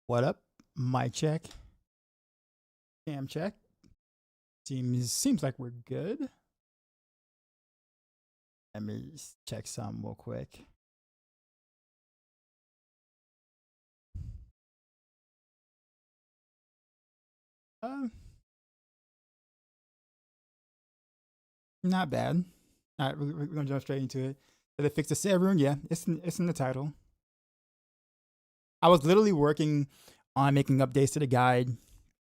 What up? Mic check. Cam check. Seems like we're good. Let me check some real quick. Uh, Not bad. All right, we're gonna jump straight into it. Did they fix the save room? Yeah, it's in the title. I was literally working on making updates to the guide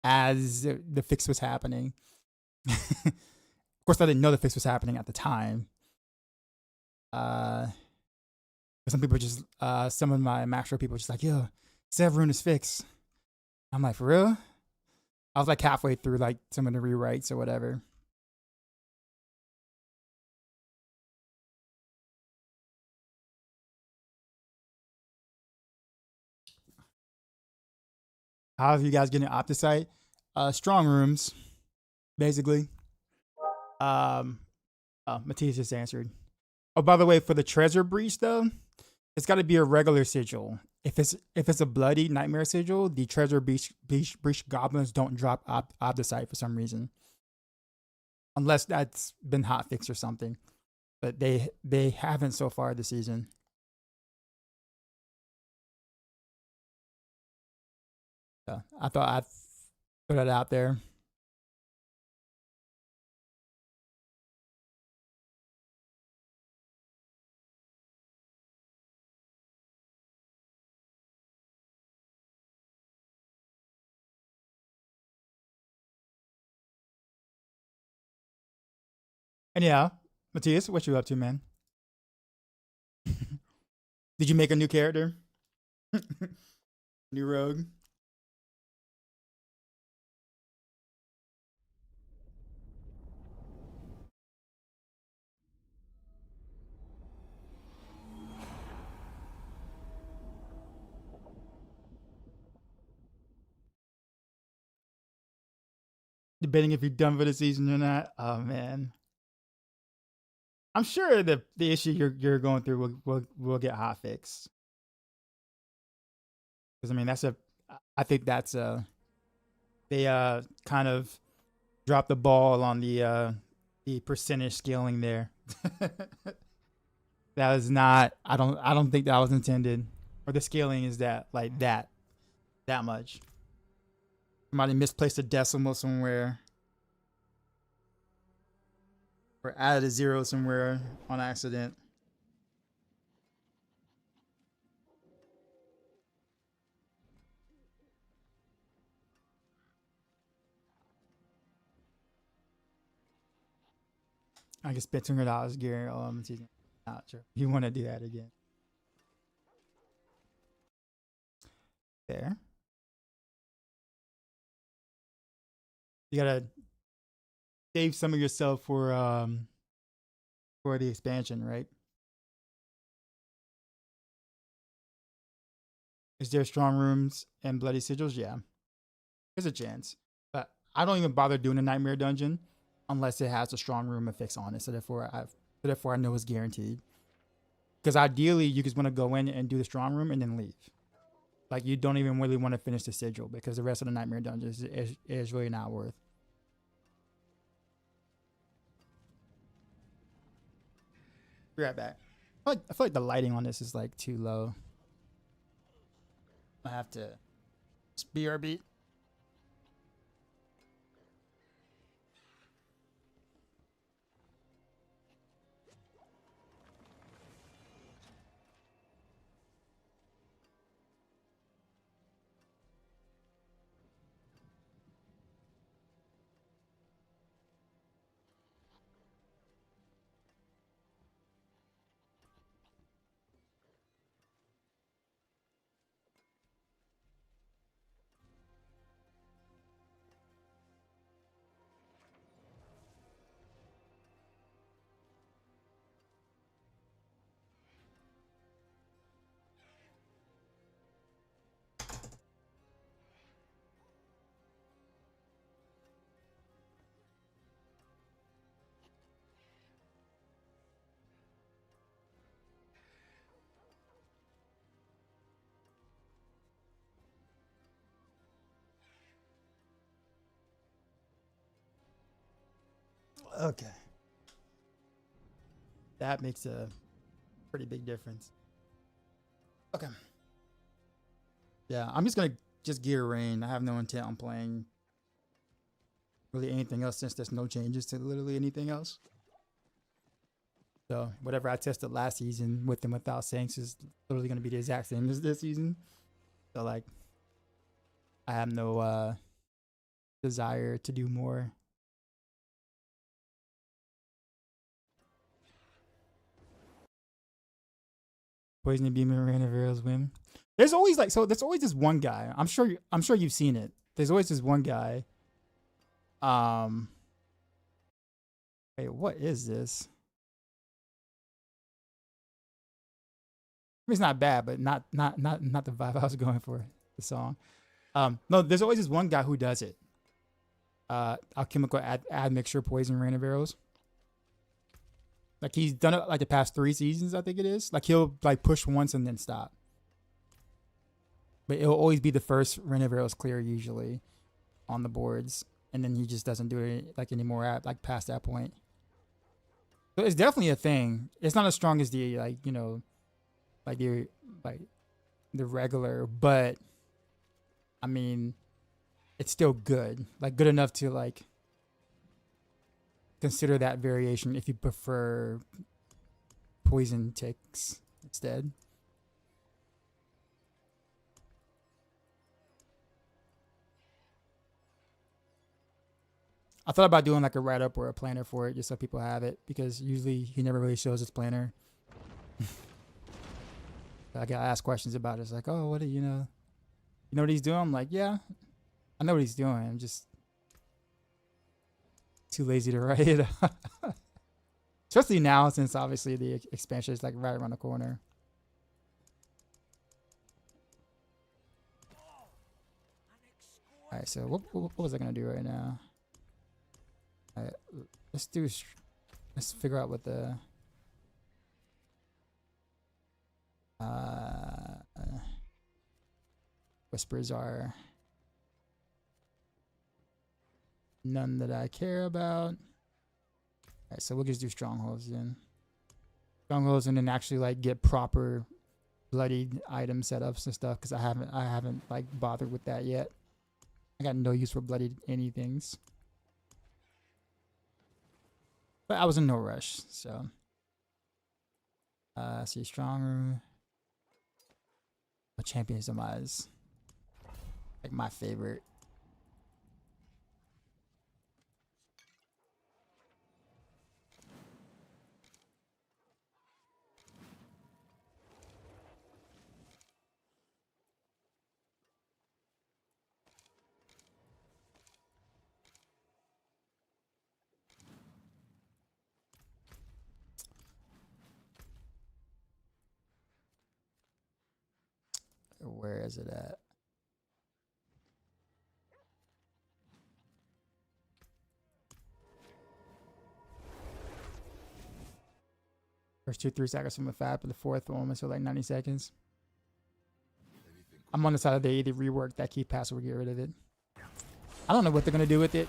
as the fix was happening. Of course, I didn't know the fix was happening at the time. Some people just some of my maxroll people were just like, yo, Severin is fixed. I'm like, for real? I was like halfway through like some of the rewrites or whatever. How have you guys getting opticite? Strong rooms, basically. Um, Matthias just answered. Oh, by the way, for the treasure breach though, it's got to be a regular sigil. If it's a bloody nightmare sigil, the treasure breach goblins don't drop opticite for some reason, unless that's been hotfixed or something. But they haven't so far this season. So I thought I'd put it out there. And yeah, Matthias, what you up to, man? Did you make a new character? New rogue? Debating if you're done for the season or not. Oh man, I'm sure the issue you're going through will get hot fixed. Because I mean I think that's they kind of dropped the ball on the percentage scaling there. That was not. I don't think that was intended, or the scaling is that like that much. Somebody misplaced a decimal somewhere, or added a zero somewhere on accident. I can spend $200 gear season. Not sure. You want to do that again? There. You gotta save some of yourself for the expansion, right? Is there strong rooms and bloody sigils? Yeah, there's a chance, but I don't even bother doing a nightmare dungeon unless it has a strong room affix on it. So therefore I know it's guaranteed. Because ideally, you just want to go in and do the strong room and then leave. Like you don't even really want to finish the sigil because the rest of the nightmare dungeons is really not worth. Be right back. I feel like the lighting on this is like too low. I have to BRB. Okay. That makes a pretty big difference. Okay. Yeah, I'm just gonna gear rain. I have no intent on playing really anything else since there's no changes to literally anything else. So whatever I tested last season with and without Sinks is literally gonna be the exact same as this season. So like, I have no desire to do more. Poisoning Beam and Rain of Arrows win. There's always like, so there's always this one guy. I'm sure you've seen it. There's always this one guy. Hey, what is this? I mean, it's not bad, but not the vibe I was going for the song. No, there's always this one guy who does it. Alchemical admixture poison rain of arrows. Like he's done it like the past 3 seasons, I think it is. Like he'll like push once and then stop. But it'll always be the first rain of arrows clear usually on the boards, and then he just doesn't do it like anymore at like past that point. So it's definitely a thing. It's not as strong as the like, you know, like the regular, but I mean, it's still good. Like good enough to like consider that variation if you prefer poison ticks instead. I thought about doing like a write-up or a planner for it just so people have it, because usually he never really shows his planner. I get asked questions about it. It's like, oh, what do you know? You know what he's doing? I'm like, yeah, I know what he's doing. I'm just too lazy to write it. Especially now, since obviously the expansion is like right around the corner. All right, so what was I gonna do right now? All right, let's figure out what the whispers are. None that I care about. All right, so we'll just do strongholds then. Strongholds, and then actually like get proper bloodied item setups and stuff, because I haven't like bothered with that yet. I got no use for bloodied anythings. But I was in no rush, so see stronger. A champion's demise. Like my favorite. Where is it at? First 2-3 seconds from the fab, but the fourth one so like 90 seconds. I'm on the side of they either rework that key pass or get rid of it. I don't know what they're gonna do with it.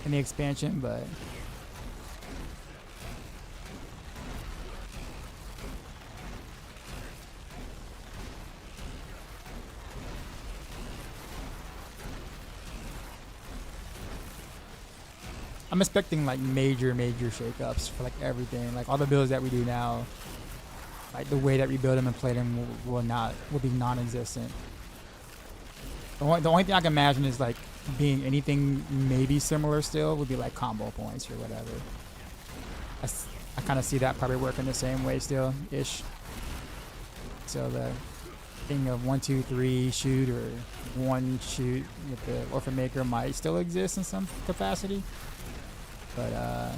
In the expansion, but I'm expecting like major shakeups for like everything. Like all the builds that we do now, like the way that we build them and play them will be non-existent. The only thing I can imagine is like being anything maybe similar still would be like combo points or whatever. I kind of see that probably working the same way still ish. So the thing of 1, 2, 3 shoot or 1 shoot with the Orphan Maker might still exist in some capacity. But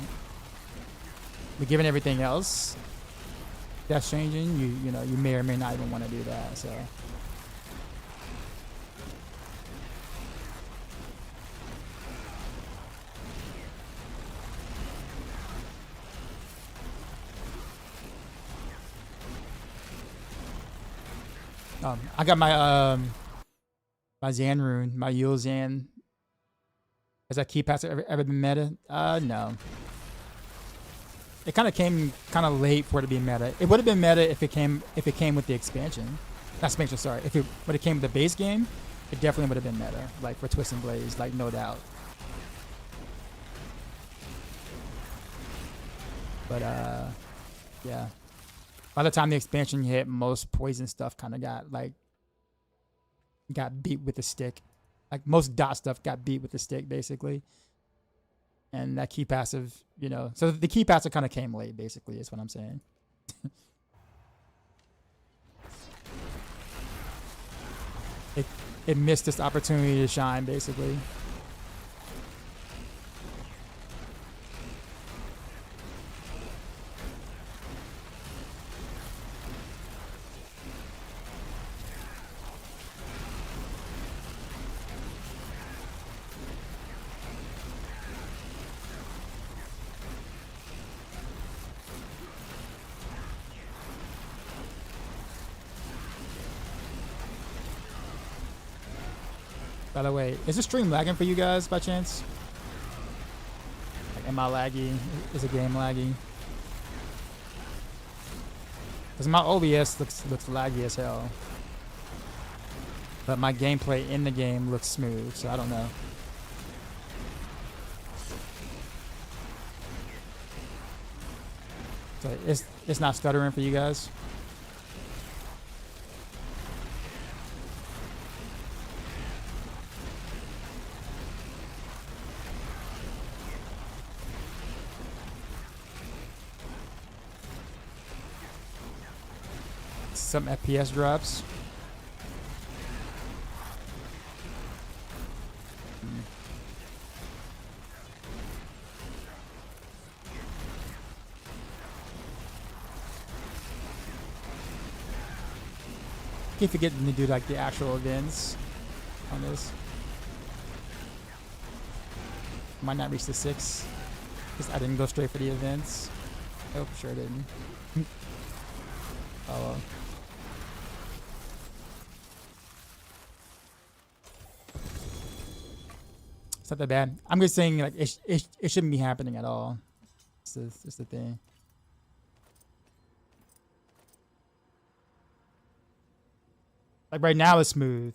given everything else that's changing, you know, you may or may not even want to do that. So I got my my Zan rune, my Yule Zan Has that key pass ever been meta? No. It kind of came kind of late for it to be meta. It would have been meta if it came with the expansion. Not expansion, sorry. If it came with the base game, it definitely would have been meta. Like for Twist and Blaze, like no doubt. But yeah. By the time the expansion hit, most poison stuff kind of got beat with the stick. Like most dot stuff got beat with the stick basically. And that key passive, you know, so the key passive kind of came late basically is what I'm saying. it missed this opportunity to shine basically. By the way, is the stream lagging for you guys by chance? Like, am I laggy? Is the game laggy? Because my OBS looks laggy as hell. But my gameplay in the game looks smooth, so I don't know. So it's not stuttering for you guys? Some FPS drops. Keep forgetting to do like the actual events on this. Might not reach the 6 because I didn't go straight for the events. Oh, sure didn't. Oh well. It's not that bad. I'm just saying, like, it shouldn't be happening at all. It's the thing. Like, right now it's smooth.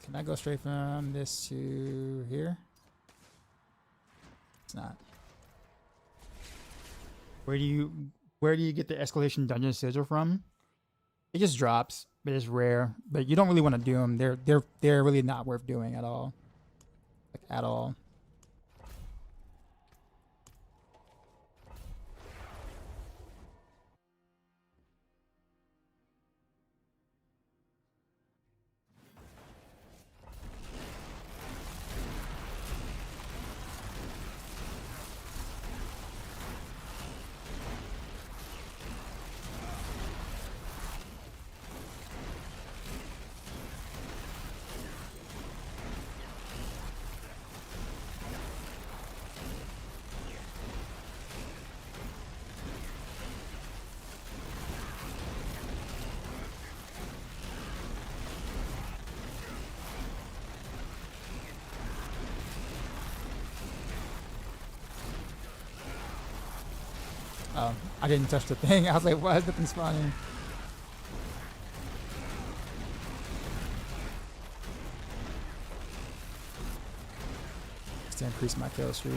Can I go straight from this to here? It's not. Where do you get the escalation dungeon sigil from? It just drops, but it's rare. But you don't really want to do them. They're really not worth doing at all. Like at all. Oh, I didn't touch the thing. I was like, why is nothing spawning? Just to increase my kill streak.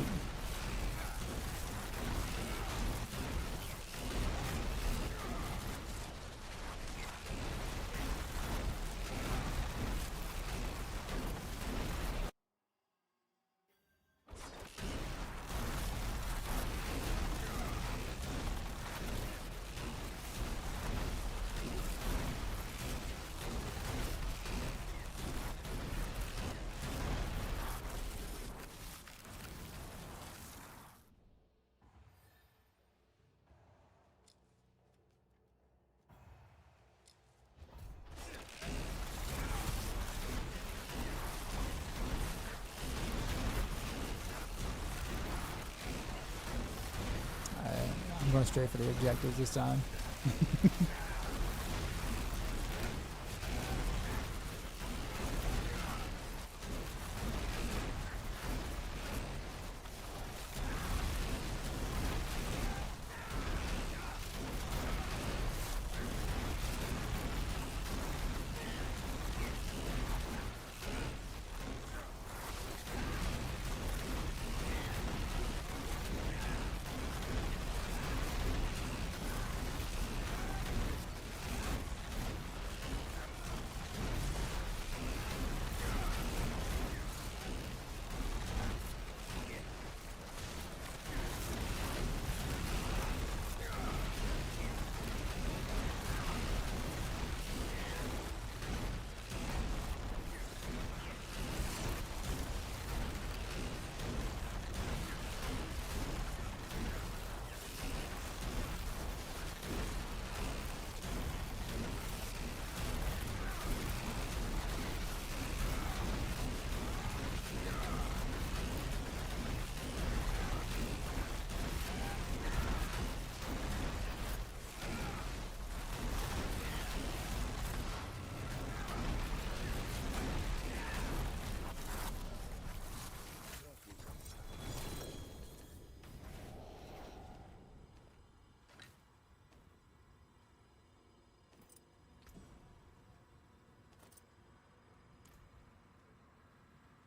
I'm going straight for the objectives this time.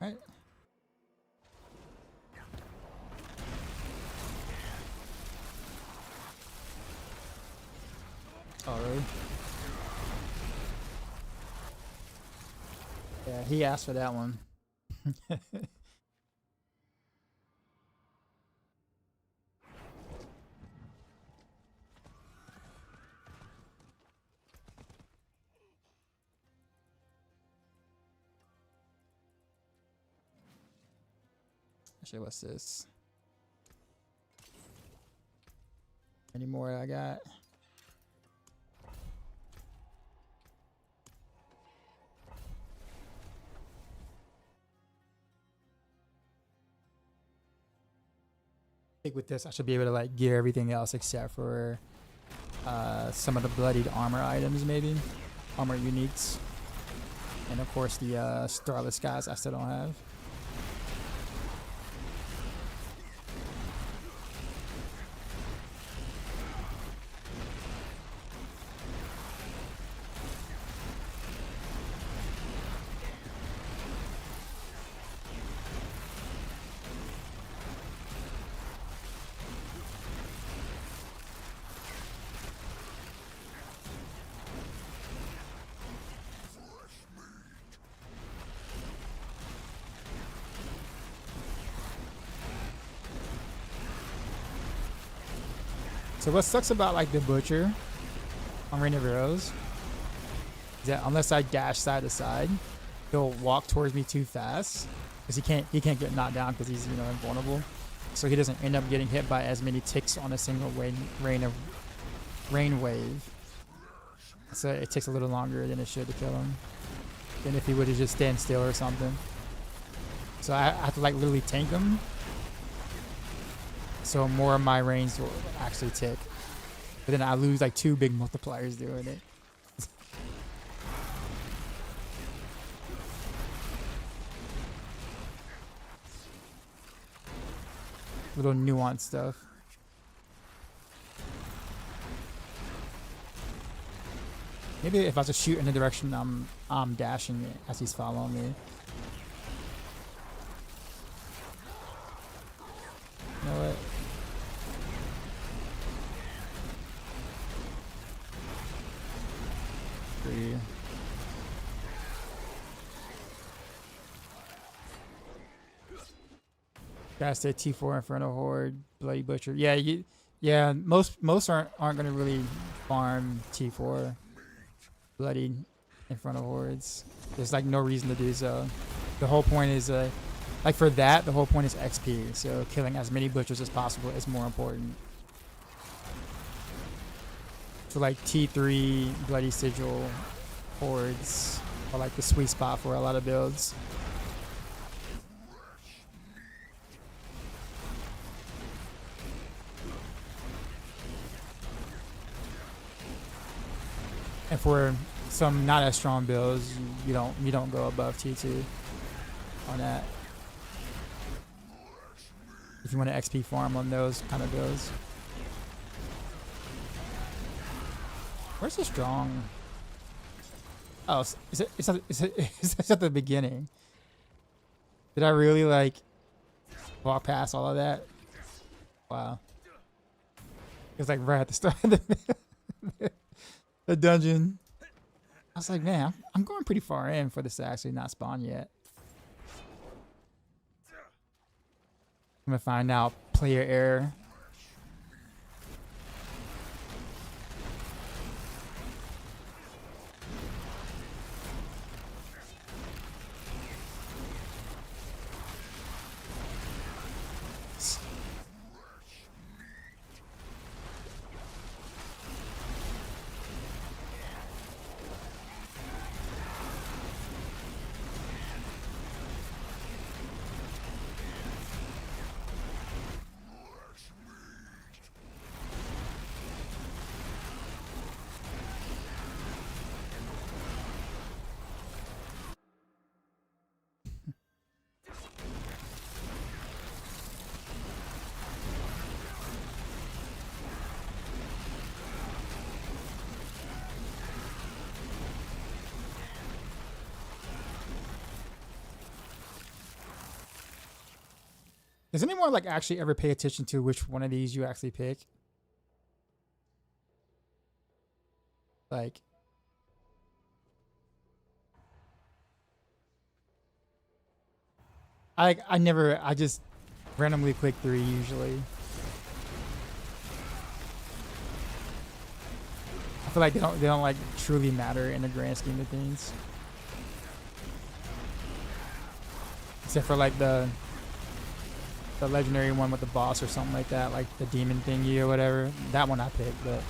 Right. Oh, really? Yeah, he asked for that one. Actually, what's this? Any more I got? I think with this, I should be able to like gear everything else except for some of the bloodied armor items, maybe armor uniques, and of course the Starless guys I still don't have. So what sucks about like the butcher on Rain of Arrows is that unless I dash side to side, he'll walk towards me too fast because he can't get knocked down because he's invulnerable. So he doesn't end up getting hit by as many ticks on a single rain wave. So it takes a little longer than it should to kill him than if he would have just stand still or something. So I have to like literally tank him. So more of my range will actually tick. But then I lose like 2 big multipliers doing it. Little nuanced stuff. Maybe if I just shoot in the direction I'm dashing it as he's following me. You know what? Pretty. Gotta stay T4 Inferno Horde, Bloody Butcher. Yeah, most aren't gonna really farm T4 Bloody Inferno Hordes. There's like no reason to do so. The whole point is like for that, the whole point is XP. So killing as many butchers as possible is more important. So like T3 Bloody Sigil hordes are like the sweet spot for a lot of builds. And for some not as strong builds, you don't go above T2 on that. If you want to XP farm on those kind of builds. Where's the strong? Oh, it's at the beginning. Did I really like walk past all of that? Wow. It was like right at the start of the dungeon. I was like, man, I'm going pretty far in for this to actually not spawn yet. I'm gonna find out player error. Does anyone like actually ever pay attention to which one of these you actually pick? Like, I just randomly click 3 usually. I feel like they don't like truly matter in the grand scheme of things. Except for like the legendary one with the boss or something like that, like the demon thingy or whatever. That one I picked, but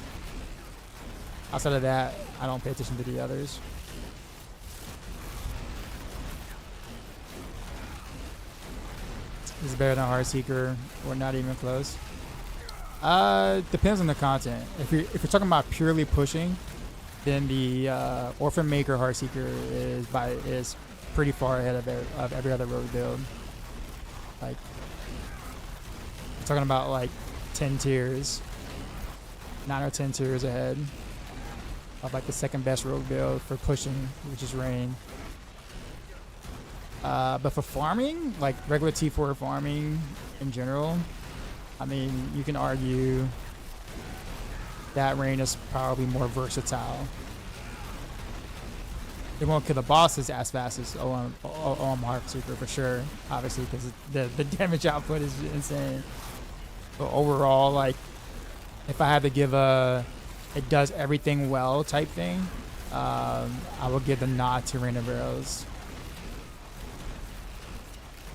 outside of that, I don't pay attention to the others. Is it better than Heartseeker or not even close? Depends on the content. If you're talking about purely pushing, then the Orphan Maker Heartseeker is pretty far ahead of every other rogue build. Like, we're talking about like 10 tiers, 9 or 10 tiers ahead of like the second best rogue build for pushing, which is Rain. But for farming, like regular T4 farming in general, I mean, you can argue that Rain is probably more versatile. It won't kill the bosses as fast as OM Heartseeker for sure, obviously, because the damage output is insane. But overall, like, if I had to give a it does everything well type thing, I will give the nod to Rain of Arrows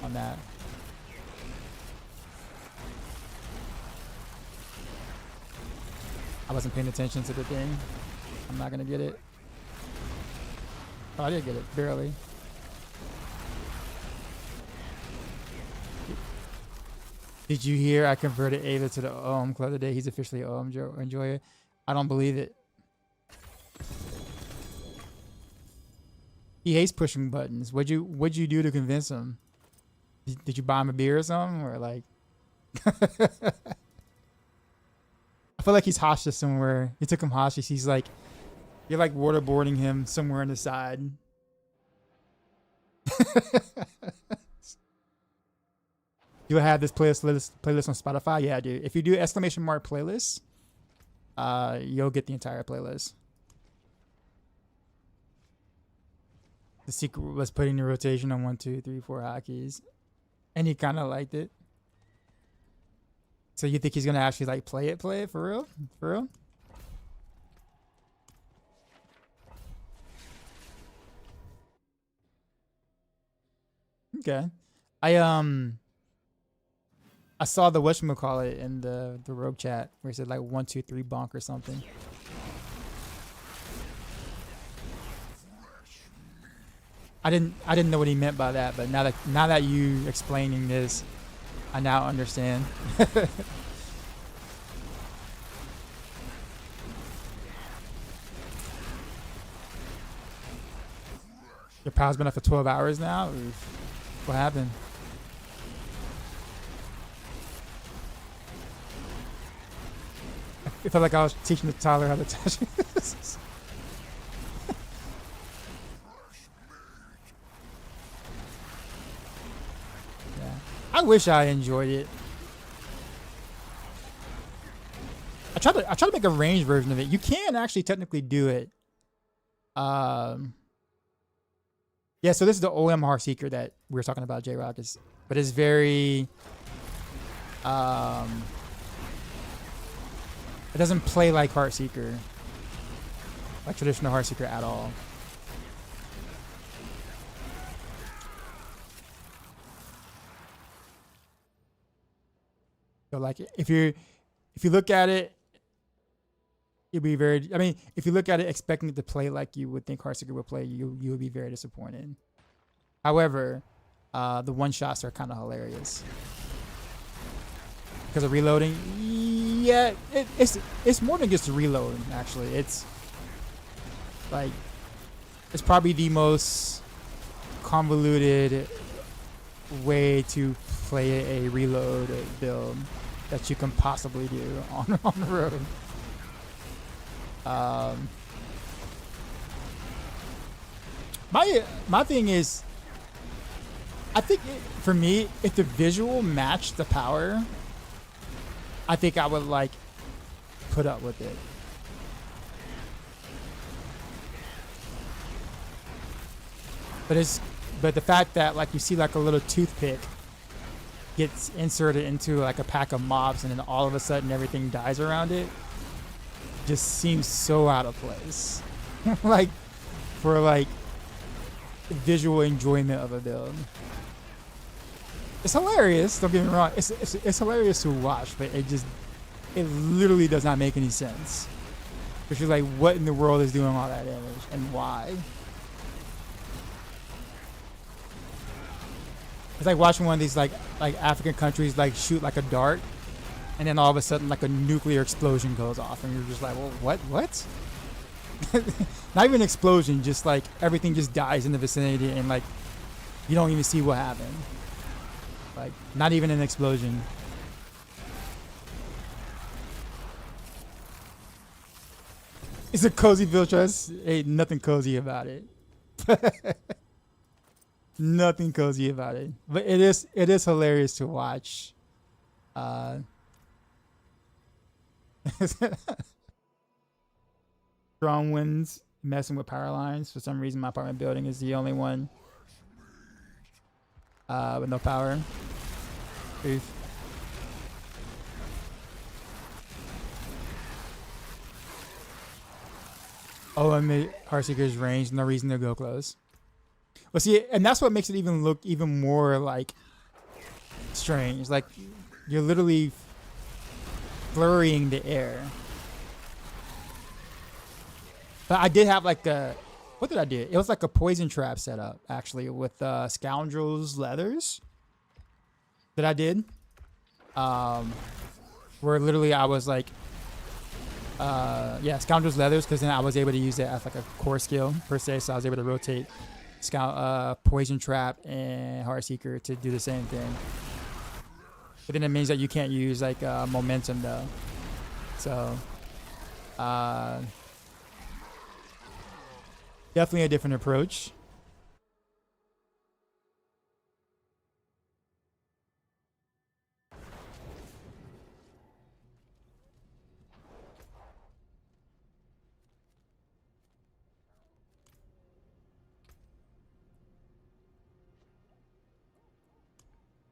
on that. I wasn't paying attention to the thing. I'm not gonna get it. Oh, I did get it, barely. Did you hear I converted Ava to the OM Club today? He's officially OM Enjoyer. I don't believe it. He hates pushing buttons. What'd you do to convince him? Did you buy him a beer or something? Or like... I feel like he's hostage somewhere. You took him hostage. He's like... You're like waterboarding him somewhere on the side. You have this playlist on Spotify? Yeah, dude. If you do ! Playlist, you'll get the entire playlist. The secret was putting the rotation on 1, 2, 3, 4 hotkeys. And he kind of liked it. So you think he's going to actually like play it for real? For real? Okay. I saw the whatchamacallit in the rogue chat where he said like 1, 2, 3 bonk or something. I didn't know what he meant by that, but now that you explaining this, I now understand. Your power's been up for 12 hours now? Oof. What happened? It felt like I was teaching the Tyler how to touch this. Yeah. I wish I enjoyed it. I tried to make a ranged version of it. You can actually technically do it. Yeah, so this is the OM Heartseeker that we were talking about, J-Rock, but it's very it doesn't play like Heartseeker, like traditional Heartseeker at all. So like if you look at it, you'll be very, I mean, if you look at it expecting it to play like you would think Heartseeker would play, you would be very disappointed. However, the one-shots are kind of hilarious. Because of reloading, yeah, it's more than just reloading, actually. It's like, it's probably the most convoluted way to play a reload build that you can possibly do on the road. My thing is, I think for me, if the visual matched the power, I think I would like put up with it. But the fact that like you see like a little toothpick gets inserted into like a pack of mobs and then all of a sudden everything dies around it just seems so out of place. Like for like visual enjoyment of a build. It's hilarious, don't get me wrong. It's hilarious to watch, but it literally does not make any sense. Because you're like, what in the world is doing all that damage and why? It's like watching one of these like African countries like shoot like a dart, and then all of a sudden like a nuclear explosion goes off, and you're just like, well, what? Not even an explosion, just like everything just dies in the vicinity, and like you don't even see what happened. Like not even an explosion. It's a cozy build trust. Ain't nothing cozy about it. Nothing cozy about it, but it is hilarious to watch. Strong winds messing with power lines. For some reason, my apartment building is the only one with no power. Oof. Oh, and the Heartseeker's range, no reason to go close. Well, see, and that's what makes it even look even more like strange. Like you're literally flurrying the air. But I did have like what did I do? It was like a poison trap setup actually with Scoundrel's Leathers that I did. Where literally I was like, yeah, Scoundrel's Leathers, because then I was able to use it as like a core skill per se. So I was able to rotate Poison Trap and Heartseeker to do the same thing. But then it means that you can't use like momentum though. So definitely a different approach.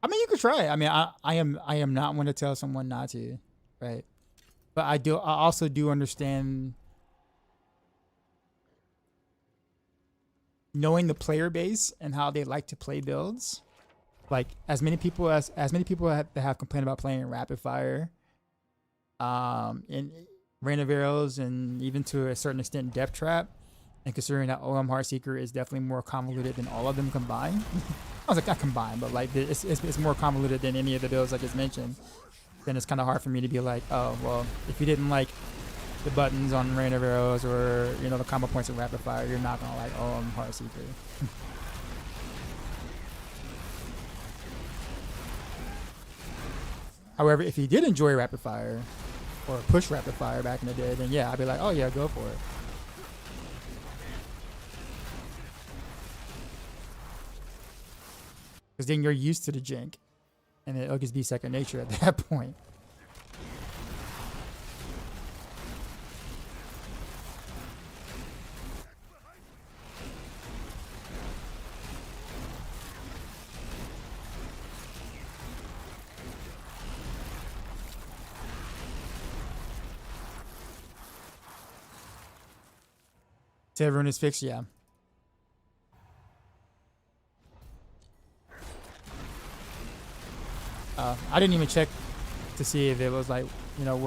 I mean, you could try it. I mean, I am not one to tell someone not to, right? But I also do understand knowing the player base and how they like to play builds. Like as many people that have complained about playing rapid fire, in Rain of Arrows, and even to a certain extent Depth Trap, and considering that OM Heartseeker is definitely more convoluted than all of them combined. I was like, not combined, but like it's more convoluted than any of the builds I just mentioned. Then it's kind of hard for me to be like, oh, well, if you didn't like the buttons on Rain of Arrows or, you know, the combo points of Rapid Fire, you're not going to like OM Heartseeker. However, if you did enjoy rapid fire or push rapid fire back in the day, then yeah, I'd be like, oh yeah, go for it. Because then you're used to the jank, and it'll just be second nature at that point. Till everyone is fixed, yeah. I didn't even check to see if it was like, you know,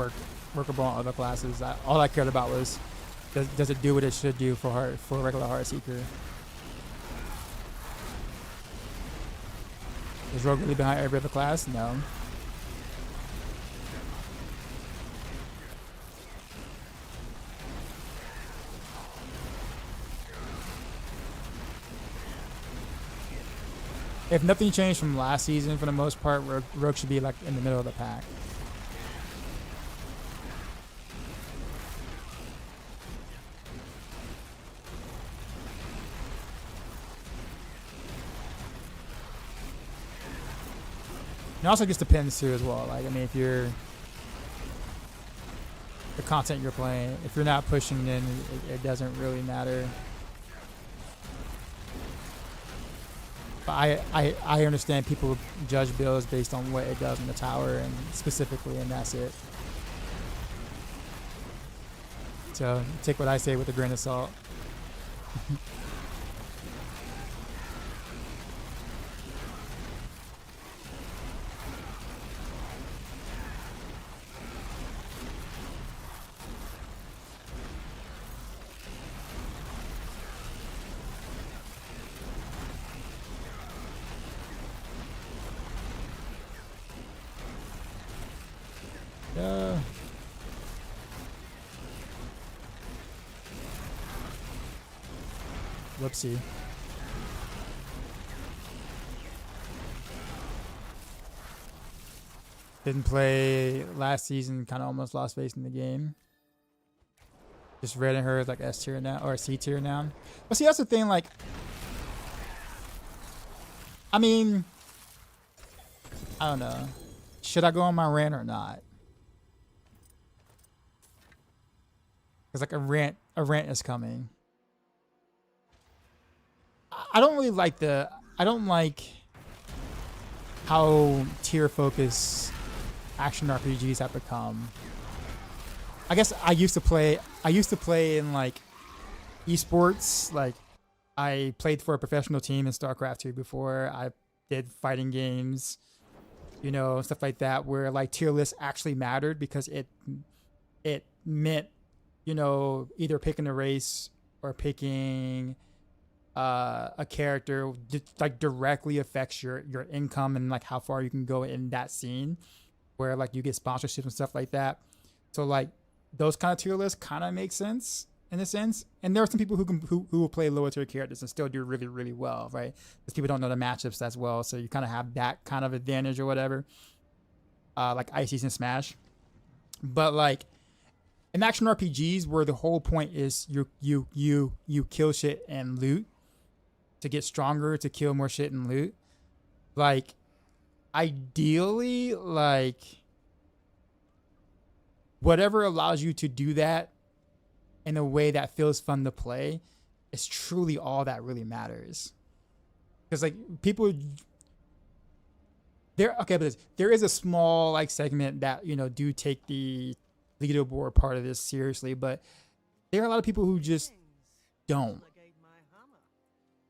workable on other classes. All I cared about was does it do what it should do for a regular Heart Seeker? Is Rogue really behind every other class? No. If nothing changed from last season, for the most part, Rogue should be like in the middle of the pack. It also just depends too as well. Like, I mean, if you're the content you're playing, if you're not pushing, then it doesn't really matter. But I understand people judge builds based on what it does in the tower and specifically, and that's it. So take what I say with a grain of salt. Whoopsie. Didn't play last season, kind of almost lost face in the game. Just rating her as like S tier now, or C tier now. But see, that's the thing, like, I mean, I don't know. Should I go on my rant or not? Because like a rant is coming. I don't really like I don't like how tier focused action RPGs have become. I guess I used to play in like esports. Like, I played for a professional team in StarCraft 2 before. I did fighting games, you know, stuff like that, where like tier lists actually mattered because it meant, you know, either picking a race or picking a character like directly affects your income and like how far you can go in that scene, where like you get sponsorships and stuff like that. So like those kind of tier lists kind of make sense in a sense. And there are some people who will play lower tier characters and still do really, really well, right? Because people don't know the matchups as well, so you kind of have that kind of advantage or whatever. Like Ices and Smash. But like in action RPGs, where the whole point is you kill shit and loot to get stronger, to kill more shit and loot. Like, ideally, like, whatever allows you to do that in a way that feels fun to play is truly all that really matters. Because like people, but there is a small like segment that, you know, do take the leaderboard part of this seriously, but there are a lot of people who just don't.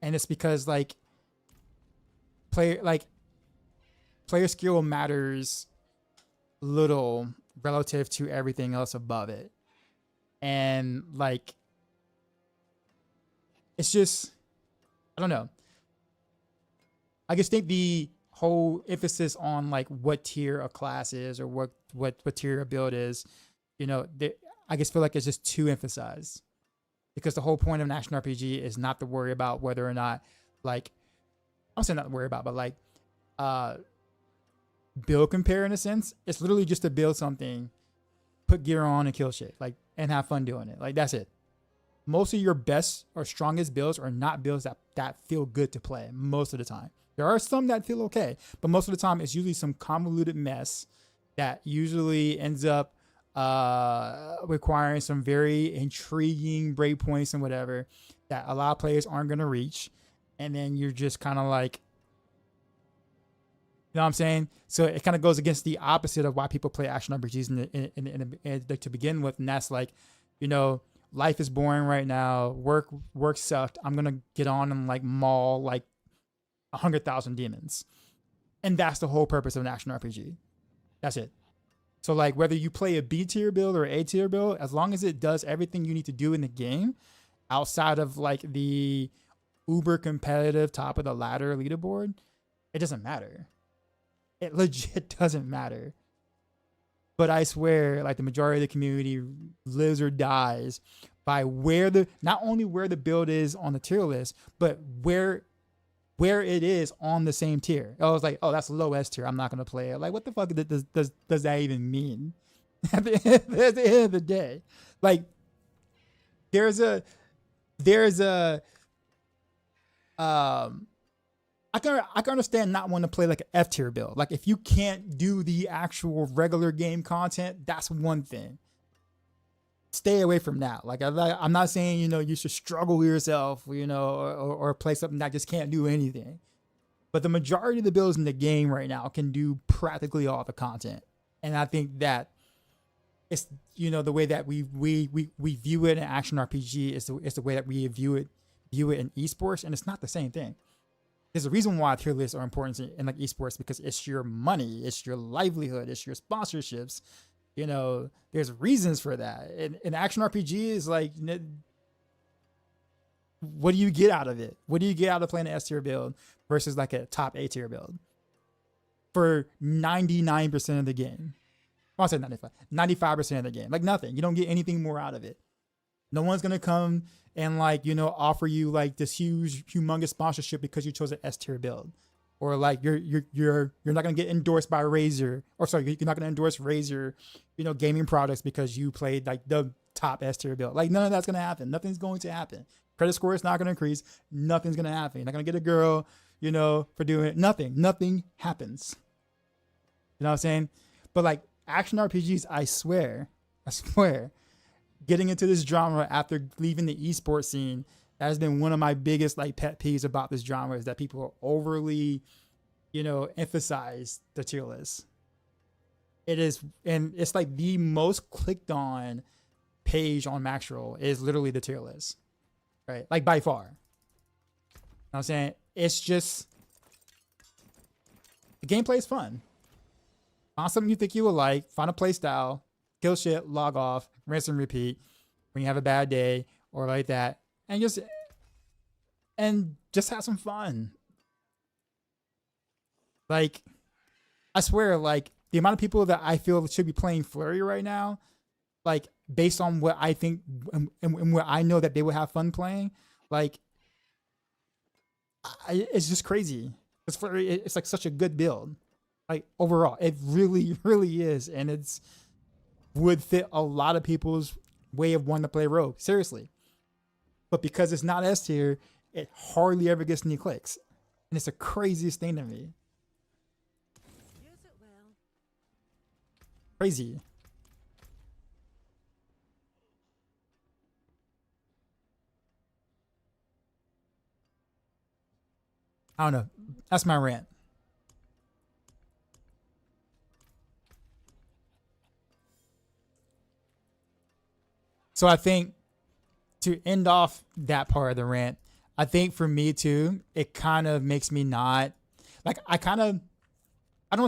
And it's because like player skill matters little relative to everything else above it. And like, it's just, I don't know. I just think the whole emphasis on like what tier a class is or what tier a build is, you know, I just feel like it's just too emphasized. Because the whole point of an action RPG is not to worry about whether or not, like, I'm saying not to worry about, but like, build compare in a sense. It's literally just to build something, put gear on and kill shit, like, and have fun doing it. Like, that's it. Most of your best or strongest builds are not builds that feel good to play most of the time. There are some that feel okay, but most of the time it's usually some convoluted mess that usually ends up requiring some very intriguing breakpoints and whatever that a lot of players aren't going to reach. And then you're just kind of like, you know what I'm saying? So it kind of goes against the opposite of why people play action RPGs to begin with. And that's like, you know, life is boring right now. Work sucked. I'm going to get on and like maul like 100,000 demons. And that's the whole purpose of an action RPG. That's it. So like whether you play a B tier build or A tier build, as long as it does everything you need to do in the game outside of like the uber competitive top of the ladder leaderboard, it doesn't matter. It legit doesn't matter. But I swear, like the majority of the community lives or dies by not only where the build is on the tier list, but where it is on the same tier. I was like, oh, that's low S tier. I'm not gonna play it. Like, what the fuck does that even mean? At the end of the day, like, there's a I can understand not wanting to play like an F tier build. Like if you can't do the actual regular game content, that's one thing. Stay away from that. Like I'm not saying, you know, you should struggle yourself, you know, or play something that just can't do anything. But the majority of the builds in the game right now can do practically all the content. And I think that it's, you know, the way that we view it in action RPG is the way that we view it in esports, and it's not the same thing. There's a reason why tier lists are important in like esports, because it's your money, it's your livelihood, it's your sponsorships. You know, there's reasons for that. And action RPG is like, what do you get out of it? What do you get out of playing an S tier build versus like a top A tier build for 99% of the game? I'll say 95% of the game. Like nothing. You don't get anything more out of it. No one's gonna come and like, you know, offer you like this humongous sponsorship because you chose an S tier build, or like you're not gonna get endorsed by Razer, or sorry, you're not gonna endorse Razer, you know, gaming products because you played like the top S tier build. Like none of that's gonna happen. Nothing's going to happen. Credit score is not gonna increase. Nothing's gonna happen. You're not gonna get a girl, you know, for doing it. Nothing happens. You know what I'm saying? But like action RPGs, I swear, getting into this genre after leaving the esports scene, that has been one of my biggest like pet peeves about this genre, is that people overly, you know, emphasize the tier list. It is, and it's like the most clicked on page on maxroll is literally the tier list, right? Like by far. You know what I'm saying? It's just, the gameplay is fun. Find something you think you will like, find a play style, kill shit, log off, rinse and repeat when you have a bad day or like that, and just have some fun. Like, I swear, like the amount of people that I feel should be playing Flurry right now, like based on what I think and what I know that they would have fun playing, like it's just crazy. It's Flurry. It's like such a good build. Like overall, it really, really is, and it's would fit a lot of people's way of wanting to play Rogue, seriously. But because it's not S tier, it hardly ever gets any clicks, and it's the craziest thing to me. Use it well. Crazy. I don't know. That's my rant. So I think to end off that part of the rant, I think for me too, it kind of makes me not like, I don't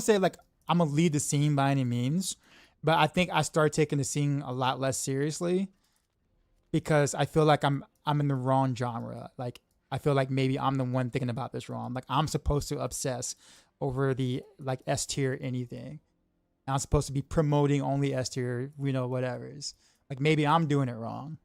say like I'm gonna lead the scene by any means, but I think I start taking the scene a lot less seriously because I feel like I'm in the wrong genre. Like I feel like maybe I'm the one thinking about this wrong. Like I'm supposed to obsess over the like S tier anything. And I'm supposed to be promoting only S tier, you know, whatever's. Like maybe I'm doing it wrong.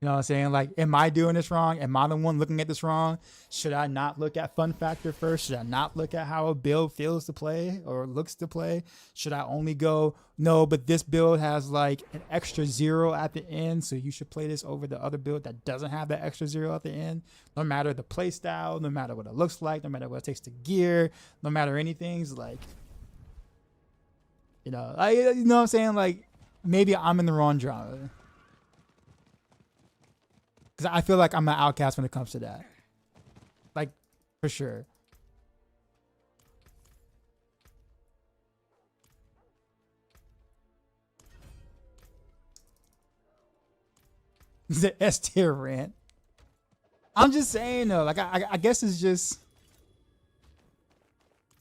You know what I'm saying? Like, am I doing this wrong? Am I the one looking at this wrong? Should I not look at fun factor first? Should I not look at how a build feels to play or looks to play? Should I only go, no, but this build has like an extra 0 at the end, so you should play this over the other build that doesn't have that extra 0 at the end? No matter the play style, no matter what it looks like, no matter what it takes to gear, no matter anything, it's like, you know what I'm saying? Like, maybe I'm in the wrong genre. Because I feel like I'm an outcast when it comes to that. Like, for sure. The S tier rant. I'm just saying though, like I guess it's just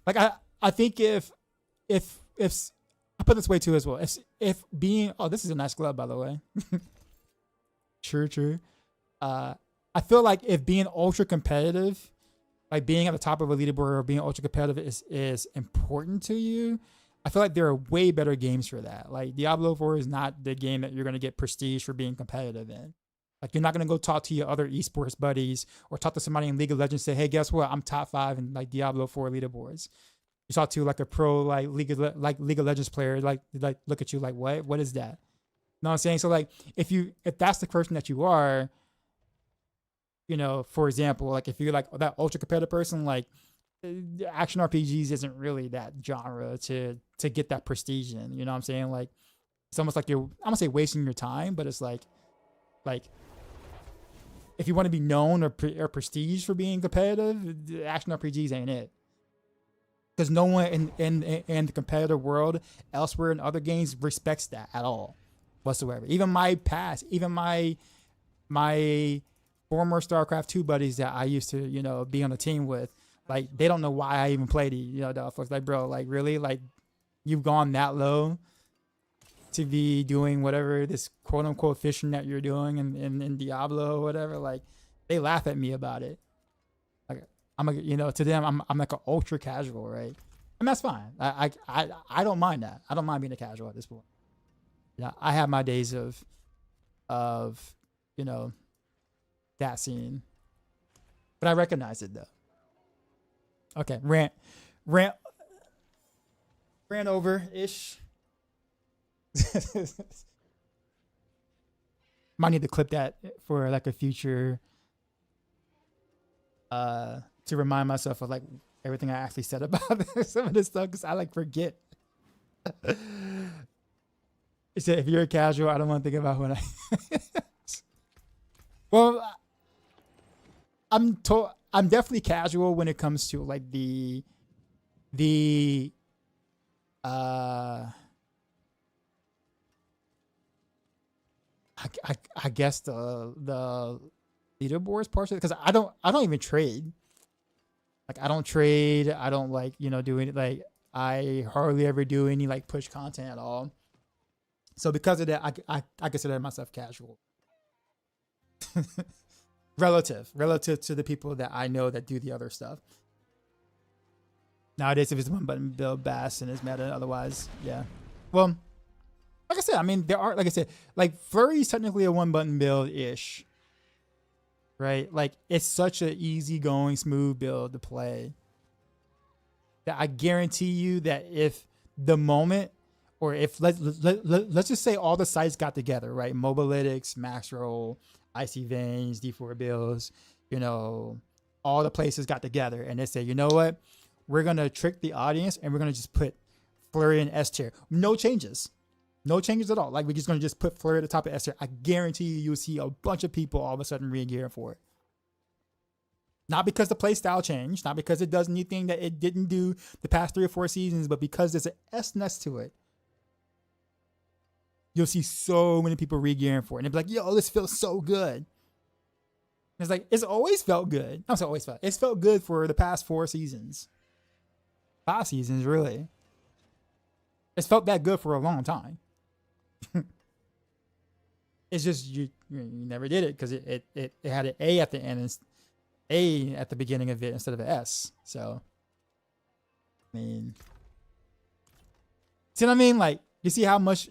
like I think if I put it this way too as well. If being, oh, this is a nice glove by the way. True. I feel like if being ultra competitive, like being at the top of a leaderboard or being ultra competitive is important to you, I feel like there are way better games for that. Like Diablo 4 is not the game that you're going to get prestige for being competitive in. Like you're not going to go talk to your other esports buddies or talk to somebody in League of Legends and say, hey, guess what? I'm top 5 in like Diablo 4 leaderboards. You talk to like a pro like League of Legends player, like look at you like, what is that? You know what I'm saying? So like if that's the person that you are, you know, for example, like if you're like that ultra competitive person, like action RPGs isn't really that genre to get that prestige in. You know what I'm saying? Like it's almost like you're, I'm gonna say wasting your time, but it's like if you want to be known or prestige for being competitive, action RPGs ain't it. Because no one in the competitive world elsewhere in other games respects that at all whatsoever. Even my former StarCraft 2 buddies that I used to, you know, be on the team with, like, they don't know why I even played it. You know, the folks like, bro, like, really? Like, you've gone that low to be doing whatever this quote-unquote fishing that you're doing in Diablo or whatever. Like, they laugh at me about it. Like, to them, I'm like an ultra casual, right? And that's fine. I don't mind that. I don't mind being a casual at this point. Yeah, I have my days of you know, that scene, but I recognize it though. Okay, rant over ish. Might need to clip that for like a future, to remind myself of like everything I actually said about some of this stuff, because I like forget. It said, if you're a casual, I don't want to think about when I. Well, I'm definitely casual when it comes to like the I guess the leaderboards part of it, because I don't even trade. Like I don't trade. I don't like, you know, do any, like I hardly ever do any like push content at all. So because of that, I consider myself casual. relative to the people that I know that do the other stuff. Nowadays, if it's one button build, Bass and his meta, otherwise, yeah. Well, like I said, I mean, there are, like I said, like Flurry's technically a one button build ish, right? Like it's such an easygoing, smooth build to play that I guarantee you that if the moment, or if let's just say all the sites got together, right? Mobalytics, maxroll, Icy Veins, D4 Bills, you know, all the places got together and they say, you know what? We're going to trick the audience and we're going to just put Flurry in S tier. No changes at all. Like we're just going to just put Flurry at the top of S tier. I guarantee you'll see a bunch of people all of a sudden re-gearing for it. Not because the play style changed, not because it does anything that it didn't do the past 3 or 4 seasons, but because there's an S next to it. You'll see so many people re-gearing for it. And they'll be like, yo, this feels so good. And it's like, it's always felt good. I'm saying always felt. It's felt good for the past 4 seasons. 5 seasons, really. It's felt that good for a long time. It's just you never did it because it had an A at the end and A at the beginning of it instead of an S. So, I mean, see what I mean? Like, you see how much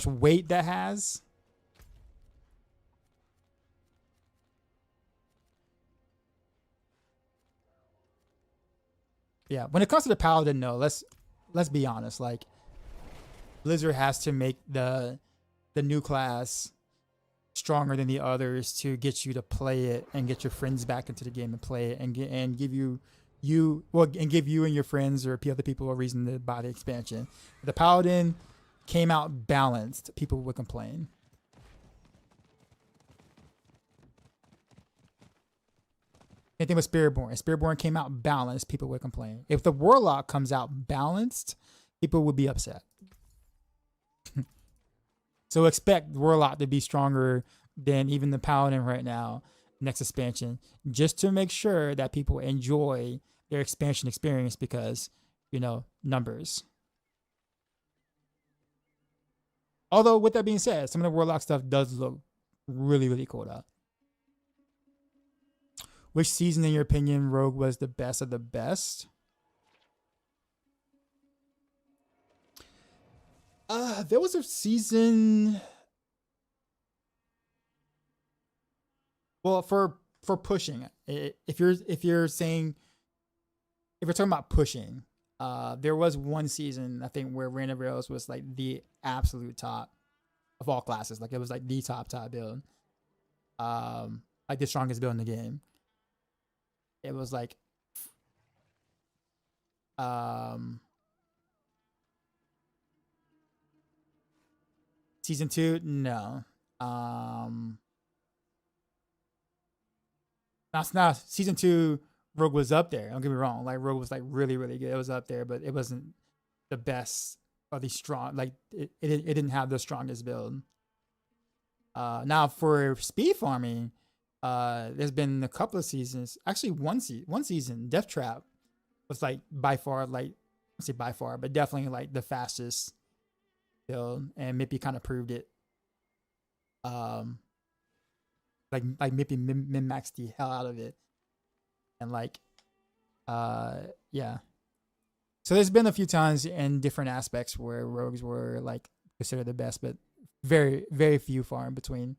weight that has? Yeah, when it comes to the paladin, no. Let's be honest. Like Blizzard has to make the new class stronger than the others to get you to play it and get your friends back into the game and play it and give and give you and your friends or other people a reason to buy the expansion. If the paladin came out balanced, people would complain. Anything with Spiritborn. If Spiritborn came out balanced, people would complain. If the Warlock comes out balanced, people would be upset. So expect Warlock to be stronger than even the Paladin right now, next expansion, just to make sure that people enjoy their expansion experience because, numbers. Although, with that being said, some of the Warlock stuff does look really, really cool though. Which season, in your opinion, Rogue was the best of the best? There was a season. Well, for pushing, if you're talking about pushing, there was one season I think where Rain of Rails was like the absolute top of all classes. Like it was like the top build, like the strongest build in the game. It was like, season 2, no. That's not season 2. Rogue was up there. Don't get me wrong. Like Rogue was like really, really good. It was up there, but it wasn't the best or the strong. Like it didn't have the strongest build. Now for speed farming, there's been a couple of seasons. Actually, one season, Death Trap was like by far, like I say by far, but definitely like the fastest build, and Mippy kind of proved it. Like Mippy min-maxed the hell out of it, and like, yeah. So there's been a few times in different aspects where rogues were like considered the best, but very, very few far in between.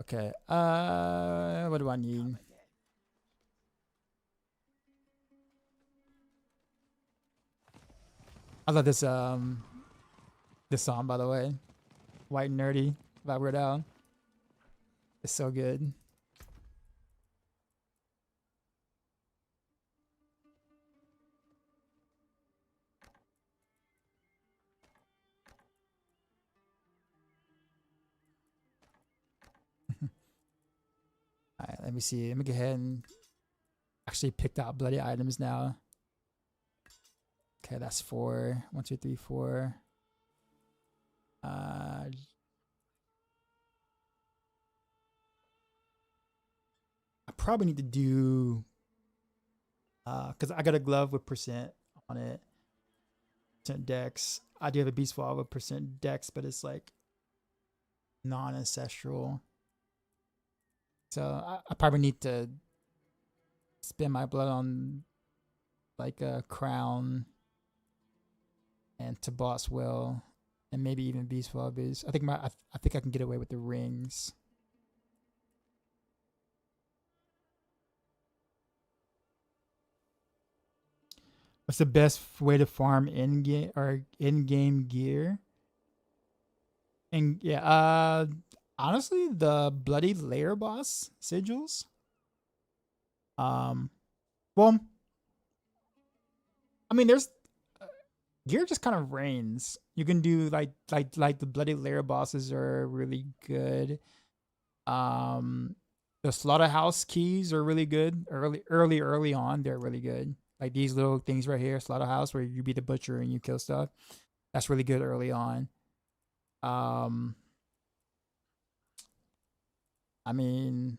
Okay. What do I need? I love this this song, by the way. White Nerdy by Weird Al. It's so good. All right, let me see. Let me go ahead and actually pick out bloody items now. Okay, that's 4. 1, 2, 3, 4. I probably need to do because I got a glove with percent on it. Percent dex. I do have a beast wall with percent dex, but it's like non-ancestral. So I probably need to spend my blood on like a crown and to boss will, and maybe even beast wall boost. I think I can get away with the rings. What's the best way to farm in game gear? And yeah, honestly, the bloody lair boss sigils. Well, I mean, there's gear just kind of reigns. You can do like the bloody lair bosses are really good. The slaughterhouse keys are really good. Early on, they're really good. Like these little things right here, slaughterhouse, where you be the butcher and you kill stuff. That's really good early on. I mean,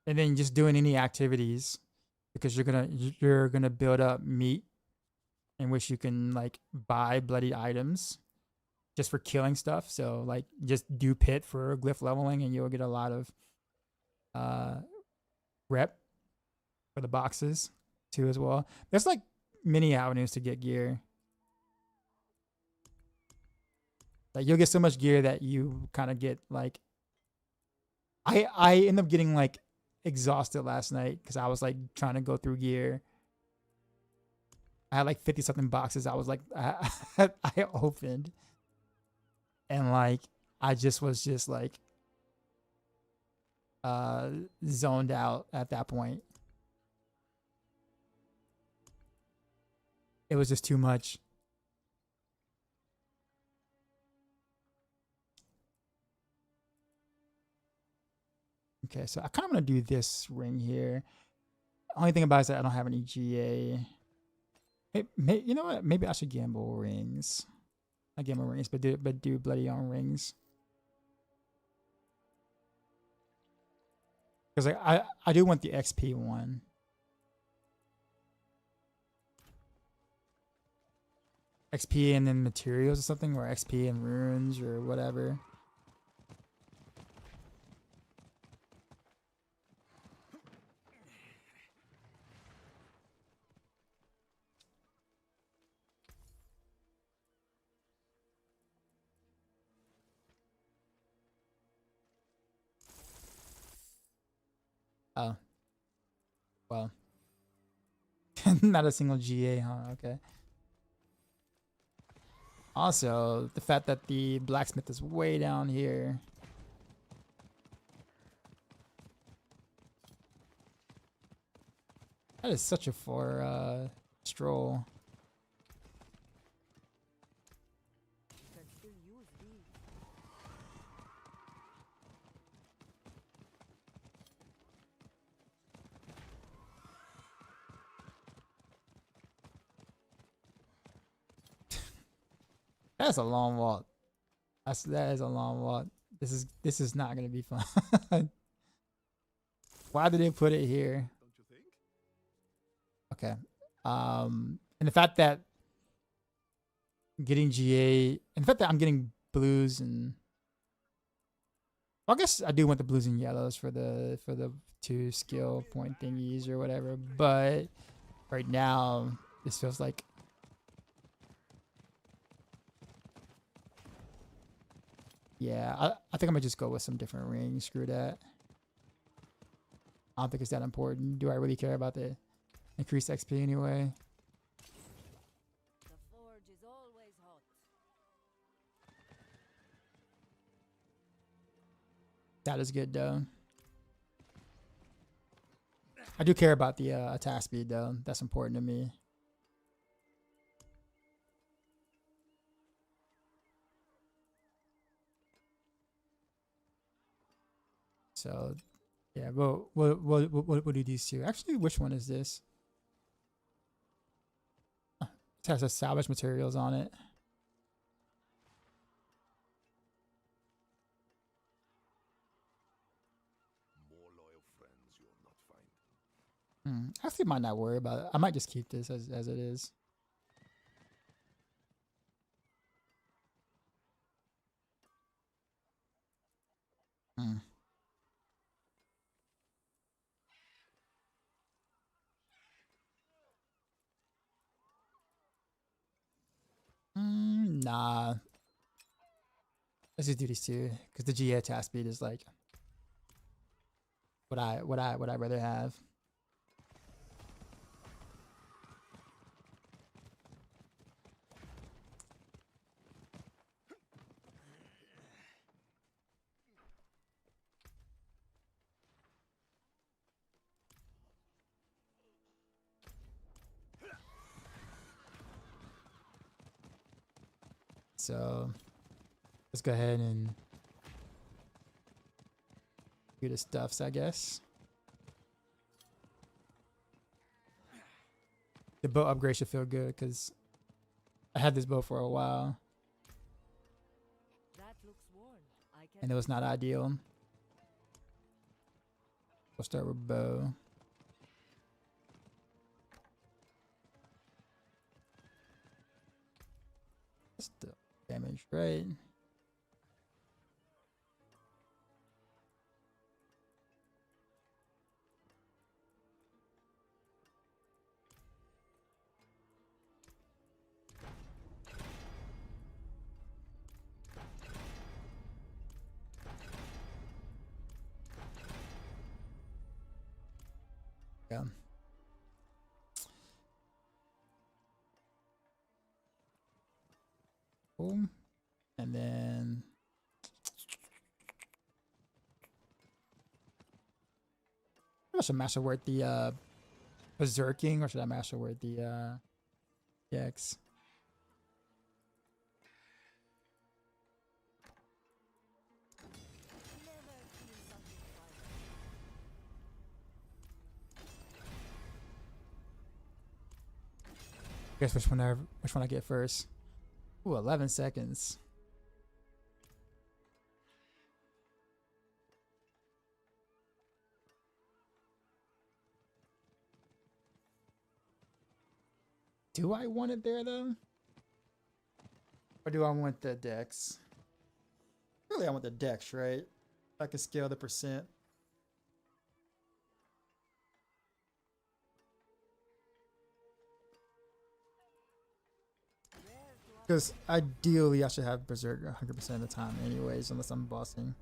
and then just doing any activities because you're gonna build up meat in which you can like buy bloody items just for killing stuff. So like just do pit for glyph leveling and you'll get a lot of rep for the boxes too as well. There's like many avenues to get gear. Like you'll get so much gear that you kind of get like. I end up getting like exhausted last night because I was like trying to go through gear. I had like 50 something boxes. I was like I opened, and like I just was just like zoned out at that point. It was just too much. Okay, so I kind of want to do this ring here. Only thing about it is that I don't have any GA. You know what? Maybe I should gamble rings. I gamble rings, but do bloody on rings. Because like I do want the XP one. XP and then materials or something, or XP and runes or whatever. Oh. Well. Not a single GA, huh? Okay. Also, the fact that the blacksmith is way down here. That is such a far stroll. Can still use these. That's a long walk. That is a long walk. This is not gonna be fun. Why did they put it here? Don't you think? Okay. And the fact that getting GA, and the fact that I'm getting blues and well, I guess I do want the blues and yellows for the 2 skill point thingies or whatever, but right now this feels like yeah, I think I'm gonna just go with some different rings. Screw that. I don't think it's that important. Do I really care about the increased XP anyway? The forge is always hot. That is good though. I do care about the attack speed though. That's important to me. So, yeah, we'll do these two. Actually, which one is this? It has a salvage materials on it. More loyal friends you'll not find. Actually, might not worry about it. I might just keep this as it is. Nah. Let's just do these two because the GA attack speed is like what I'd rather have. So let's go ahead and do the stuffs, I guess. The bow upgrade should feel good because I had this bow for a while That looks worn. I can and it was not ideal. We'll start with bow. That's the damage, right? Boom. And then I should master word the berserking, or should I master word the Dex? Never feel something finer. Guess which one I get first. Ooh, 11 seconds. Do I want it there though? Or do I want the Dex? Really, I want the Dex, right? I can scale the percent. Because ideally, I should have Berserk 100% of the time, anyways, unless I'm bossing.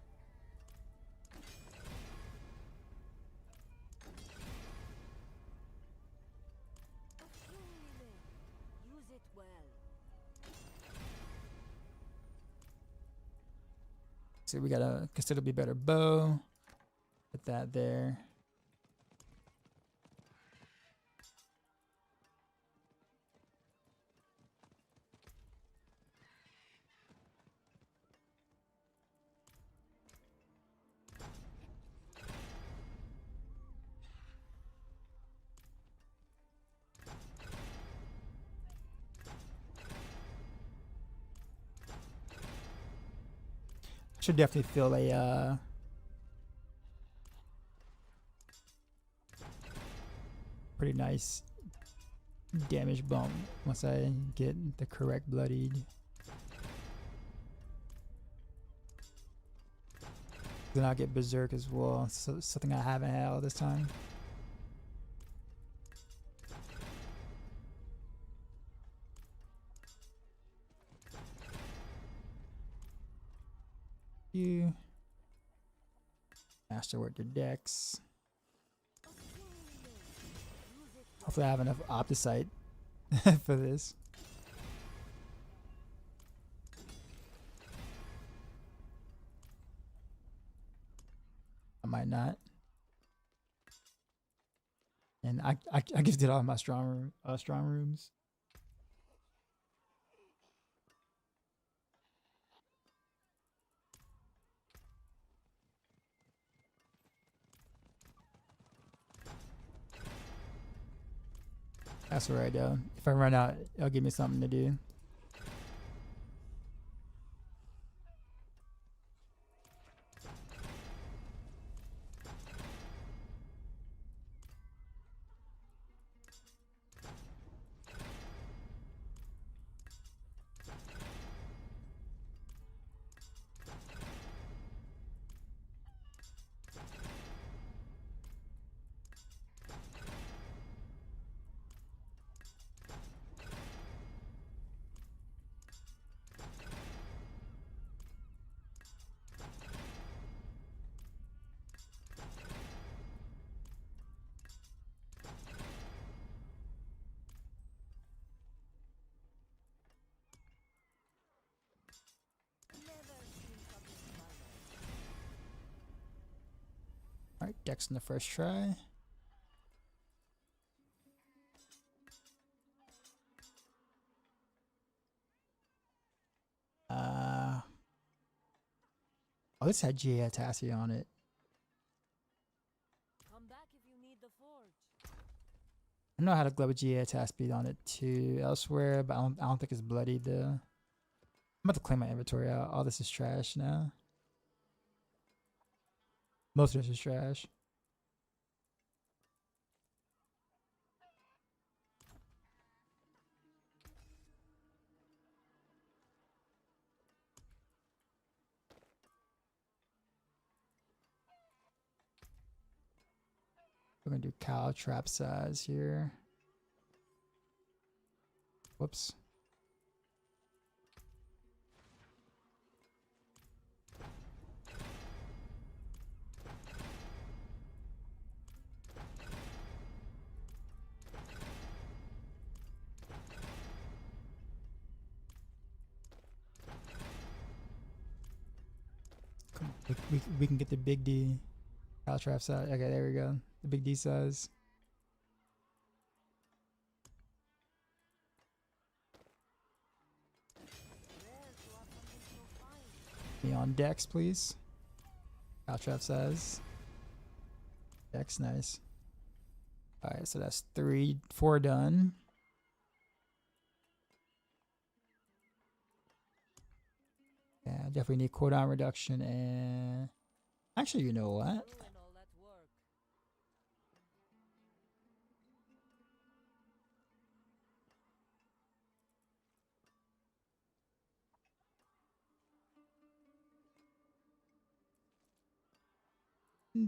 Use it well. So we got a considerably better bow. Put that there. Should definitely feel a pretty nice damage bump once I get the correct bloodied. Then I'll get Berserk as well. So something I haven't had all this time. You masterwork your decks. Hopefully I have enough Opticite for this. I might not. And I just did all my strong rooms. That's alright though. If I run out, it'll give me something to do. Alright, Dex in the first try. Oh, this had GA Tassie on it. Come back if you need the forge. I know how to glove a GA Task speed on it too elsewhere, but I don't think it's bloodied though. I'm about to clean my inventory out. All this is trash now. Most of this is trash. We're gonna do cow trap size here. Whoops. We can get the big D Caltrap size. Okay, there we go. The big D size. Be on Dex, please. Caltrap size. Dex, nice. Alright, so that's 4 done. Yeah, definitely need cooldown reduction and actually, you know what?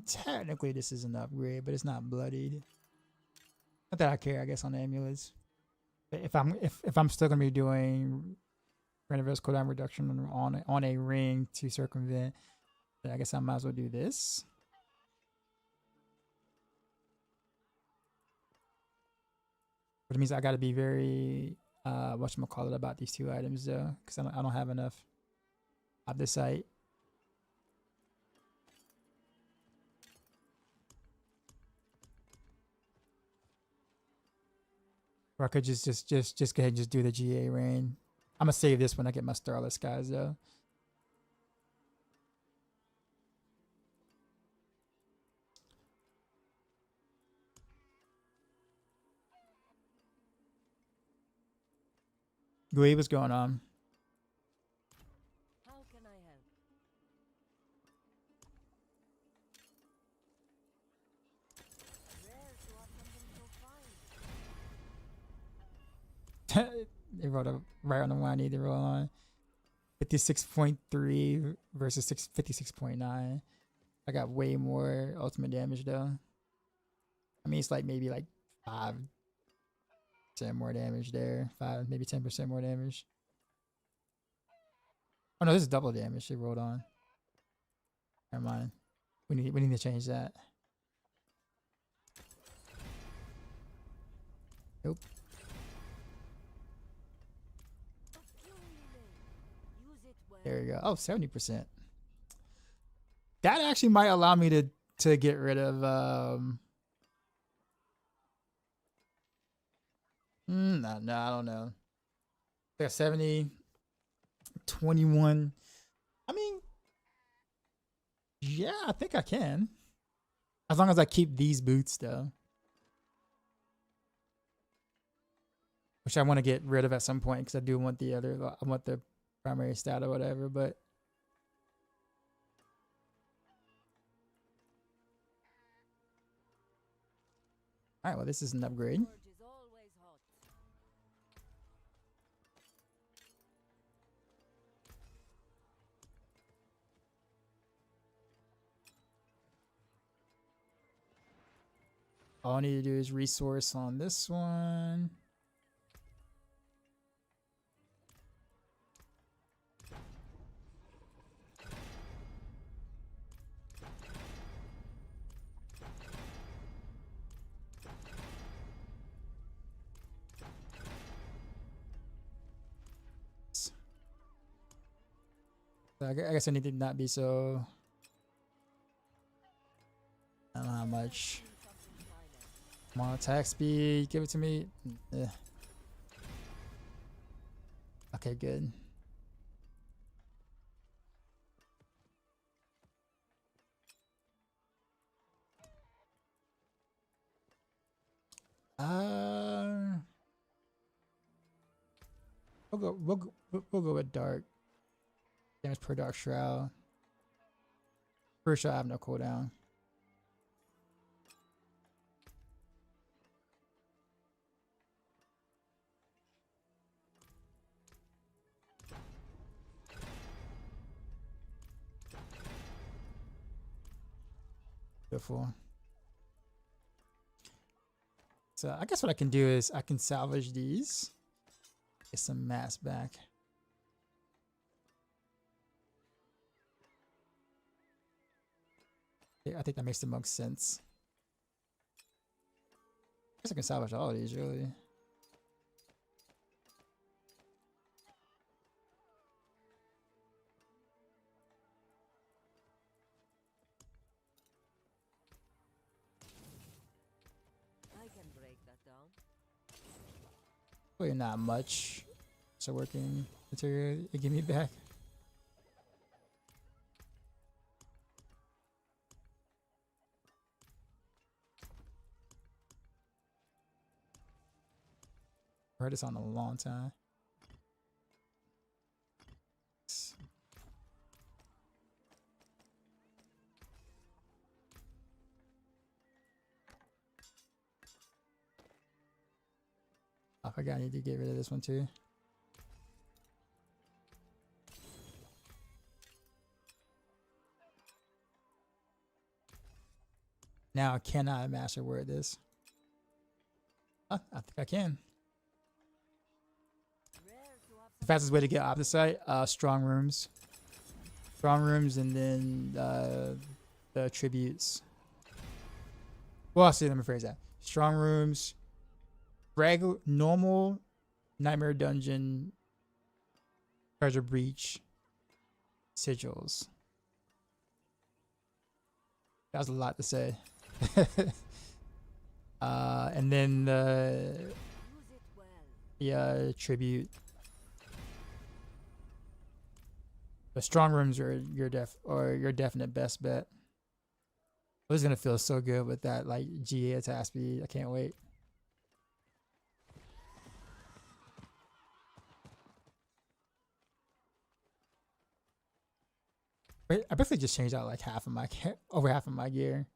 Technically, this is an upgrade, but it's not bloodied. Not that I care, I guess, on the amulets. But if I'm still gonna be doing reverse cooldown reduction on a ring to circumvent, then I guess I might as well do this. But it means I got to be very whatchamacallit about these 2 items though, because I don't have enough of this site. Or I could just go ahead and just do the GA rain. I'm gonna save this when I get my Starless guys though. Gui, what's going on? How can I help? Rare to have something so fine. They wrote a right on the one I need to roll on. 56.3 versus 56.9. I got way more ultimate damage though. I mean, it's like maybe like 5% more damage there. 5, maybe 10% more damage. Oh no, this is double damage. They rolled on. Never mind. We need to change that. Nope. There we go. Oh, 70%. That actually might allow me to get rid of no, I don't know. Like 70, 21. I mean, yeah, I think I can. As long as I keep these boots though. Which I want to get rid of at some point because I do want I want the primary stat or whatever, but alright, well this is an upgrade. All I need to do is resource on this one. So I guess I need to not be so. I don't know how much. Come on, attack speed. Give it to me. Eh. Okay, good. We'll go with dark. Damage per dark shroud. Pretty sure I have no cooldown. Beautiful. So I guess what I can do is I can salvage these. Get some mass back. Yeah, I think that makes the most sense. I guess I can salvage all of these really. Probably not much. So working material, give me back. Heard this on a long time. I forgot I need to get rid of this one too. Now can I master word this? I think I can. The fastest way to get opposite, strong rooms. Strong rooms and then the tributes. Well, I'll see, let me phrase that. Strong rooms, regular, normal, nightmare dungeon, treasure breach, sigils. That was a lot to say. And then the tribute. The strong rooms are your definite best bet. This is gonna feel so good with that like GA attack speed. I can't wait. Wait, I basically just changed out like over half of my gear.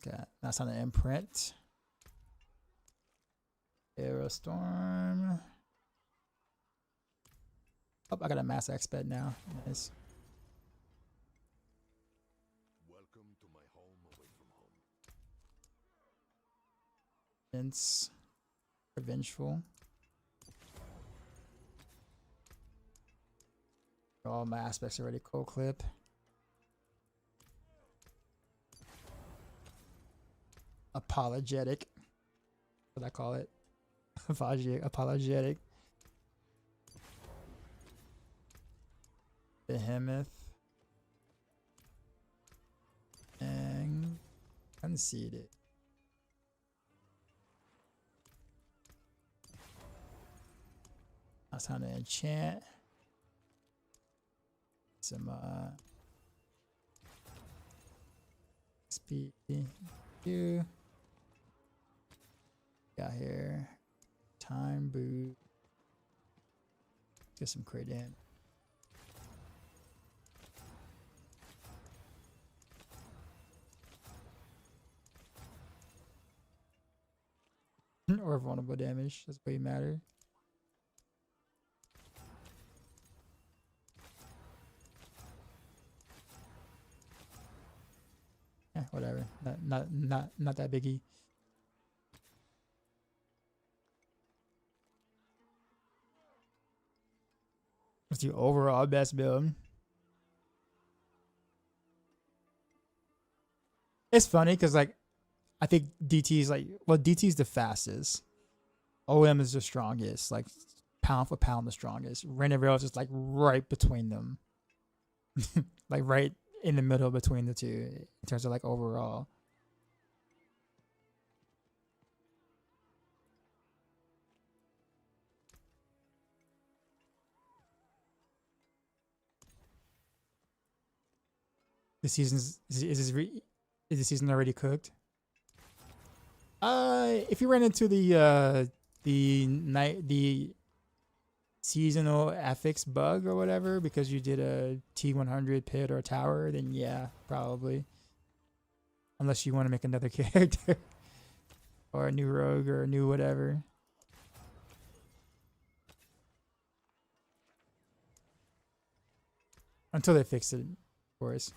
Okay, that's on the imprint. Aerostorm. Oh, I got a mass exped now. Nice. Welcome to my home away from home. Vince. Revengeful. All my aspects already cold clip. Apologetic. What I call it. Apologetic. Behemoth. And conceited. That's how to enchant. Some speed. You got here. Time boot. Get some crit in. Or vulnerable damage. That's what matter. Yeah, whatever. Not that biggie. What's the overall best build? It's funny because like I think DT is like, well, DT is the fastest. OM is the strongest, like pound for pound the strongest. Rainbow is just like right between them. Like right in the middle between the two in terms of like overall. The season's is the season already cooked? If you ran into the seasonal affix bug or whatever because you did a T100 pit or tower, then yeah, probably. Unless you want to make another character or a new rogue or a new whatever. Until they fix it, of course.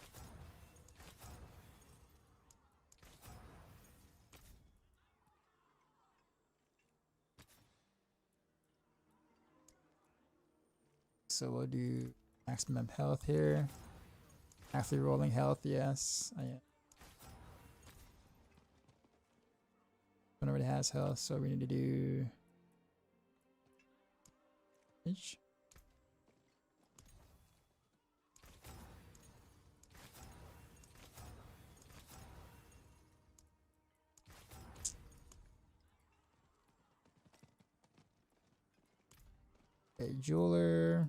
So we'll do maximum health here. Actually rolling health, yes. I am. One already has health, so we need to do damage. A jeweler.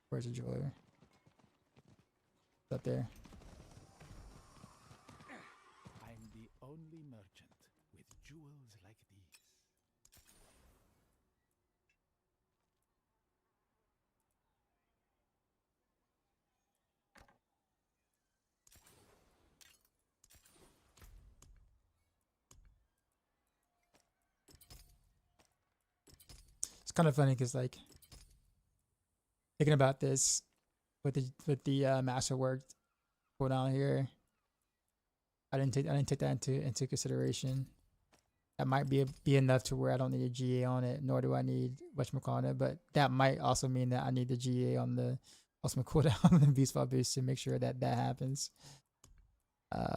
Where's the jeweler? It's up there. I'm the only merchant with jewels like these. It's kind of funny because like thinking about this with the master work going on here, I didn't take that into consideration. That might be enough to where I don't need a GA on it, nor do I need whatchamacallit on it. But that might also mean that I need the GA on the ultimate cooldown on the beast fall boost to make sure that that happens.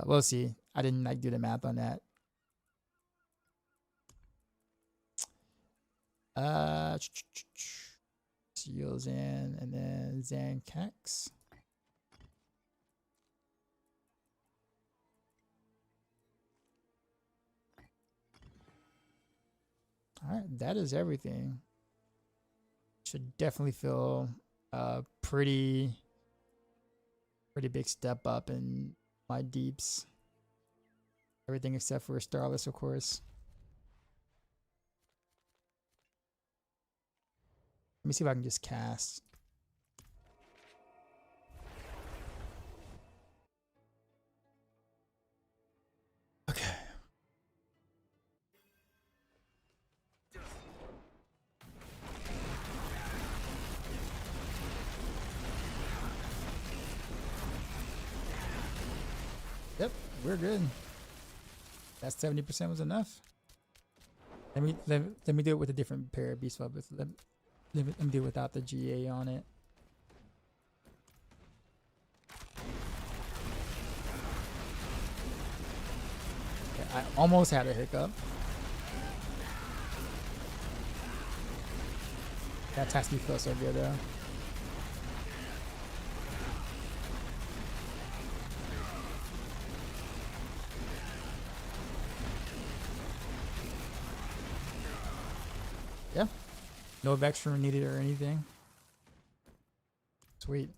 We'll see. I didn't like do the math on that. Seals in and then Zancax. All right, that is everything. Should definitely feel pretty big step up in my deeps. Everything except for Starless, of course. Let me see if I can just cast. Okay. Yep, we're good. That 70% was enough. Let me do it with a different pair of beast weapons. Let me do it without the GA on it. Okay, I almost had a hiccup. That tasky felt so good though. Yeah. No Vex room needed or anything. Sweet.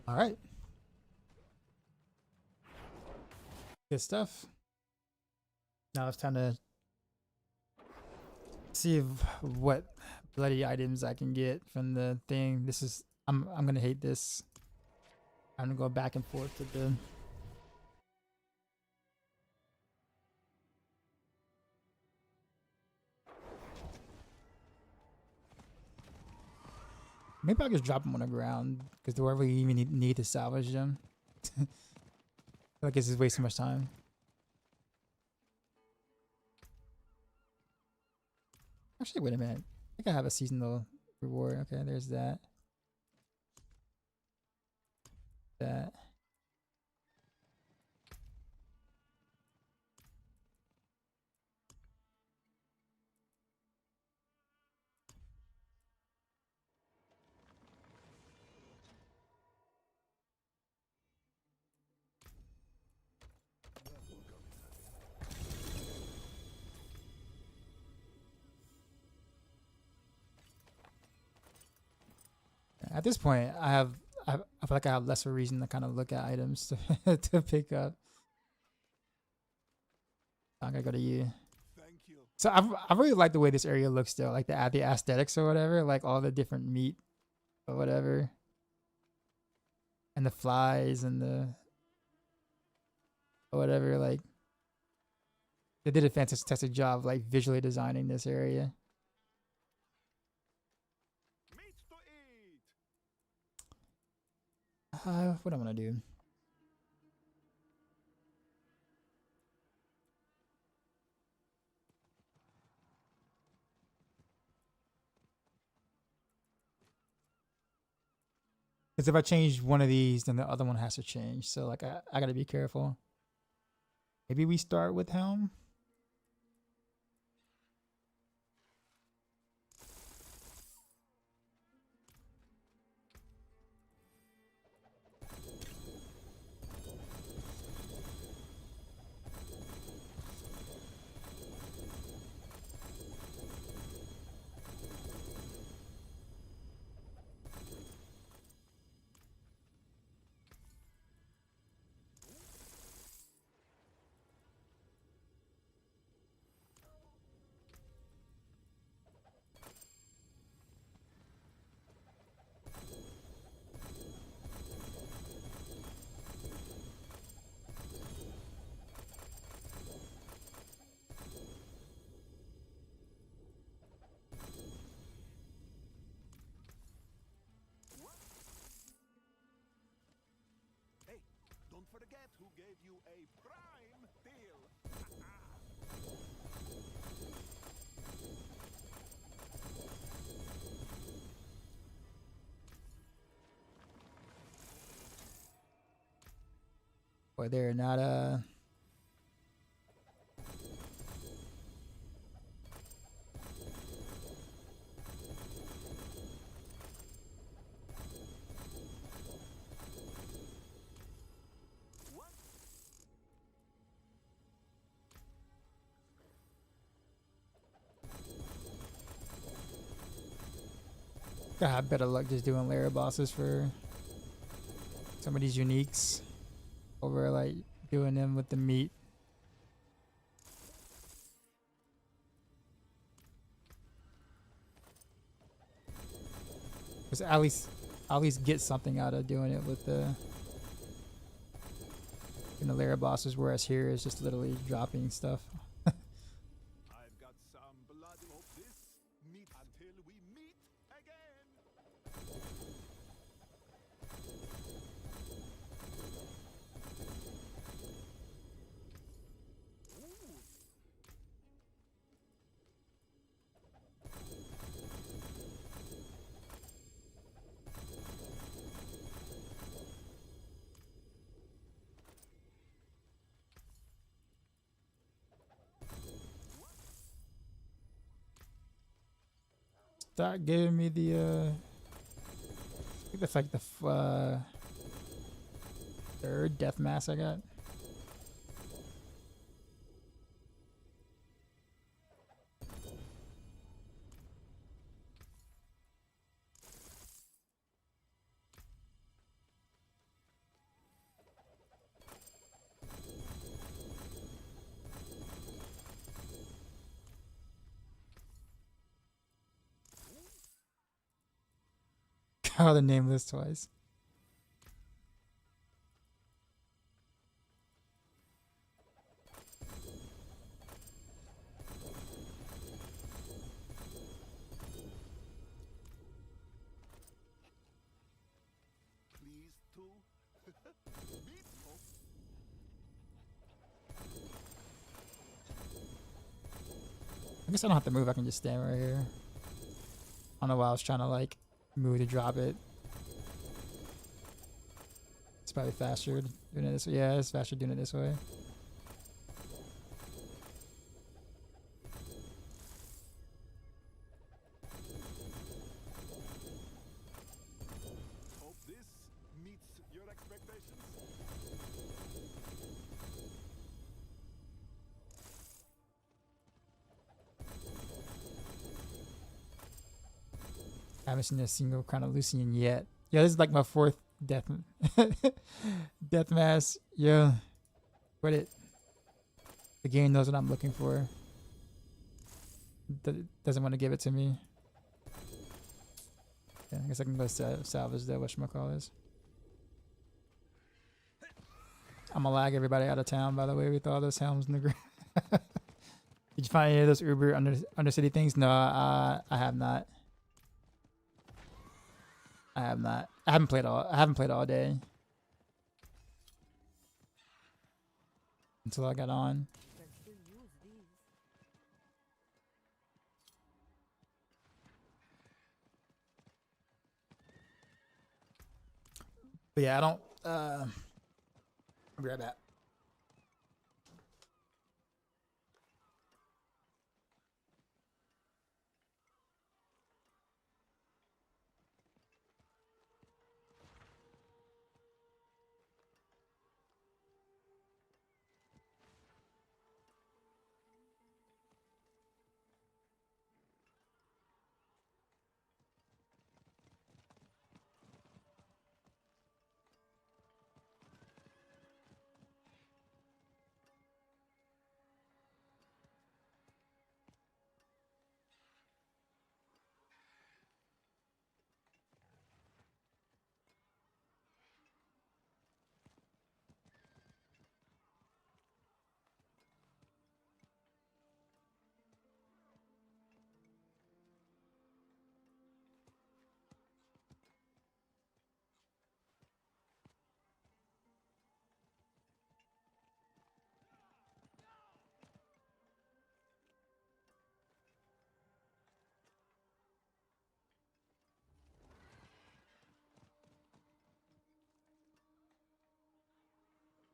All right. Good stuff. Now it's time to see what bloody items I can get from the thing. This is I'm gonna hate this. I'm gonna go back and forth to the maybe I'll just drop them on the ground because do I really even need to salvage them? I feel like this is wasting much time. Actually, wait a minute. I think I have a seasonal reward. Okay, there's that. That. At this point, I feel like I have less of a reason to kind of look at items to to pick up. I'm gonna go to you. Thank you. So I really like the way this area looks still, like the aesthetics or whatever, like all the different meat or whatever, and the flies and the whatever. Like They did a fantastic job like visually designing this area. Meat to eat. What I'm gonna do? Because if I change one of these, then the other one has to change. So like I gotta be careful. Maybe we start with helm. Hey, don't forget who gave you a prime deal. Boy, they're not What? gotta have better luck just doing layer bosses for some of these uniques over like doing them with the meat. Cause at least get something out of doing it with the layer bosses, whereas here is just literally dropping stuff. I've got some blood of this meat until we meet again. Ooh. Start giving me the I think that's like the third death mass I got. Oh, the nameless twice. Please to meet. Oh, I guess I don't have to move. I can just stand right here. I don't know why I was trying to like move to drop it. It's probably faster doing it this way. Yeah, it's faster doing it this way. hope this meets your expectations. I haven't seen a single kind of Lucian yet. Yeah, this is like my fourth death death mass. Yeah, but the game knows what I'm looking for. Doesn't want to give it to me. Yeah, I guess I can go salvage the whatchamacallit. I'm gonna lag everybody out of town, by the way, with all those helms in the ground. Did you find any of those Uber Undercity things? No, I have not. I have not. I haven't played all day until I got on. You can still use these. But yeah, I don't. I'll be right back.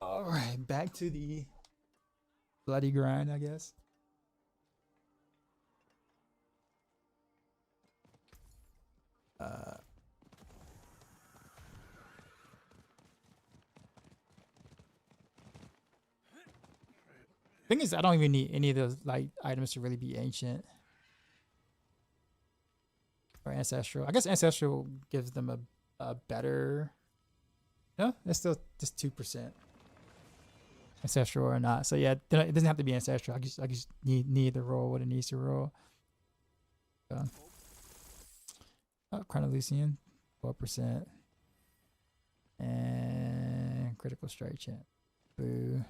All right, back to the bloody grind, I guess. Thing is, I don't even need any of those like items to really be ancient or ancestral. I guess ancestral gives them a better. No, it's still just 2%. Ancestral or not. So yeah, it doesn't have to be ancestral. I just need the roll what it needs to roll. So, Chronolucian, 12%. And critical strike chant. Boo.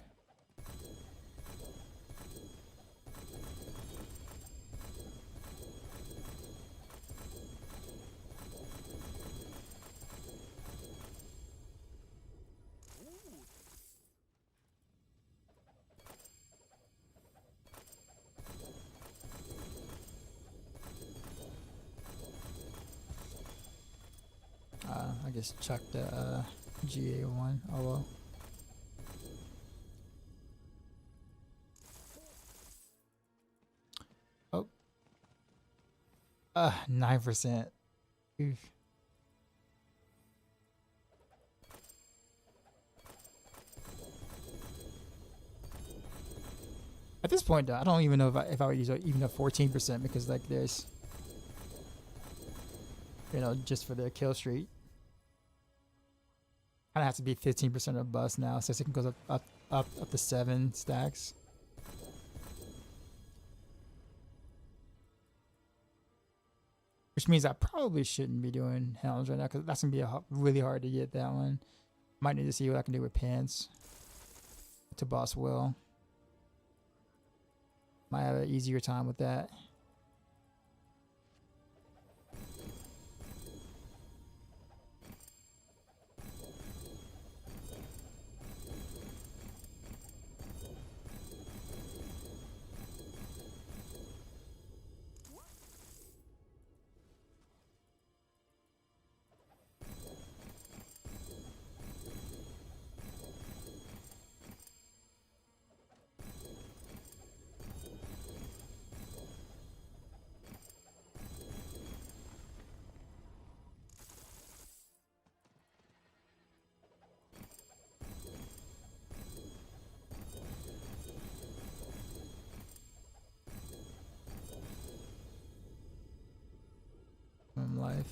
I just chucked the GA1. Oh well. Oh. 9%. Oof. At this point, though, I don't even know if I would use even a 14% because like there's, just for the kill streak. Kind of has to be 15% of bust now, since it can go up to 7 stacks. Which means I probably shouldn't be doing helms right now because that's gonna be really hard to get that one. Might need to see what I can do with pants to boss Will. Might have an easier time with that. Life.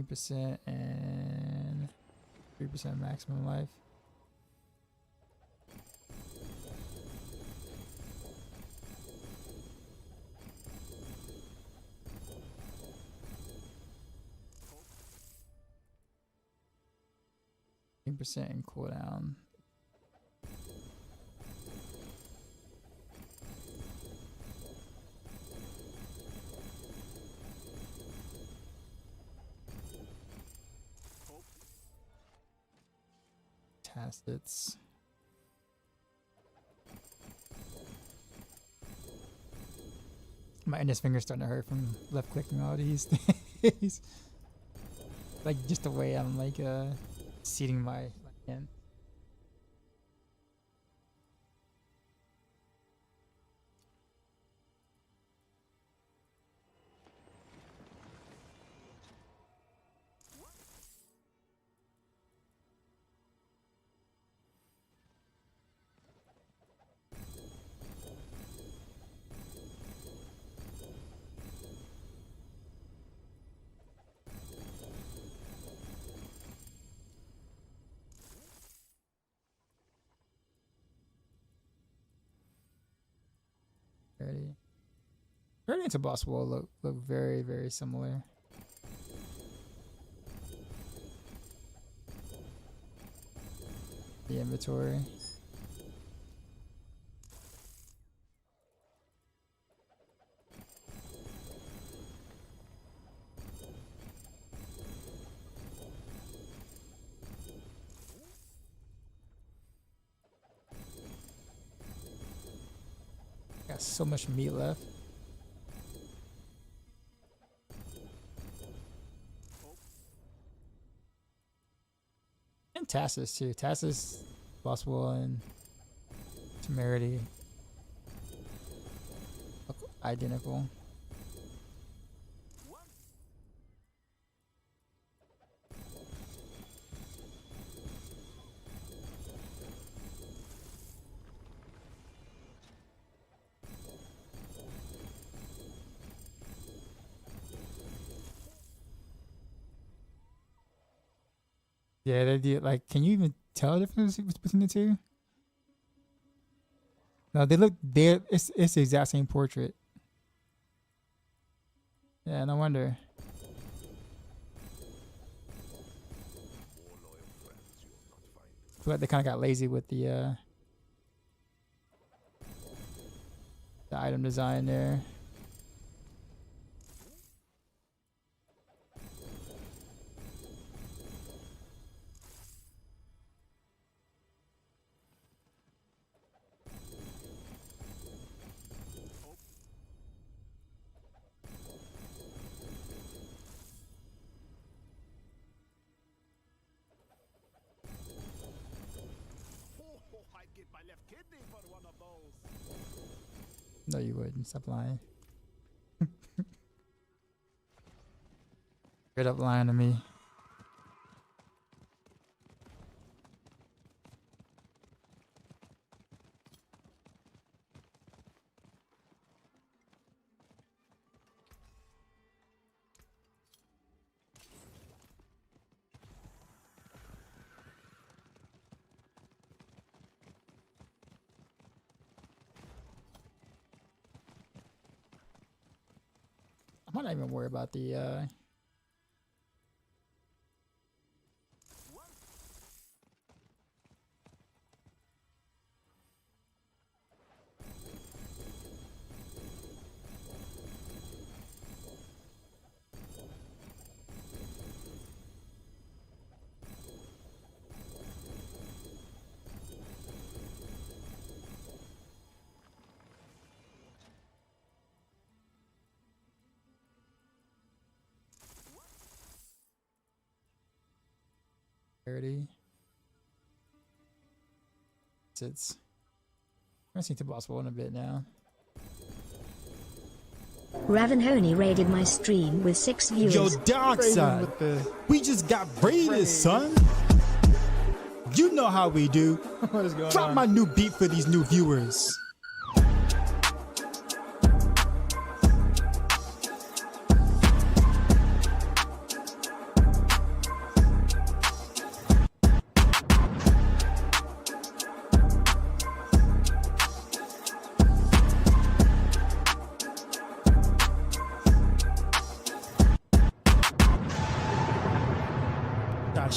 15% and 3% maximum life. Percent in cooldown. Tacits. My index finger's starting to hurt from left clicking all these things. Like just the way I'm like seating my hand. Guardians of Boss will look very, very similar. The inventory. Got so much meat left. And Tassus too. Tassus, Bosswell, and Temerity look identical. Yeah, they do. Like, can you even tell the difference between the two? No, they look. It's the exact same portrait. Yeah, no wonder. I feel like they kind of got lazy with the item design there. No, you wouldn't. Stop lying. Straight up lying to me. I might not even worry about the clarity. It's I'm gonna to Bosswell in a bit now. Ravenhoney raided my stream with 6 viewers. Yo, Dark Side, we just got raided, son. You know how we do. What is going Drop on? My new beat for these new viewers.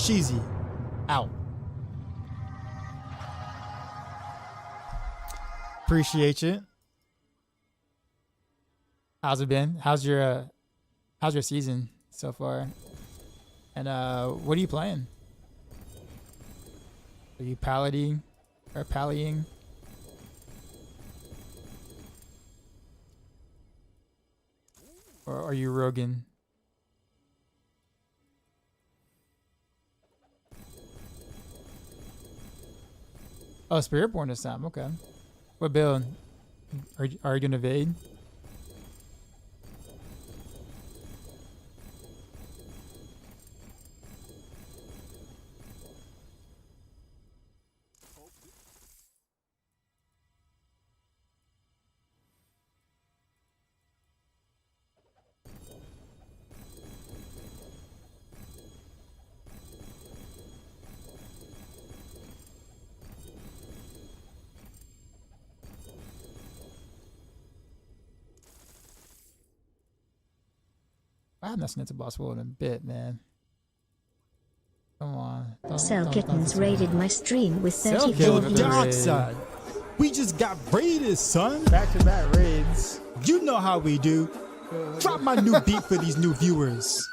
Sheezy. Out. Appreciate you. How's it been? How's your season so far? And what are you playing? Are you pallying or pallying? Or are you Rogan? Oh, Spiritborn this time. Okay. What build? Are you gonna evade? I haven't listened to Boss World in a bit, man. Come on. Cell Kittens raided my stream with Cell 34 Kittens views. with the Dark raid. side. We just got raided, son. Back-to-back raids. You know how we do. Drop my new beat for these new viewers.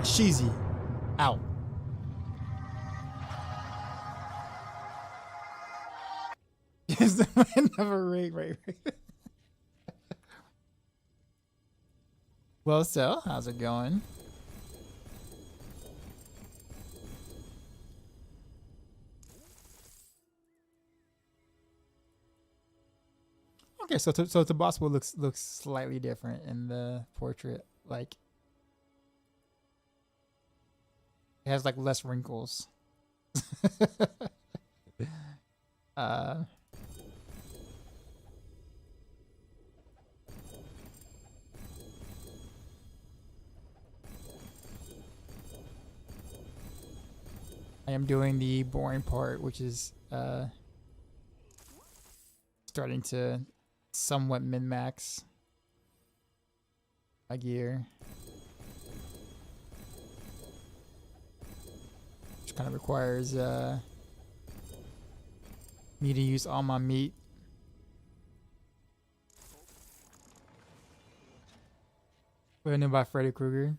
Sheezy. Out. Is the man never raid, right? Well, so how's it going? Okay, so the boss will looks slightly different in the portrait. Like it has like less wrinkles. I am doing the boring part, which is starting to somewhat min-max my gear. Which kind of requires me to use all my meat. What I know about Freddy Krueger?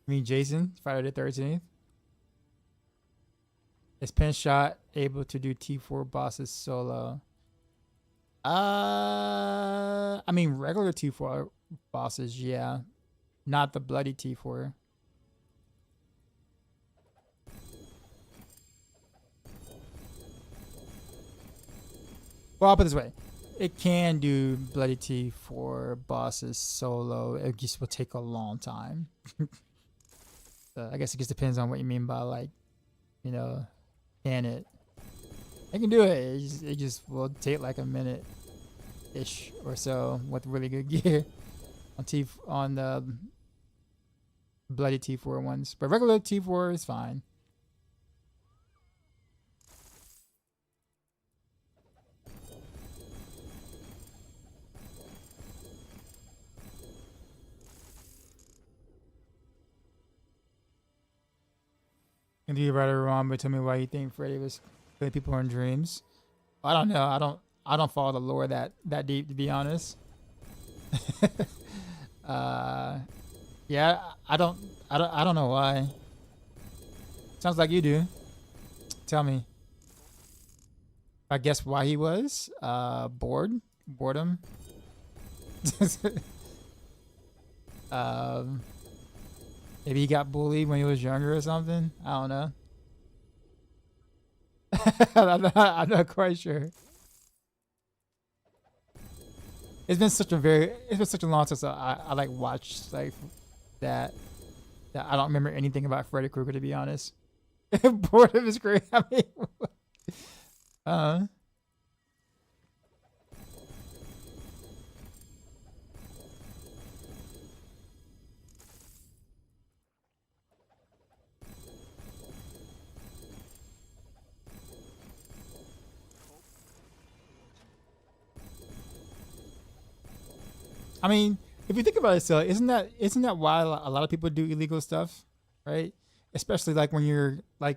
I mean Jason, Friday the 13th. Is Pen Shot able to do T4 bosses solo? I mean regular T4 bosses, yeah. Not the bloody T4. Well, I'll put it this way. It can do bloody T4 bosses solo. It just will take a long time. I guess it just depends on what you mean by, like, you know, can it? I can do it. It just will take like a minute-ish or so with really good gear on the bloody T4 ones. But regular T4 is fine. And do you right or wrong, but tell me why you think Freddy was killing people in dreams? I don't know. I don't follow the lore that deep, to be honest. Yeah, I don't know why. Sounds like you do. Tell me. I guess why he was boredom. Maybe he got bullied when he was younger or something. I don't know. I'm not quite sure. It's been such a long since I like watched like that I don't remember anything about Freddy Krueger, to be honest. Boredom is great. I mean, Uh. I mean, if you think about it, so isn't that why a lot of people do illegal stuff, right? Especially like when you're like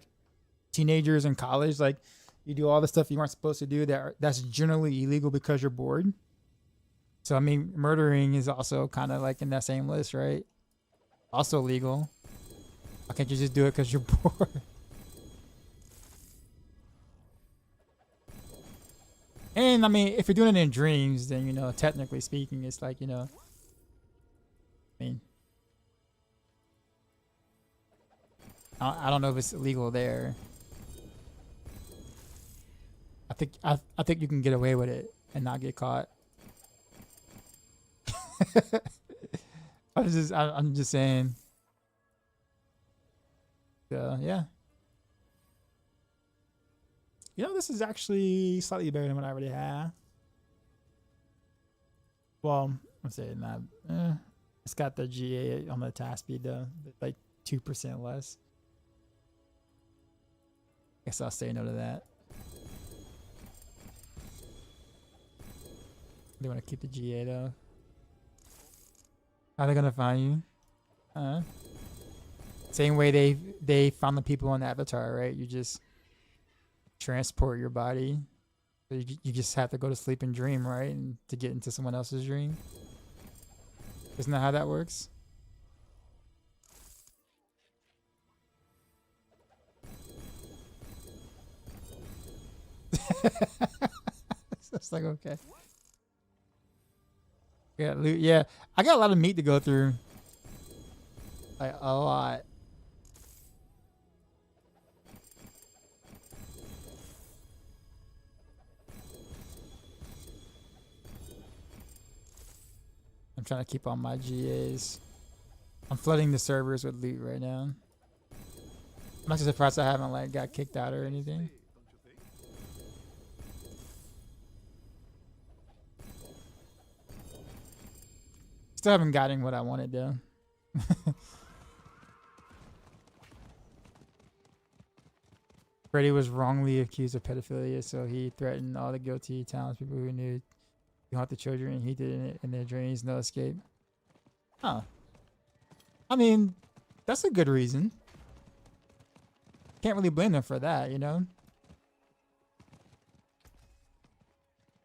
teenagers in college, like you do all the stuff you aren't supposed to do that's generally illegal because you're bored. So I mean, murdering is also kind of like in that same list, right? Also legal. Why can't you just do it because you're bored? And I mean, if you're doing it in dreams, then technically speaking, it's like I mean, I don't know if it's illegal there. I think you can get away with it and not get caught. I'm just saying. Yeah. This is actually slightly better than what I already have. Well, I'm saying that. It's got the GA on the task speed though, like 2% less. Guess I'll say no to that. They want to keep the GA though. How are they gonna find you? Same way they found the people on Avatar, right? You just transport your body. So you just have to go to sleep and dream, right? And to get into someone else's dream. Isn't that how that works? It's like, okay. Yeah, loot. Yeah, I got a lot of meat to go through. Like a lot. I'm trying to keep all my GAs. I'm flooding the servers with loot right now. I'm actually surprised I haven't like got kicked out or anything. Still haven't gotten what I wanted though. Freddie was wrongly accused of pedophilia, so he threatened all the guilty townspeople who knew to haunt the children, and he did it in their dreams. No escape. Huh. I mean, that's a good reason. Can't really blame them for that,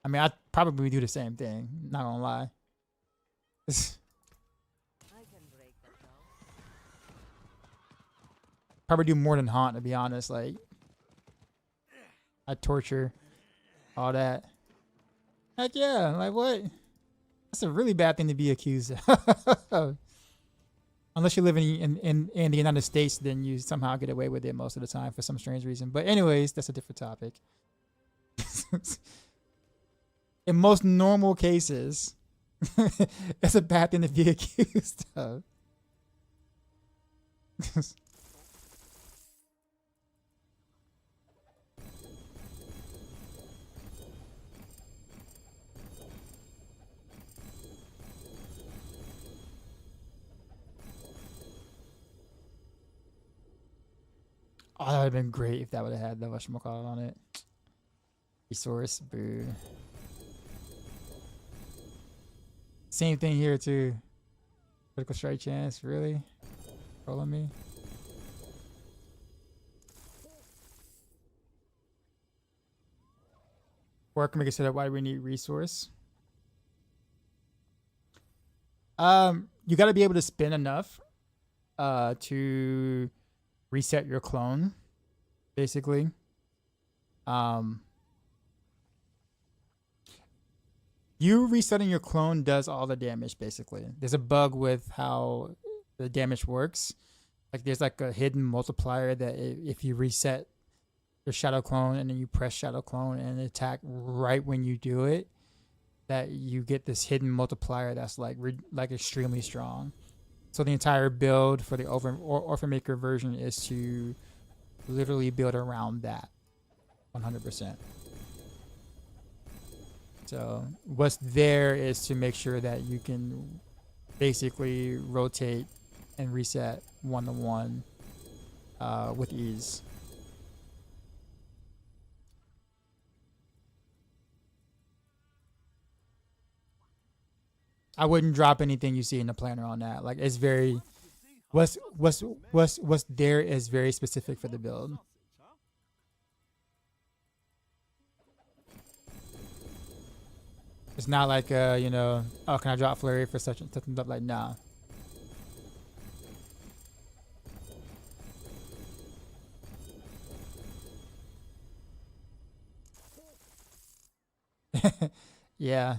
I mean, I'd probably do the same thing. Not gonna lie. I can break that down. Probably do more than haunt, to be honest. Like, I torture, all that. Heck yeah! Like what? That's a really bad thing to be accused of. Unless you live in the United States, then you somehow get away with it most of the time for some strange reason. But anyways, that's a different topic. In most normal cases, it's a bad thing to be accused of. Oh, that would have been great if that would have had the whatchamacallit on it. Resource, boo. Same thing here too. Critical strike chance, really? Rolling me. Or can we consider why we need resource? You got to be able to spend enough to reset your clone, basically. You resetting your clone does all the damage, basically. There's a bug with how the damage works. Like there's like a hidden multiplier that if you reset your shadow clone and then you press shadow clone and attack right when you do it, that you get this hidden multiplier that's like extremely strong. So the entire build for the Orphan Maker version is to literally build around that 100%. So what's there is to make sure that you can basically rotate and reset 1-to-1 with ease. I wouldn't drop anything you see in the planner on that. Like it's very what's there is very specific for the build. It's not like you know, oh, can I drop flurry for such and such and stuff? Like nah. Yeah.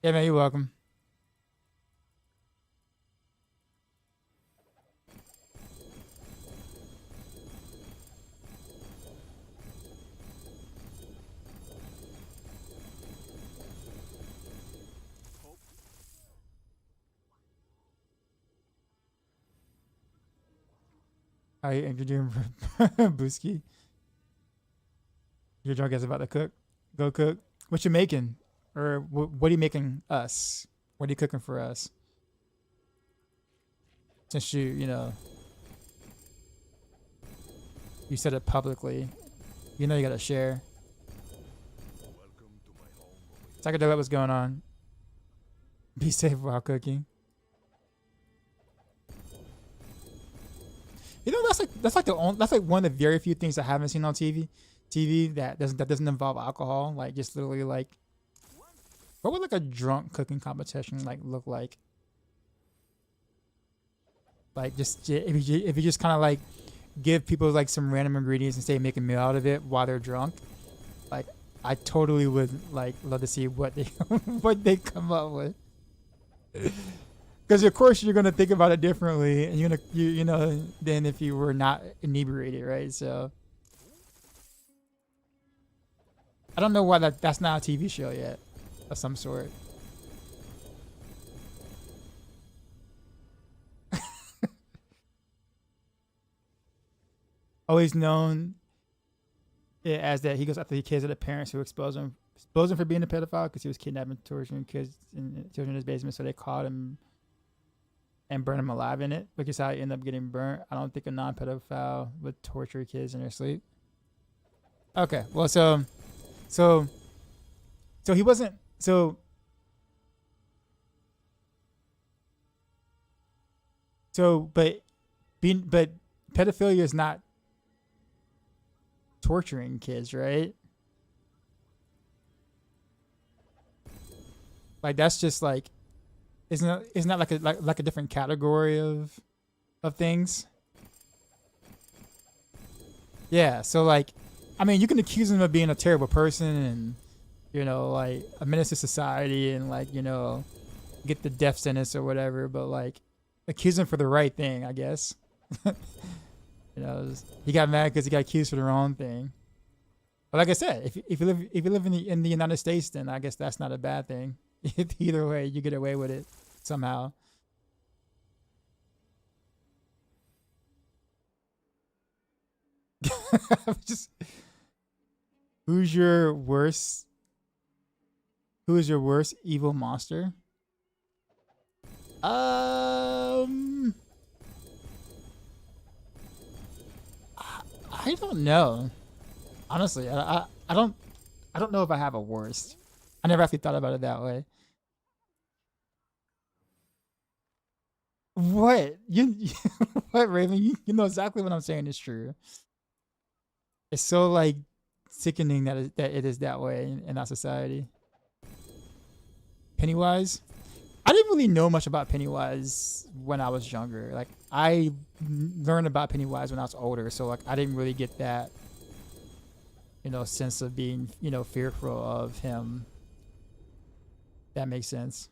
Yeah, man, you're welcome. How you doing, Booski? Your drunk ass about to cook. Go cook. What you making? Or what are you making us? What are you cooking for us? Since you know, you said it publicly. You know you gotta share. Sakadella, what's going on? Be safe while cooking. You know, that's like one of the very few things I haven't seen on TV that doesn't involve alcohol. Like just literally like, what would like a drunk cooking competition like look like? Like just if you just kind of like give people like some random ingredients and say make a meal out of it while they're drunk, like I totally would like love to see what they what they come up with. Because of course you're gonna think about it differently, and you know than if you were not inebriated, right? So I don't know why that's not a TV show yet of some sort. Always known it as that he goes after the kids of the parents who expose him for being a pedophile because he was kidnapping, torturing kids and children in his basement, so they caught him and burn him alive in it, which is how he ended up getting burnt. I don't think a non-pedophile would torture kids in their sleep. Okay, well, so he wasn't but pedophilia is not torturing kids, right? Like that's just like isn't that like a different category of things? Yeah, so like I mean you can accuse him of being a terrible person and you know like a menace to society and like you know get the death sentence or whatever, but like accuse him for the right thing, I guess. You know, he got mad because he got accused for the wrong thing. But like I said, if you live in the United States, then I guess that's not a bad thing. Either way, you get away with it somehow. Just who's your worst evil monster? I don't know. Honestly, I don't know if I have a worst. I never actually thought about it that way. What you what Raven? You know exactly what I'm saying is true. It's so like sickening that it is that way in our society. Pennywise. I didn't really know much about Pennywise when I was younger. Like I learned about Pennywise when I was older, so like I didn't really get that, you know, sense of being, you know, fearful of him. That makes sense.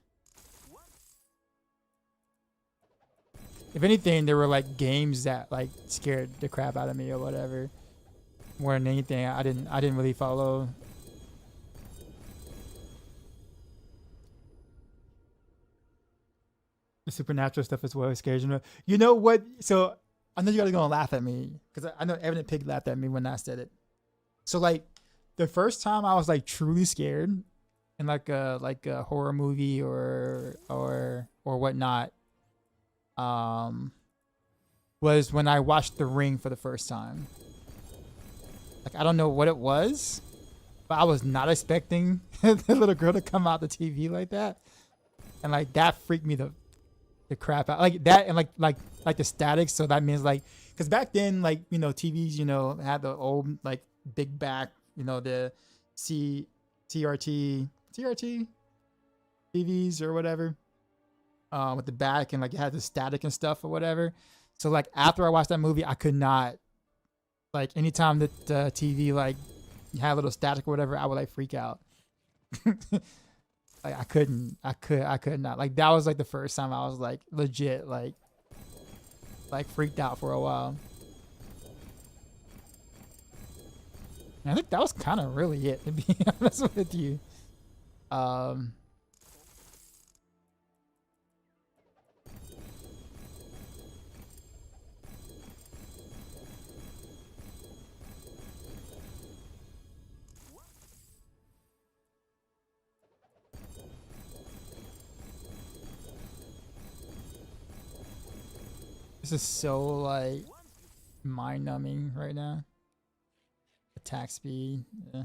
If anything, there were like games that like scared the crap out of me or whatever. More than anything, I didn't really follow. The supernatural stuff is what scares me. You know what? So I know you guys are gonna laugh at me because I know Evan and Pig laughed at me when I said it. So like the first time I was like truly scared, in like a horror movie or whatnot, was when I watched The Ring for the first time. Like I don't know what it was, but I was not expecting the little girl to come out the TV like that, and like that freaked me the crap out. Like that and like the static. So that means like, because back then, like, you know, TVs, you know, had the old like big back, you know, the TRT TVs or whatever, with the back, and like it had the static and stuff or whatever. So like after I watched that movie, I could not, like, anytime that the TV like had a little static or whatever, I would like freak out. Like I could not. Like that was like the first time I was like legit like freaked out for a while. And I think that was kind of really it, to be honest with you. This is so like mind numbing right now. Attack speed. Yeah.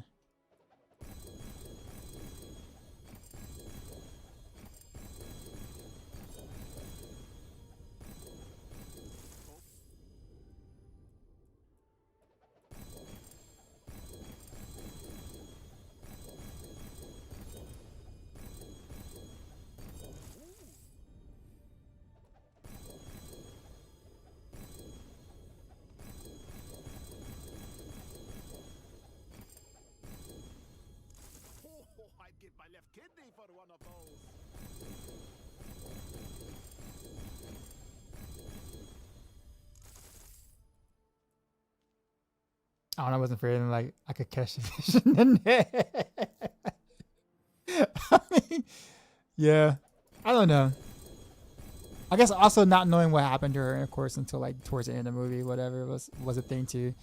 Oh, I'd give my left kidney for one of those. I don't know, I wasn't feeling like I could catch the vision in there. I mean, yeah, I don't know. I guess also not knowing what happened to her, of course, until like towards the end of the movie, whatever was a thing too.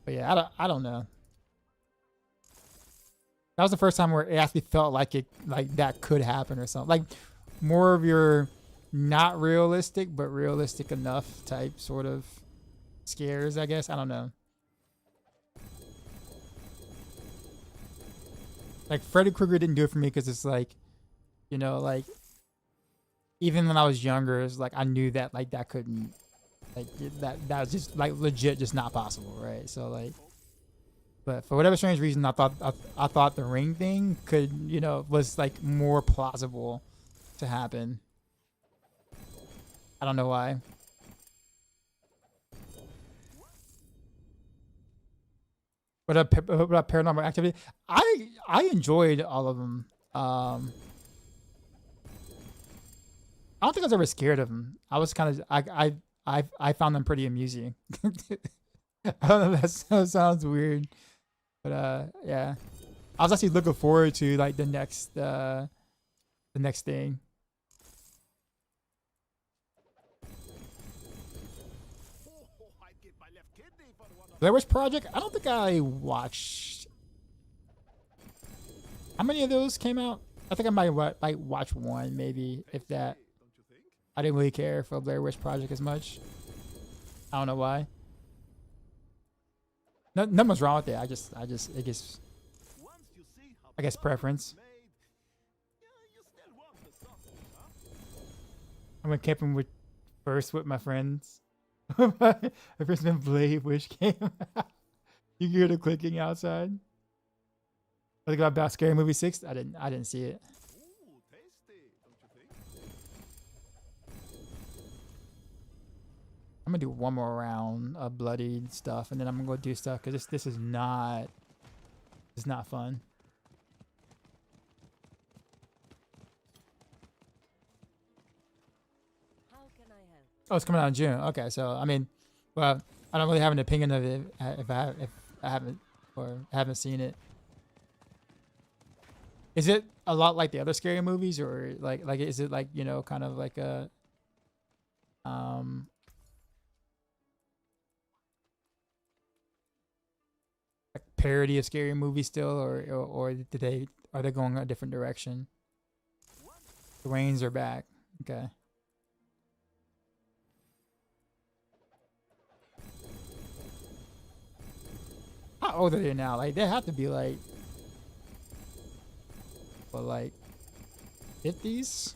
But yeah, I don't know. That was the first time where it actually felt like it, like that could happen or something. Like more of your not realistic but realistic enough type sort of scares, I guess. I don't know. Like Freddy Krueger didn't do it for me because it's like, you know, like even when I was younger, it's like I knew that like that couldn't, like that was just like legit just not possible, right? So like, but for whatever strange reason, I thought the Ring thing could, you know, was like more plausible to happen. I don't know why. But about Paranormal Activity, I enjoyed all of them. I don't think I was ever scared of them. I was kind of I found them pretty amusing. I don't know if that sounds weird, but yeah, I was actually looking forward to like the next thing. Oh, I'd give my left kidney for one of Blair Witch Project. I don't think I watched. How many of those came out? I think I might watch one, maybe, if that. don't you think? I didn't really care for Blair Witch Project as much. I don't know why. No, nothing's wrong with it. I just, it gets, Once you see how I guess, blood preference. is made, yeah, you still want the sausage, huh? I went camping first with my friends. The first when Blair Witch came out. You hear the clicking outside. I think about Scary Movie 6. I didn't see it. Ooh, tasty, don't you think? I'm gonna do one more round of bloody stuff, and then I'm gonna go do stuff because this is not, it's not fun. How can I help? Oh, it's coming out in June. Okay, so I mean, well, I don't really have an opinion of it if I haven't seen it. Is it a lot like the other scary movies, or like is it like, you know, kind of like a like parody of scary movies still, or did they, are they going a different direction? The Waynes are back. Okay. How old are they now? Like they have to be like, what, like 50s,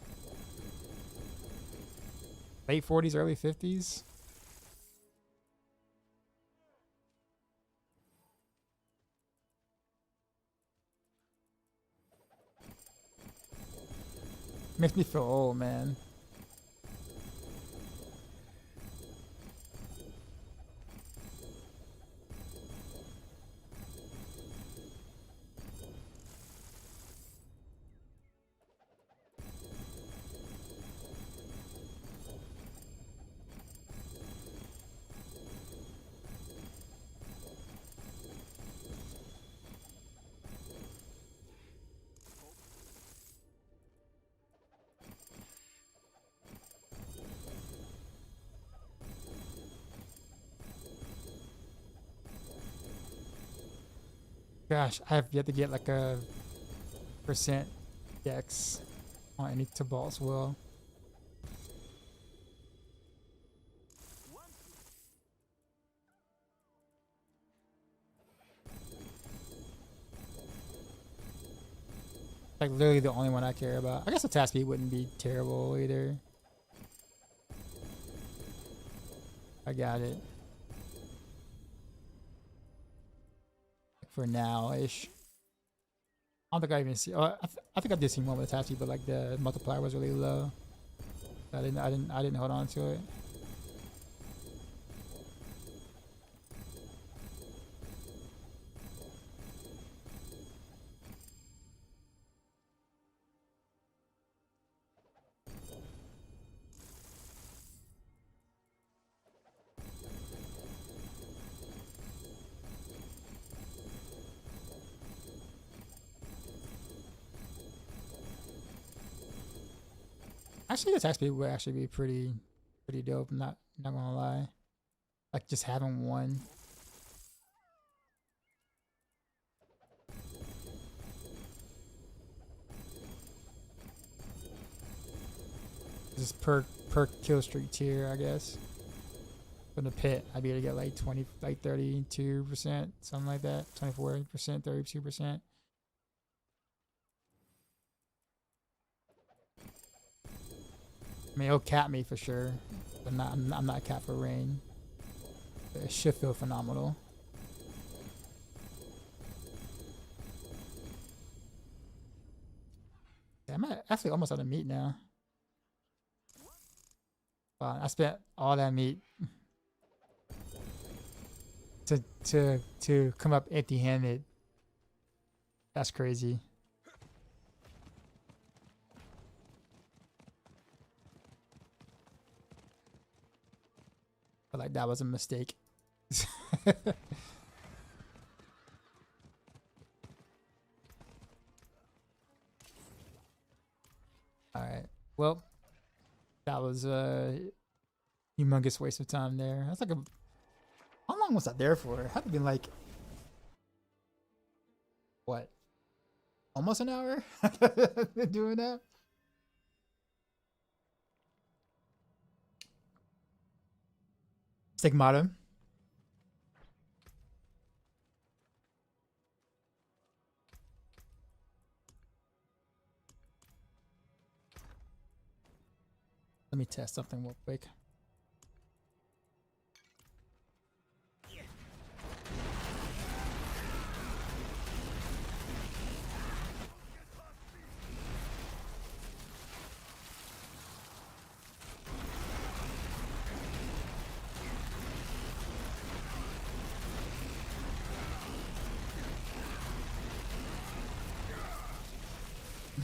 late 40s, early 50s. Makes me feel old, man. Gosh, I have yet to get like a percent dex on any Tibalt as well. Like literally the only one I care about. I guess the task speed wouldn't be terrible either. I got it. For now-ish. I don't think I even see. Oh, I think I did see one with the task speed, but like the multiplier was really low. I didn't hold on to it. Actually, the attack speed would actually be pretty dope. Not gonna lie. Like just having one. Just per kill streak tier, I guess. From the pit, I'd be able to get like 32%, something like that. 24%, 32%. I mean, it'll cap me for sure, but I'm not capped for rain. It should feel phenomenal. Yeah, I'm actually almost out of meat now. Wow, I spent all that meat to come up empty-handed. That's crazy. But like that was a mistake. All right. Well, that was a humongous waste of time there. That's like a. How long was that there for? It had to have been like what? Almost an hour doing that. Stigmata. Let me test something real quick.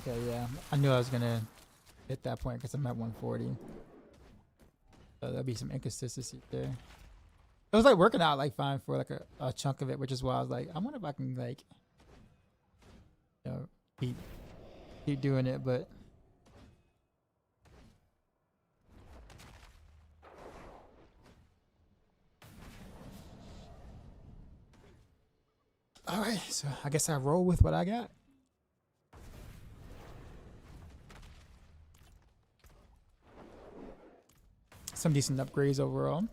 Okay, yeah. I knew I was gonna hit that point because I'm at 140. So there'll be some inconsistency there. It was like working out like fine for like a chunk of it, which is why I was like, I wonder if I can like, you know, keep doing it, but all right. So I guess I roll with what I got. some decent upgrades overall.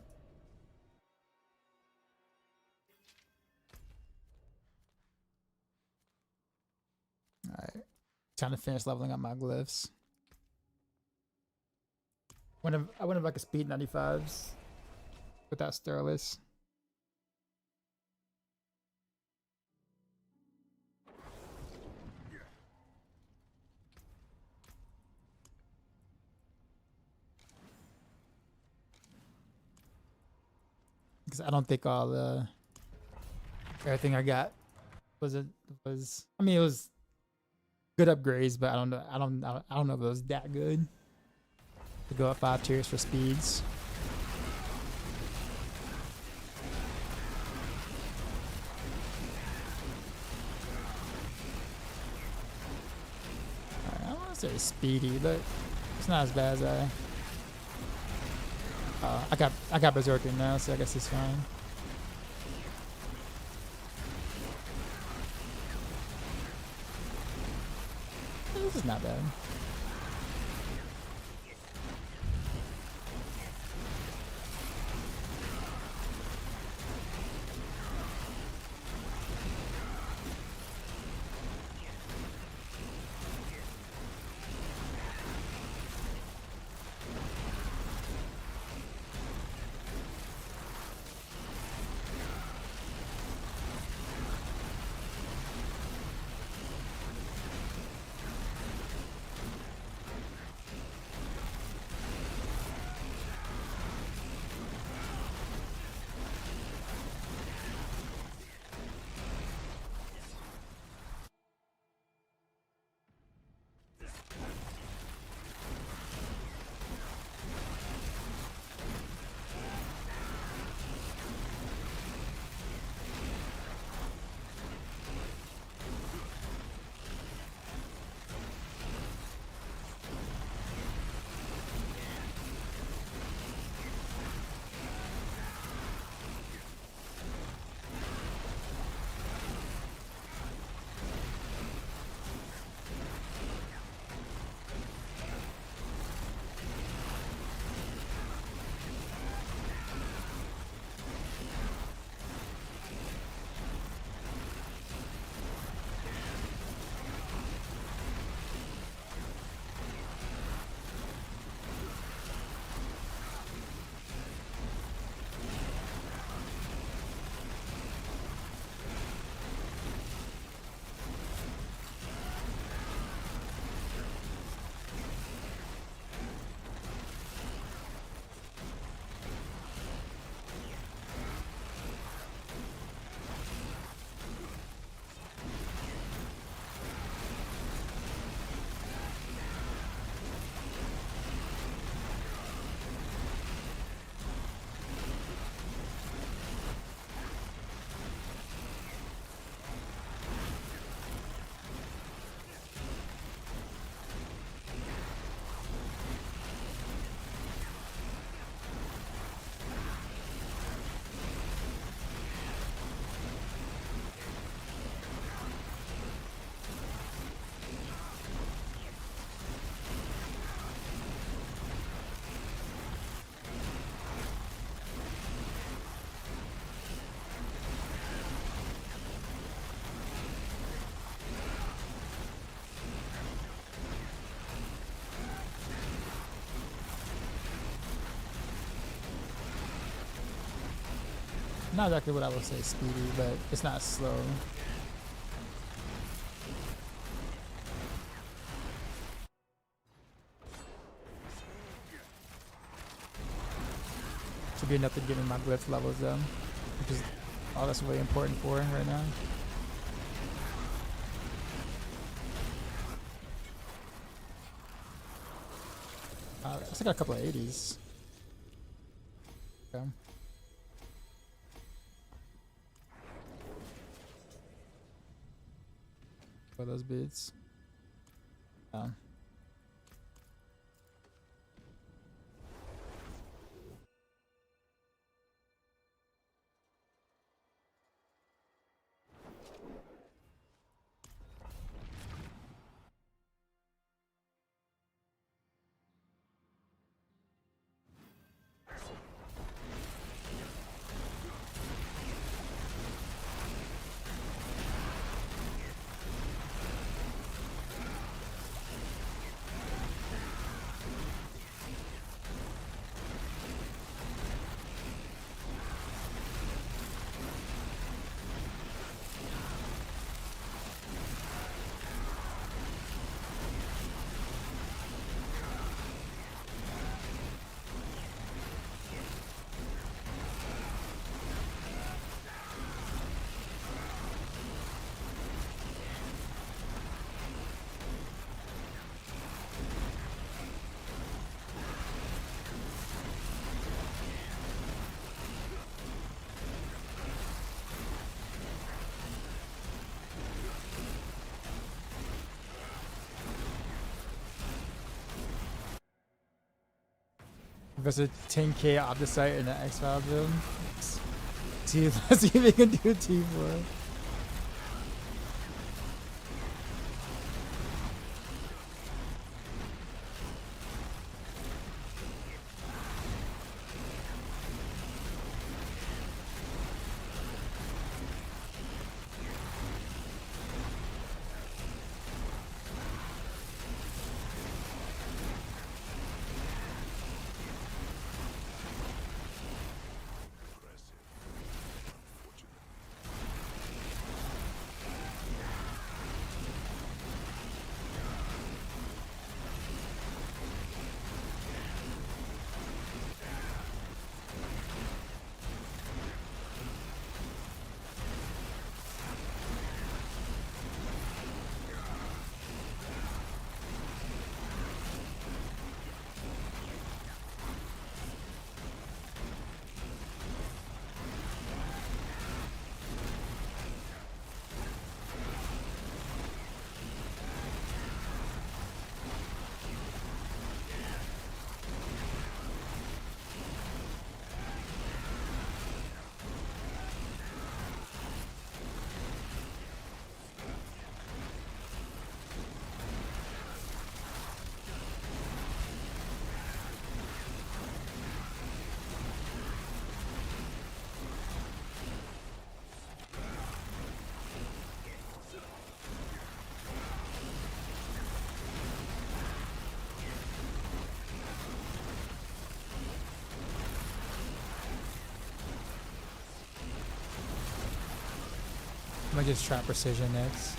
Alright. Time to finish leveling up my glyphs. I wonder if I could speed 95s without Sterlis. Because I don't think all the everything I got was I mean it was good upgrades, but I don't know if it was that good to go up 5 tiers for speeds. Alright, I don't want to say it's speedy, but it's not as bad as I got Berserker now, so I guess it's fine. This is not bad. Not exactly what I would say speedy, but it's not slow. Should be enough to get me my glyph levels though, which is all that's really important for right now. I still got a couple of 80s. Okay. For those beats. Give us a 10k opticite in the X-File build. Let's see if we can do T4. I'm gonna just trap precision next.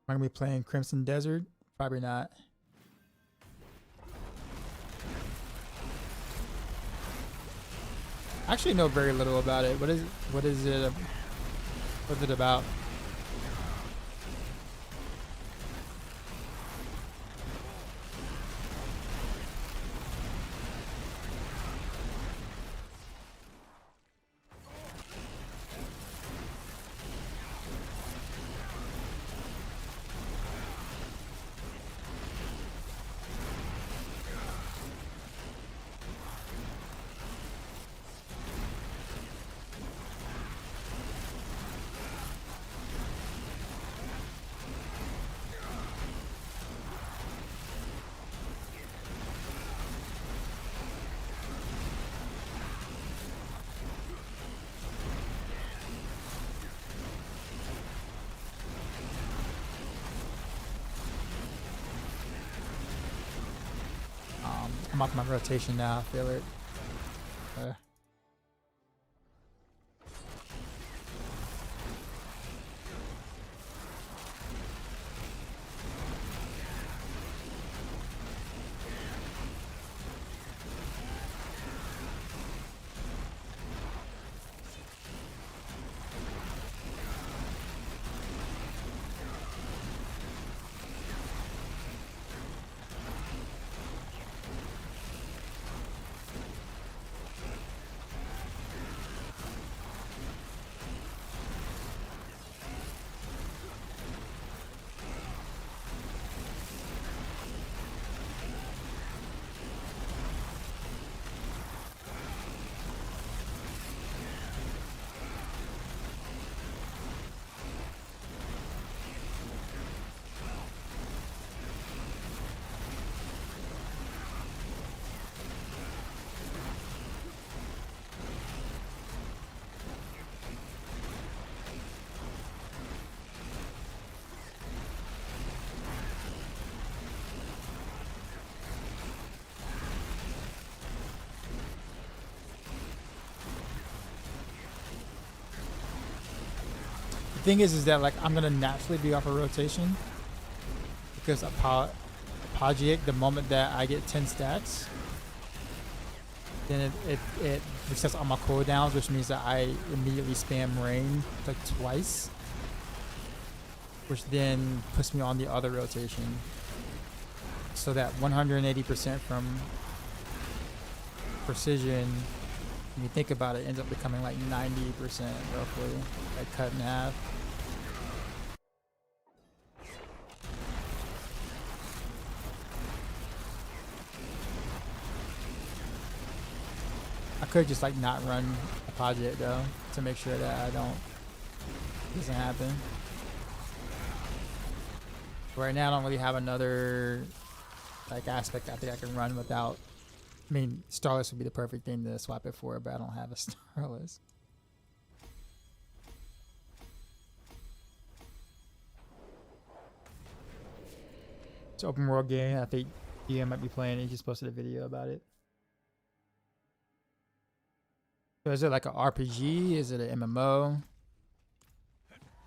Am I gonna be playing Crimson Desert? Probably not. I actually know very little about it. What is it? What's it about? I'm off my rotation now. I feel it. thing is that like I'm gonna naturally be off a rotation because Apogeic, the moment that I get 10 stacks, then it resets all my cooldowns, which means that I immediately spam rain like twice, which then puts me on the other rotation. So that 180% from precision, when you think about it, ends up becoming like 90% roughly, like cut in half. I could just like not run Apogeic though to make sure that doesn't happen. Right now I don't really have another like aspect I think I can run without. I mean, Starless would be the perfect thing to swap it for, but I don't have a Starless. It's an open world game. I think DM might be playing it. He just posted a video about it. So is it like an RPG? Is it an MMO?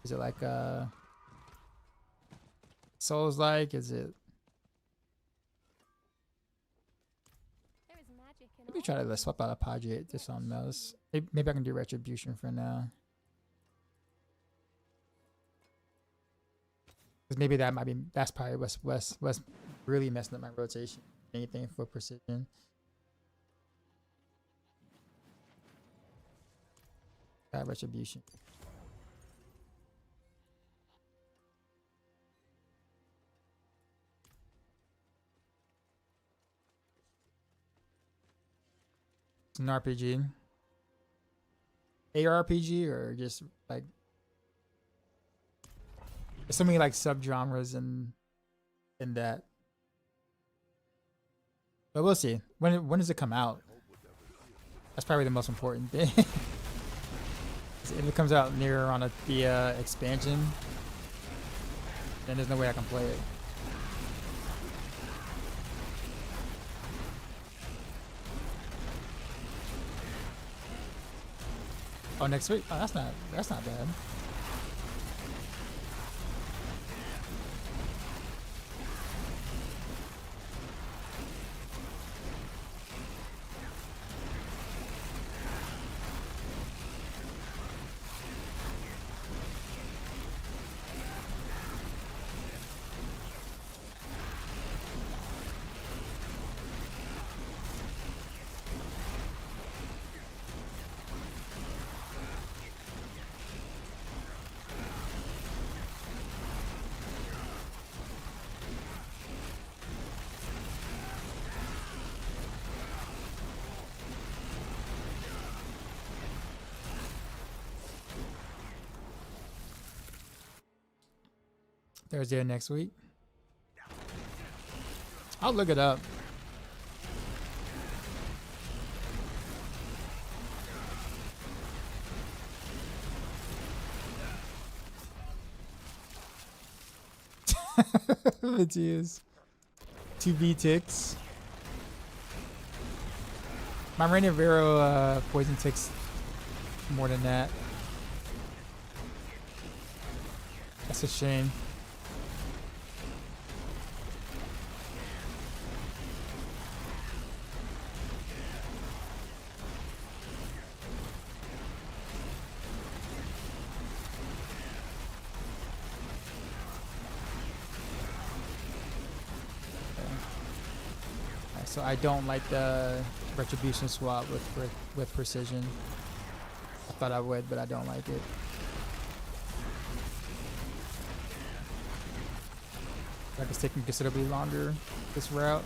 Is it like a Souls-like? Is it? Let me try to swap out Apogeic to something else. Maybe I can do Retribution for now. Because maybe that's probably what's really messing up my rotation. Anything for precision. Got Retribution. It's an RPG. ARPG or just like there's so many like subgenres in that. But we'll see. When does it come out? That's probably the most important thing. If it comes out near on the expansion, then there's no way I can play it. Oh, next week? Oh, that's not bad. Thursday of next week. I'll look it up. It is 2B ticks. My Rain of Vero poison ticks more than that. That's a shame. So I don't like the Retribution swap with precision. I thought I would, but I don't like it. Like it's taking considerably longer this route.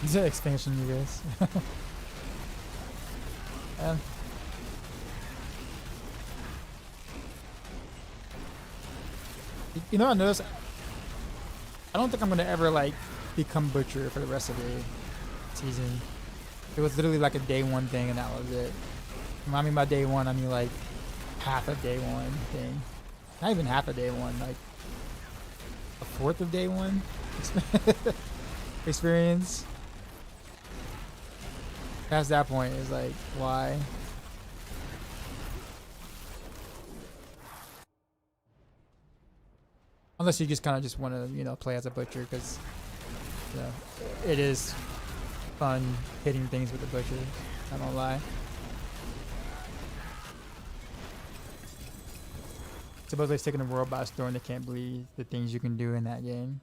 It's an expansion, you guys. You know, I noticed. I don't think I'm gonna ever like become Butcher for the rest of the season. It was literally like a day one thing, and that was it. When I mean by day one, I mean like half of day one thing. Not even half of day one, like a fourth of day one experience. Past that point is like, why? Unless you just kind of just want to, you know, play as a butcher, because, you know, it is fun hitting things with the butcher. I don't lie. Supposedly it's taking the world by storm. They can't believe the things you can do in that game.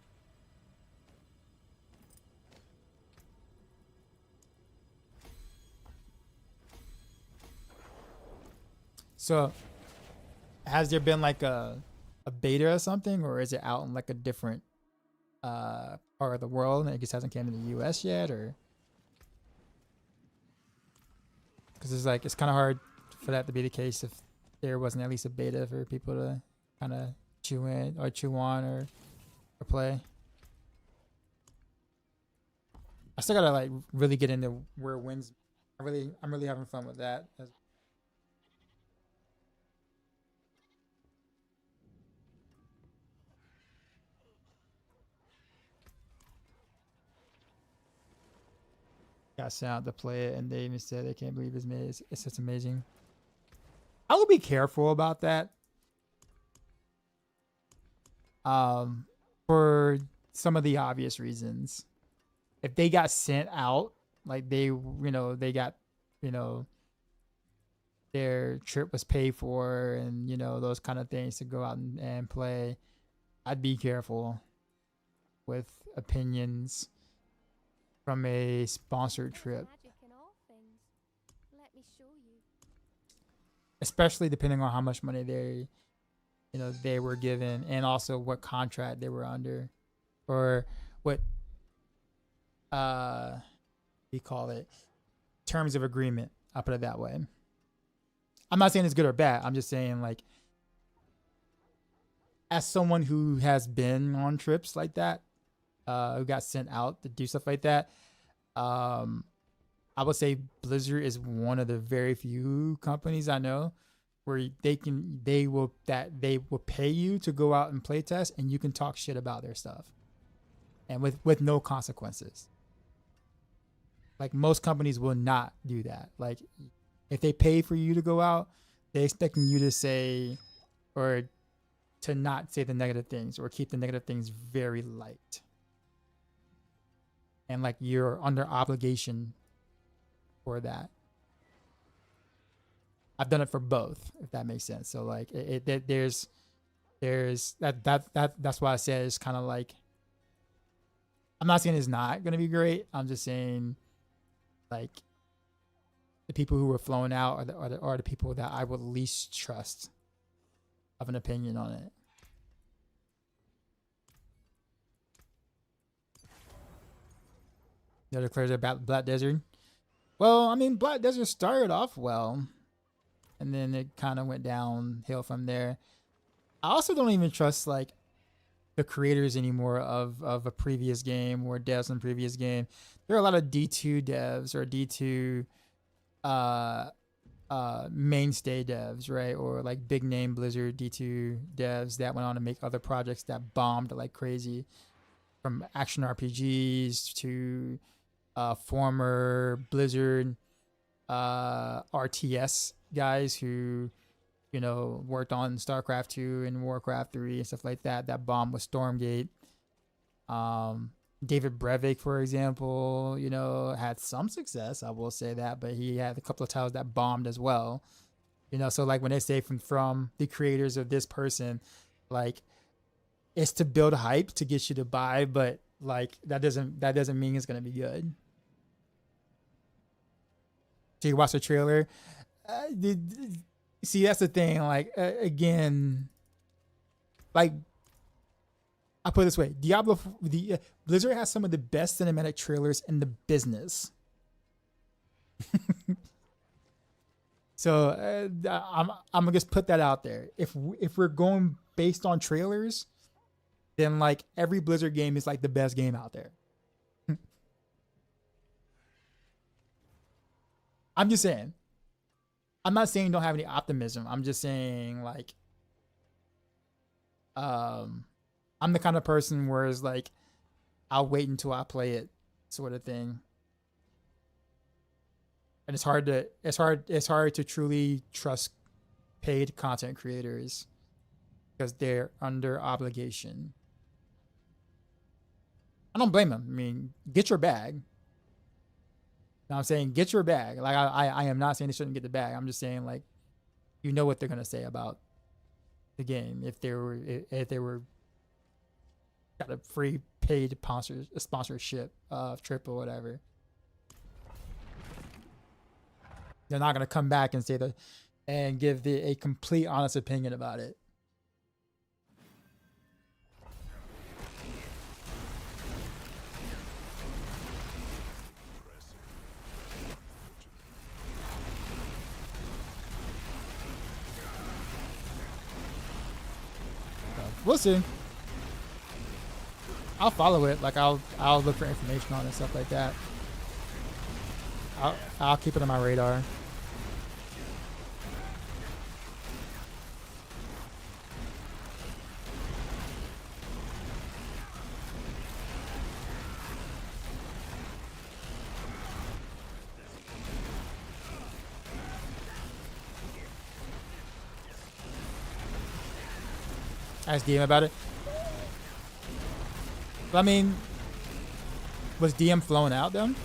So, has there been like a beta or something, or is it out in like a different part of the world and it just hasn't came to the US yet? Or because it's like, it's kind of hard for that to be the case if there wasn't at least a beta for people to kind of chew in or chew on or play. I still gotta like really get into where wins. I'm really having fun with that. Got sent out to play it, and they even said they can't believe it's made. It's just amazing. I would be careful about that. For some of the obvious reasons. If they got sent out, like they, you know, they got, you know, their trip was paid for, and you know those kind of things to go out and play, I'd be careful with opinions from a sponsored trip, especially depending on how much money they, you know, they were given, and also what contract they were under, or what we call it, terms of agreement. I'll put it that way. I'm not saying it's good or bad. I'm just saying, like, as someone who has been on trips like that, who got sent out to do stuff like that, I would say Blizzard is one of the very few companies I know where they will pay you to go out and play test, and you can talk shit about their stuff, and with no consequences. Like, most companies will not do that. Like, if they pay for you to go out, they're expecting you to say, or to not say the negative things, or keep the negative things very light. And like, you're under obligation for that. I've done it for both, if that makes sense. So like, there's that's why I said it's kind of like, I'm not saying it's not gonna be great. I'm just saying, like, the people who were flown out are the people that I would least trust of an opinion on it. The declares about Black Desert. Well, I mean, Black Desert started off well, and then it kind of went downhill from there. I also don't even trust like the creators anymore of a previous game or devs in a previous game. There are a lot of D2 devs or D2 mainstay devs, right? Or like big name Blizzard D2 devs that went on to make other projects that bombed like crazy, from action RPGs to former Blizzard RTS guys who, you know, worked on StarCraft 2 and Warcraft 3 and stuff like that. That bombed with Stormgate. David Brevik, for example, you know, had some success, I will say that, but he had a couple of titles that bombed as well. You know, so like when they say from the creators of this person, like, it's to build hype to get you to buy, but like that doesn't mean it's gonna be good. So you watch the trailer. See, that's the thing. Like, again, like, I put it this way: Blizzard has some of the best cinematic trailers in the business. So I'm gonna just put that out there. If we're going based on trailers, then like every Blizzard game is like the best game out there. I'm just saying. I'm not saying don't have any optimism. I'm just saying like, I'm the kind of person where it's like, I'll wait until I play it, sort of thing. And it's hard to truly trust paid content creators because they're under obligation. I don't blame them. I mean, get your bag. Now I'm saying get your bag. Like I am not saying they shouldn't get the bag. I'm just saying like, you know what they're gonna say about the game if they were got a free paid sponsorship trip or whatever. They're not gonna come back and say that and give a complete honest opinion about it. We'll see. I'll follow it. Like I'll look for information on it, stuff like that. I'll keep it on my radar. Ask DM about it. I mean, was DM flown out then?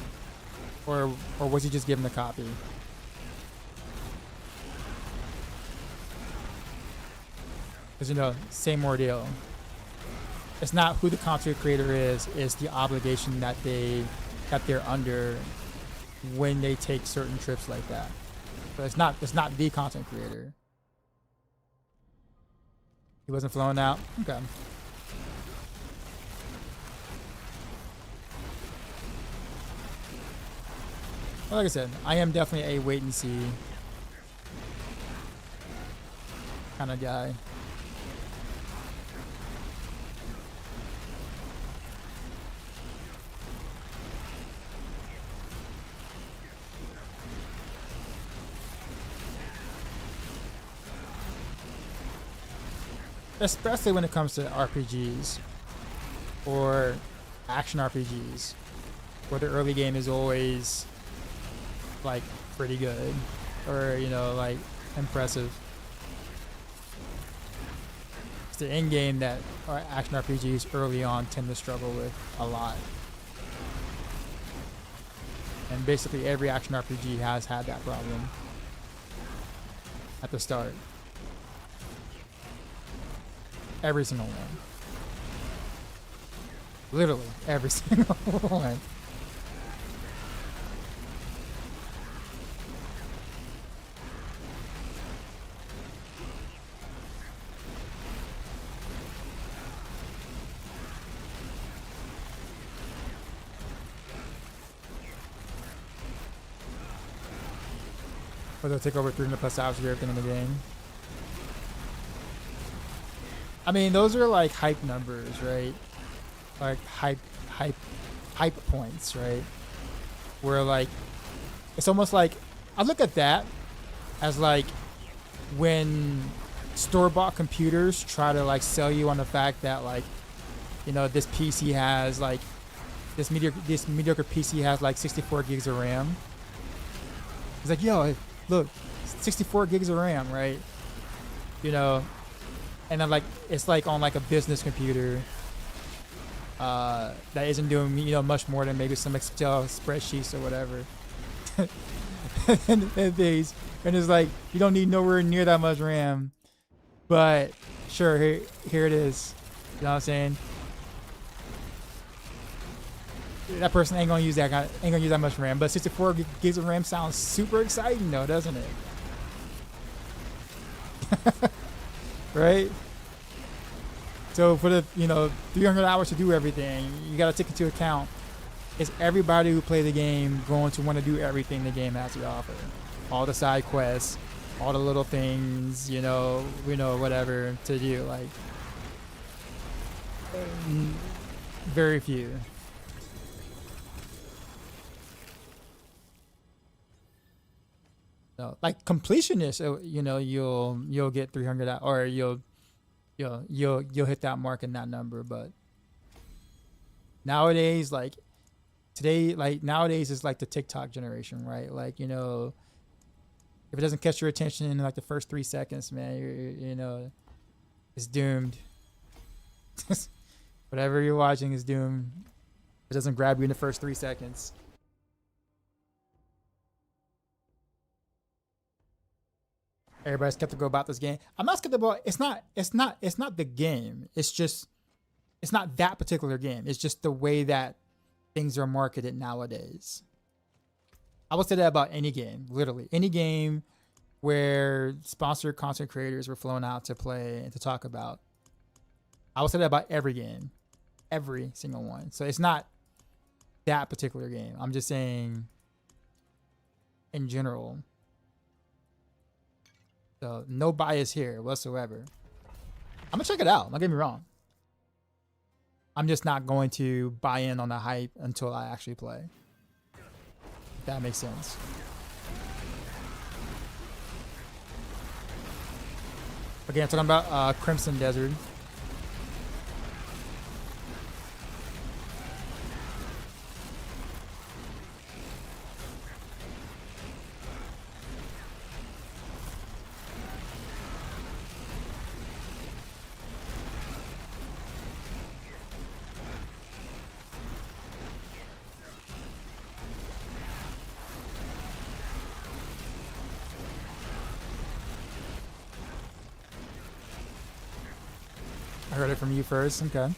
Or was he just given the copy? Because, you know, same ordeal. It's not who the content creator is, it's the obligation that they're under when they take certain trips like that. So it's not the content creator. He wasn't flown out? Okay. Well, like I said, I am definitely a wait and see kind of guy. Especially when it comes to RPGs or action RPGs, where the early game is always like pretty good or, you know, like impressive. It's the end game that action RPGs early on tend to struggle with a lot. And basically every action RPG has had that problem at the start. Every single one. Literally every single one. Or they'll take over 300 plus hours of everything in the game. I mean, those are like hype numbers, right? Like hype points, right? Where like, it's almost like, I look at that as like when store-bought computers try to like sell you on the fact that like, you know, this PC has like, this mediocre PC has like 64 gigs of RAM. It's like, yo, look, 64 gigs of RAM, right? You know, and then like it's like on like a business computer that isn't doing, you know, much more than maybe some Excel spreadsheets or whatever. and it's like you don't need nowhere near that much RAM, but sure, here it is. You know what I'm saying? That person ain't gonna use that much RAM, but 64 gigs of RAM sounds super exciting though, doesn't it? Right? So for the, you know, 300 hours to do everything, you gotta take into account, is everybody who play the game going to want to do everything the game has to offer? All the side quests, all the little things, you know, whatever to do. Like, very few. No, like completionist, you know, you'll get 300 out, or you'll hit that mark and that number. But nowadays, like today, like nowadays is like the TikTok generation, right? Like, you know, if it doesn't catch your attention in like the first 3 seconds, man, you know, it's doomed. Whatever you're watching is doomed. If it doesn't grab you in the first 3 seconds. Everybody's skeptical about this game. I'm not skeptical. It's not the game. It's just, it's not that particular game. It's just the way that things are marketed nowadays. I would say that about any game, literally any game where sponsored content creators were flown out to play and to talk about. I would say that about every game, every single one. So it's not that particular game. I'm just saying in general. So no bias here whatsoever. I'm gonna check it out. Don't get me wrong. I'm just not going to buy in on the hype until I actually play. If that makes sense. Again, talking about Crimson Desert. I heard it from you first. Okay.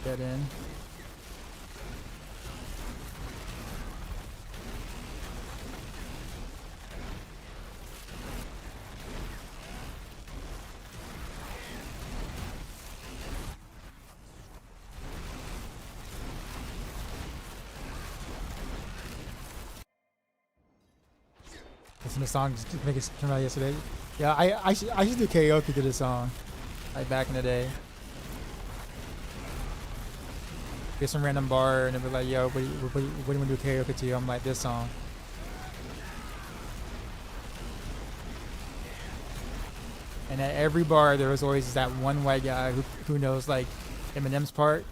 Get in. Listen to the song just make it come out yesterday. Yeah, I used to do karaoke to this song, like back in the day. Get some random bar and they'll be like, "Yo, what do you want to do karaoke to?" I'm like, "This song." And at every bar, there was always that one white guy who knows like Eminem's part,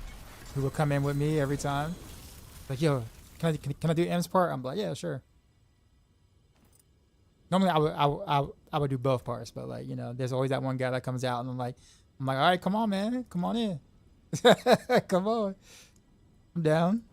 who will come in with me every time. Like, "Yo, can I do M's part?" I'm like, "Yeah, sure." Normally, I would do both parts, but like, you know, there's always that one guy that comes out, and I'm like, "All right, come on, man, come on in, come on, I'm down."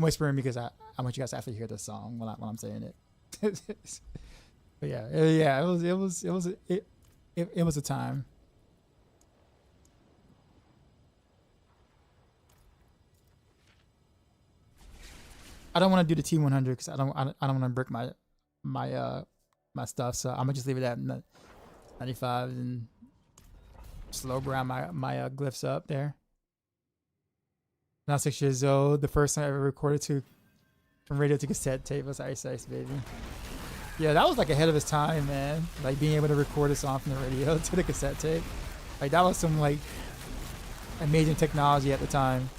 whispering because I want you guys to actually hear the song when I'm saying it. But yeah, yeah, it was a time. I don't want to do the T100 because I don't want to break my stuff. So I'm gonna just leave it at 95 and slow grind my glyphs up there. Now 6 years old. The first time I ever recorded from radio to cassette tape was Ice Ice Baby. Yeah, that was like ahead of his time, man. Like being able to record a song from the radio to the cassette tape. Like that was some like amazing technology at the time.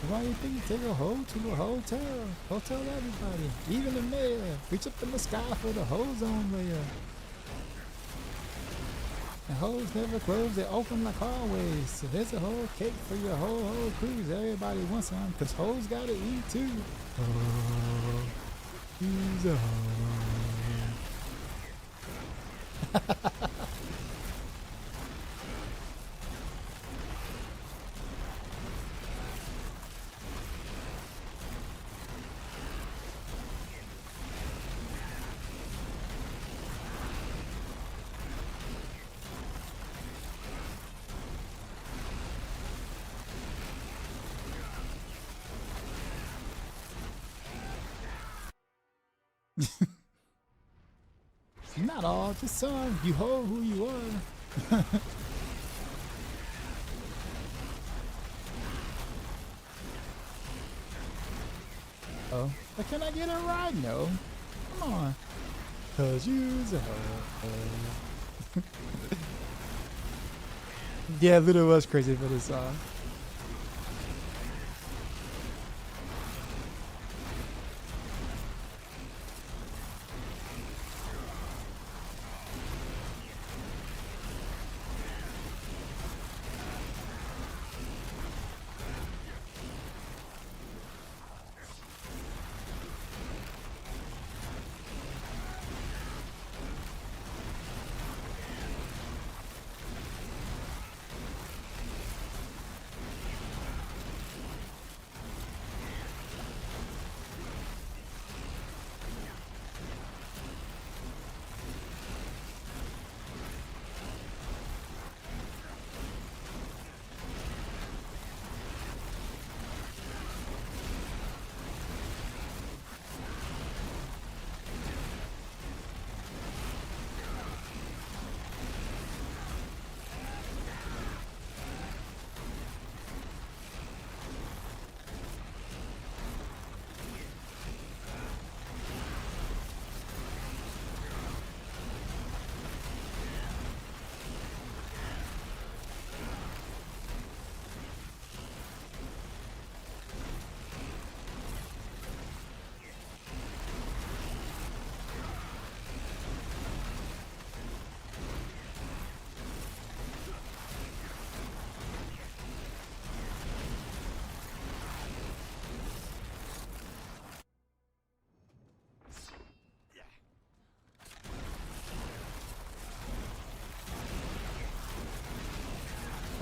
Why do you think you take a hoe to a hotel? Hotel everybody, even the mayor. Reach up in the sky for the ozone layer. The hoes never close, they open like hallways. So there's a whole cake for your whole cruise. Everybody wants some, cause hoes gotta eat too. Oh, he's a hoe. Not all, just some. You hold who you are. Oh, but can I get a ride? No. Come on. Cause you's a hoe. Yeah, Ludo was crazy for this song.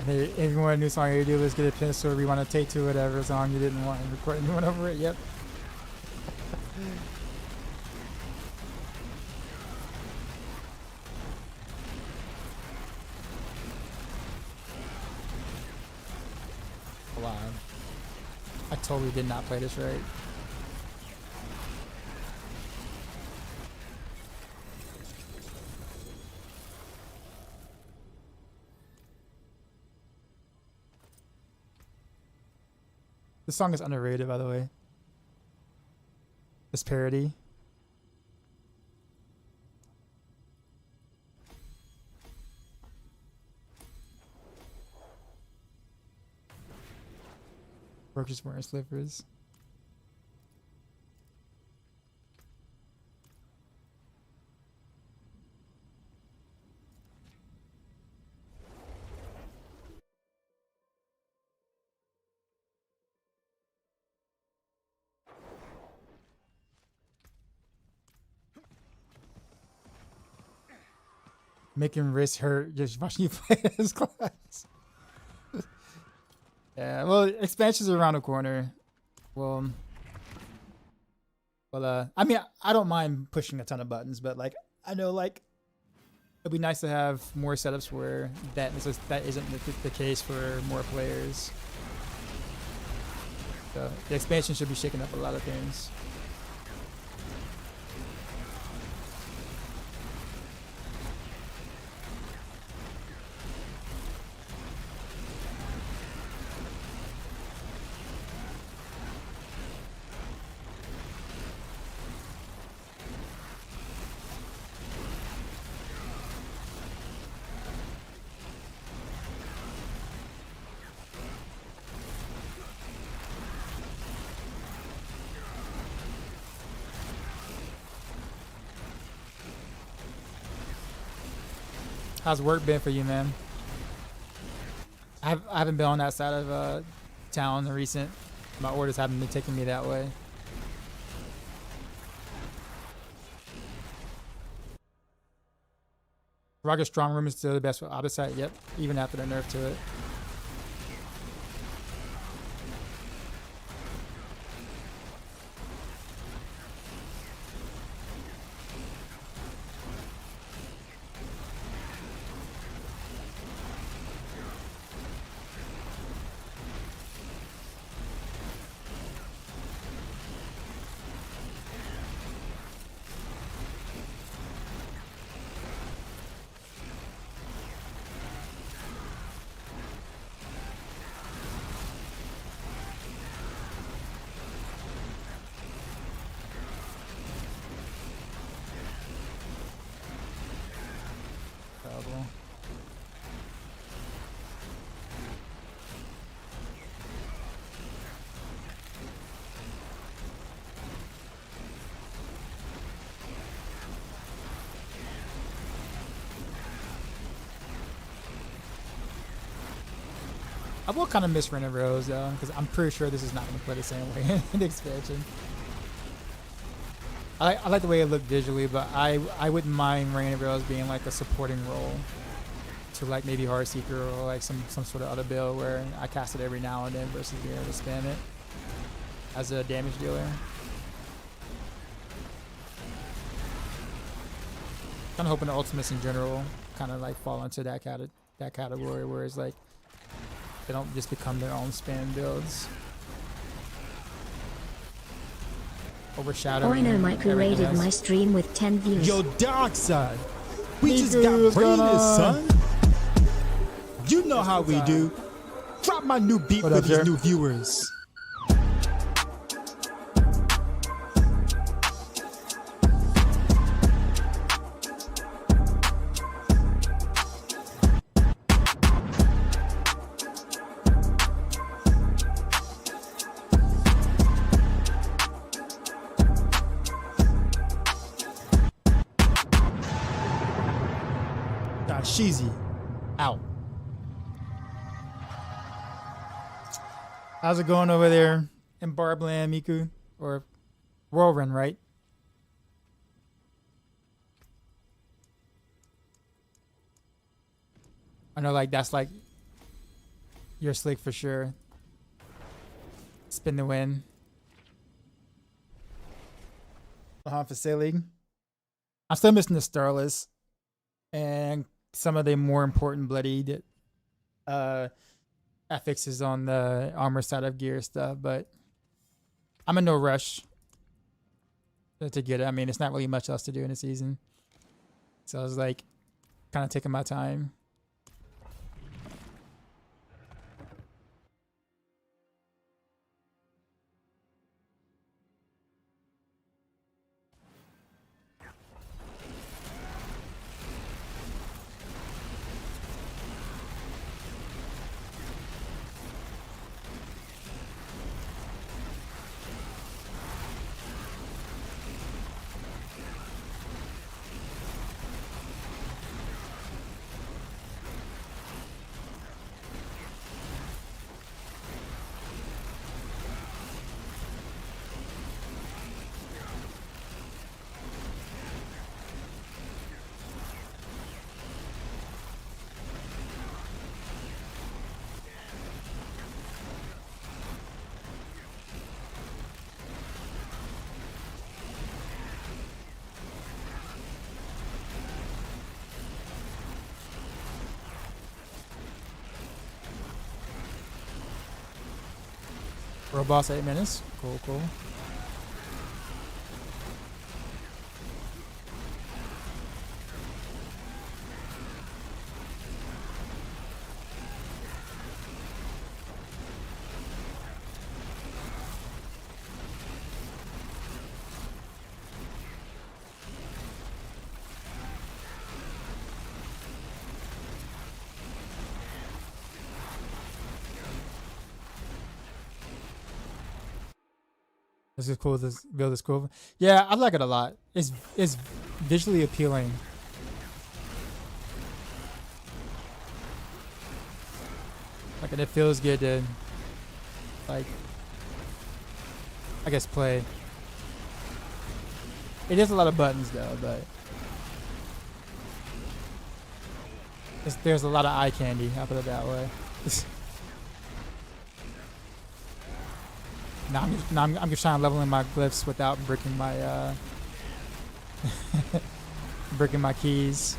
If you want a new song you do, let's get a pencil, rewind a take to whatever song you didn't want and record a new one over it. Yep. Hold on. I totally did not play this right. This song is underrated, by the way. This parody. Workers wearing slippers. Making wrists hurt just watching you play this class. Yeah, well, expansions are around the corner. Well, I mean, I don't mind pushing a ton of buttons, but like, I know like it'd be nice to have more setups where that isn't the case for more players. So the expansion should be shaking up a lot of things. How's work been for you, man? I haven't been on that side of town in recent. My orders haven't been taking me that way. Rocket Strong Room is still the best for opposite. Yep, even after the nerf to it. I will kind of miss Rain of Rose though, because I'm pretty sure this is not going to play the same way in the expansion. I like the way it looked visually, but I wouldn't mind Rain of Rose being like a supporting role to like maybe Heartseeker or like some sort of other build where I cast it every now and then versus being able to spam it as a damage dealer. Kind of hoping the ultimates in general kind of like fall into that category where it's like they don't just become their own spam builds. Overshadowing. Oino Micro raided my stream with 10 views. Yo, dark side. We Miku, just got what's going brainless, on? son. You know how we do. Drop my new beat What for up, these Jer? new viewers. Sheezy out. How's it going over there in Barbland, Miku? Or Whirlwind, right? I know like that's like you're slick for sure. Spin the win. For sailing. I'm still missing the Starless and some of the more important bloodied affixes on the armor side of gear stuff, but I'm in no rush to get it. I mean, it's not really much else to do in the season, so I was like kind of taking my time. World boss 8 minutes. Cool, cool. This is cool. This build is cool. Yeah, I like it a lot. It's visually appealing. Like, and it feels good to, like, I guess play. It is a lot of buttons though, but there's a lot of eye candy. I'll put it that way. I'm just trying to level in my glyphs without breaking my breaking my keys.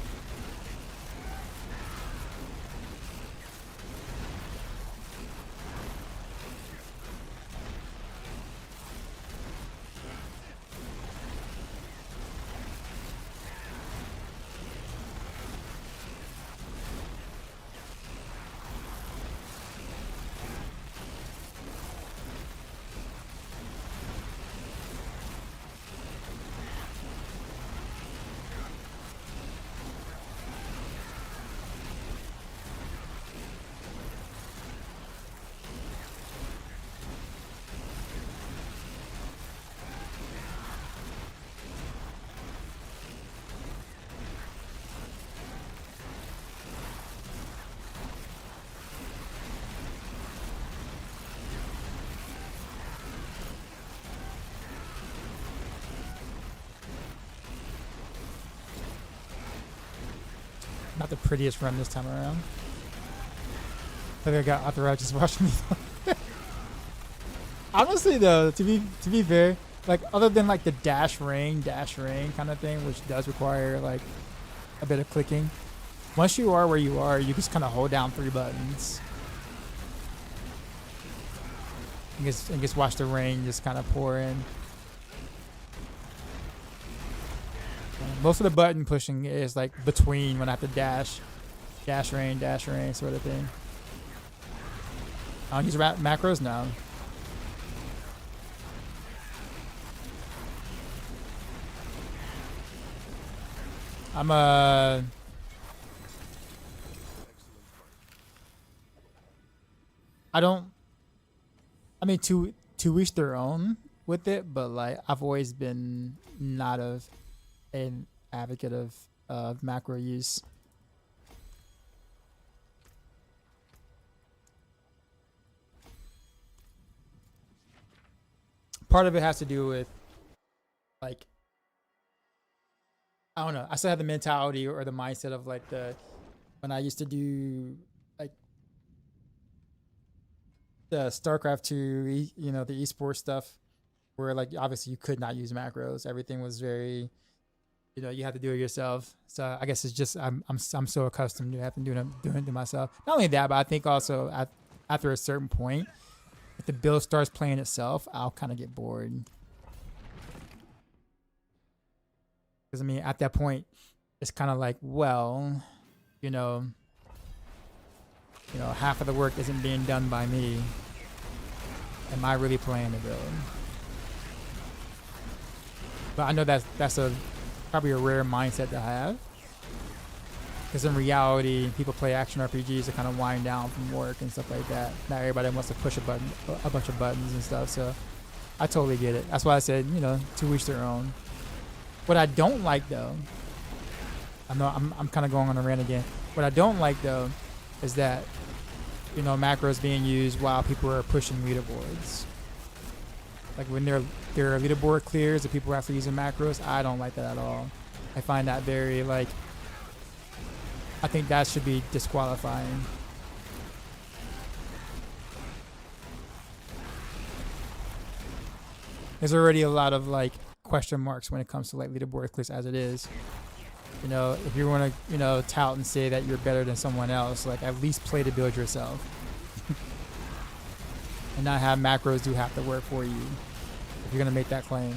Not the prettiest run this time around. I think I got authorized just watching me. Honestly though, to be fair, like other than like the dash rain kind of thing, which does require like a bit of clicking. Once you are where you are, you just kind of hold down 3 buttons. And just watch the rain just kind of pour in. Most of the button pushing is like between when I have to dash rain sort of thing. I don't use macros now. I mean, to each their own with it, but like I've always been not an advocate of macro use. Part of it has to do with like, I don't know, I still have the mentality or the mindset of like when I used to do like the StarCraft 2, you know, the esports stuff, where like obviously you could not use macros. Everything was very, you know, you have to do it yourself. So I guess it's just I'm so accustomed to having to do it to myself. Not only that, but I think also after a certain point, if the build starts playing itself, I'll kind of get bored. Because I mean, at that point, it's kind of like, well, you know, half of the work isn't being done by me. Am I really playing the build? But I know that's probably a rare mindset to have. Because in reality, people play action RPGs to kind of wind down from work and stuff like that. Not everybody wants to push a bunch of buttons and stuff. So I totally get it. That's why I said, you know, to each their own. What I don't like though, I'm kind of going on a rant again. What I don't like though is that, you know, macros being used while people are pushing leaderboards. Like when there are leaderboard clears and people are actually using macros, I don't like that at all. I find that very like, I think that should be disqualifying. There's already a lot of like question marks when it comes to like leaderboard clears as it is. You know, if you want to, you know, tout and say that you're better than someone else, like at least play to build yourself. and not have macros do half the work for you if you're gonna make that claim.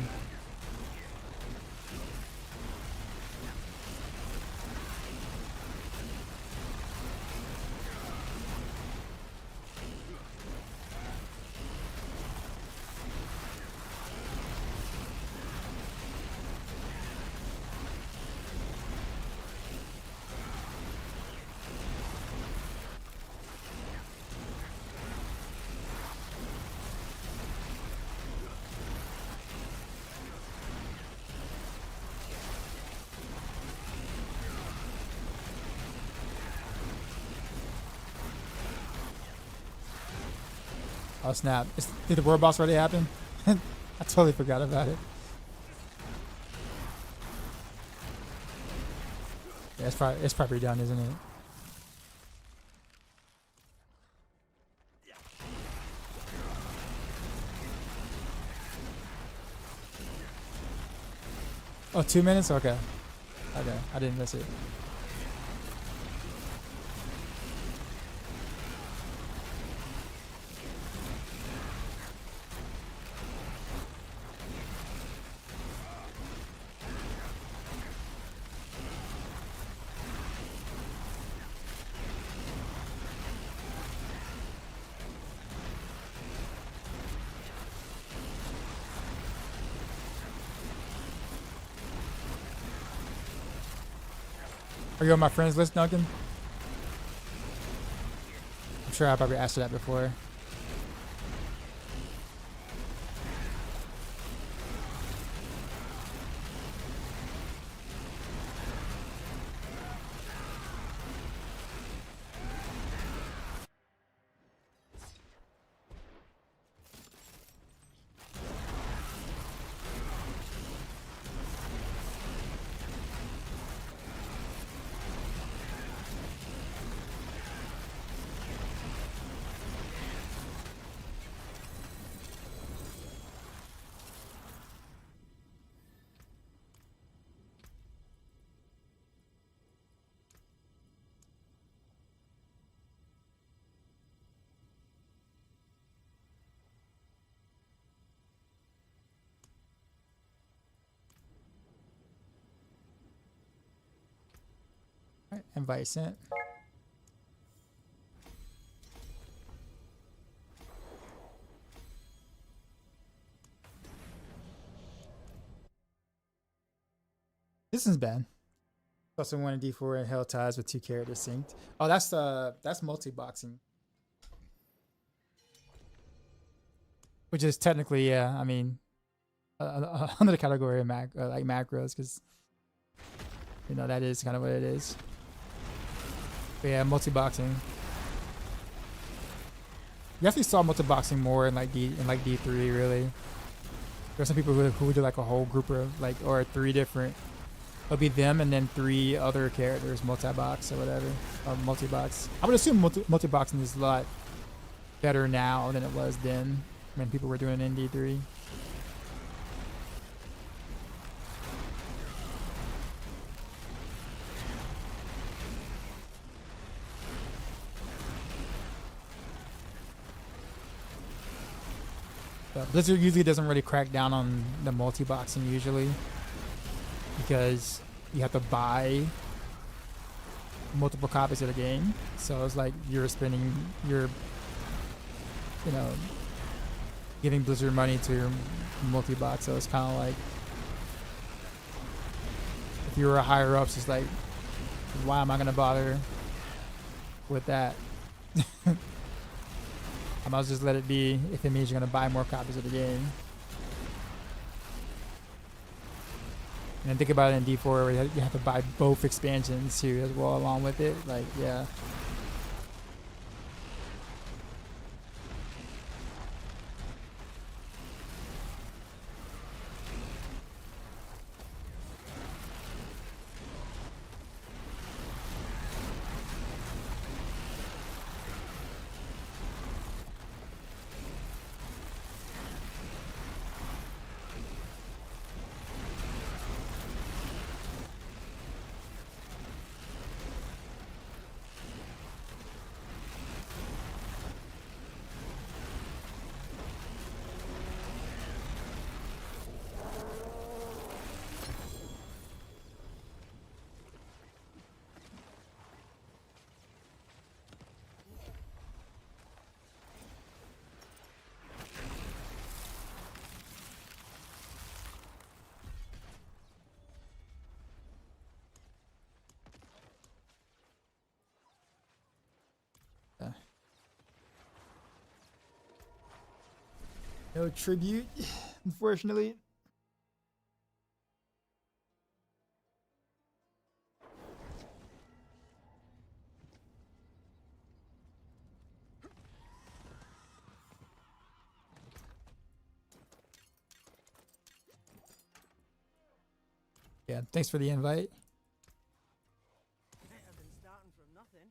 Oh snap. Did the world boss already happen? I totally forgot about it. Yeah, it's probably done, isn't it? Oh, 2 minutes? Okay. Okay, I didn't miss it. Are you on my friends list, Duncan? I'm sure I probably asked you that before. Alright, invite sent. This is bad. Plus 1 and D4 and held ties with 2 characters synced. Oh, that's multi-boxing. Which is technically, yeah, I mean, under the category of like macros, because you know that is kind of what it is. But yeah, multi-boxing. You actually saw multi-boxing more in like D3 really. There's some people who would do like a whole group of like, or 3 different. It'll be them and then 3 other characters, multi-box or whatever, or multi-box. I would assume multi-boxing is a lot better now than it was then when people were doing it in D3. But Blizzard usually doesn't really crack down on the multi-boxing usually, because you have to buy multiple copies of the game. So it's like you're giving Blizzard money to multi-box. So it's kind of like, if you were a higher ups, it's like, why am I gonna bother with that? I might as well just let it be if it means you're gonna buy more copies of the game. And think about it in D4 where you have to buy both expansions too as well along with it. Like, yeah. No tribute, unfortunately. Yeah, thanks for the invite. Better than starting from nothing.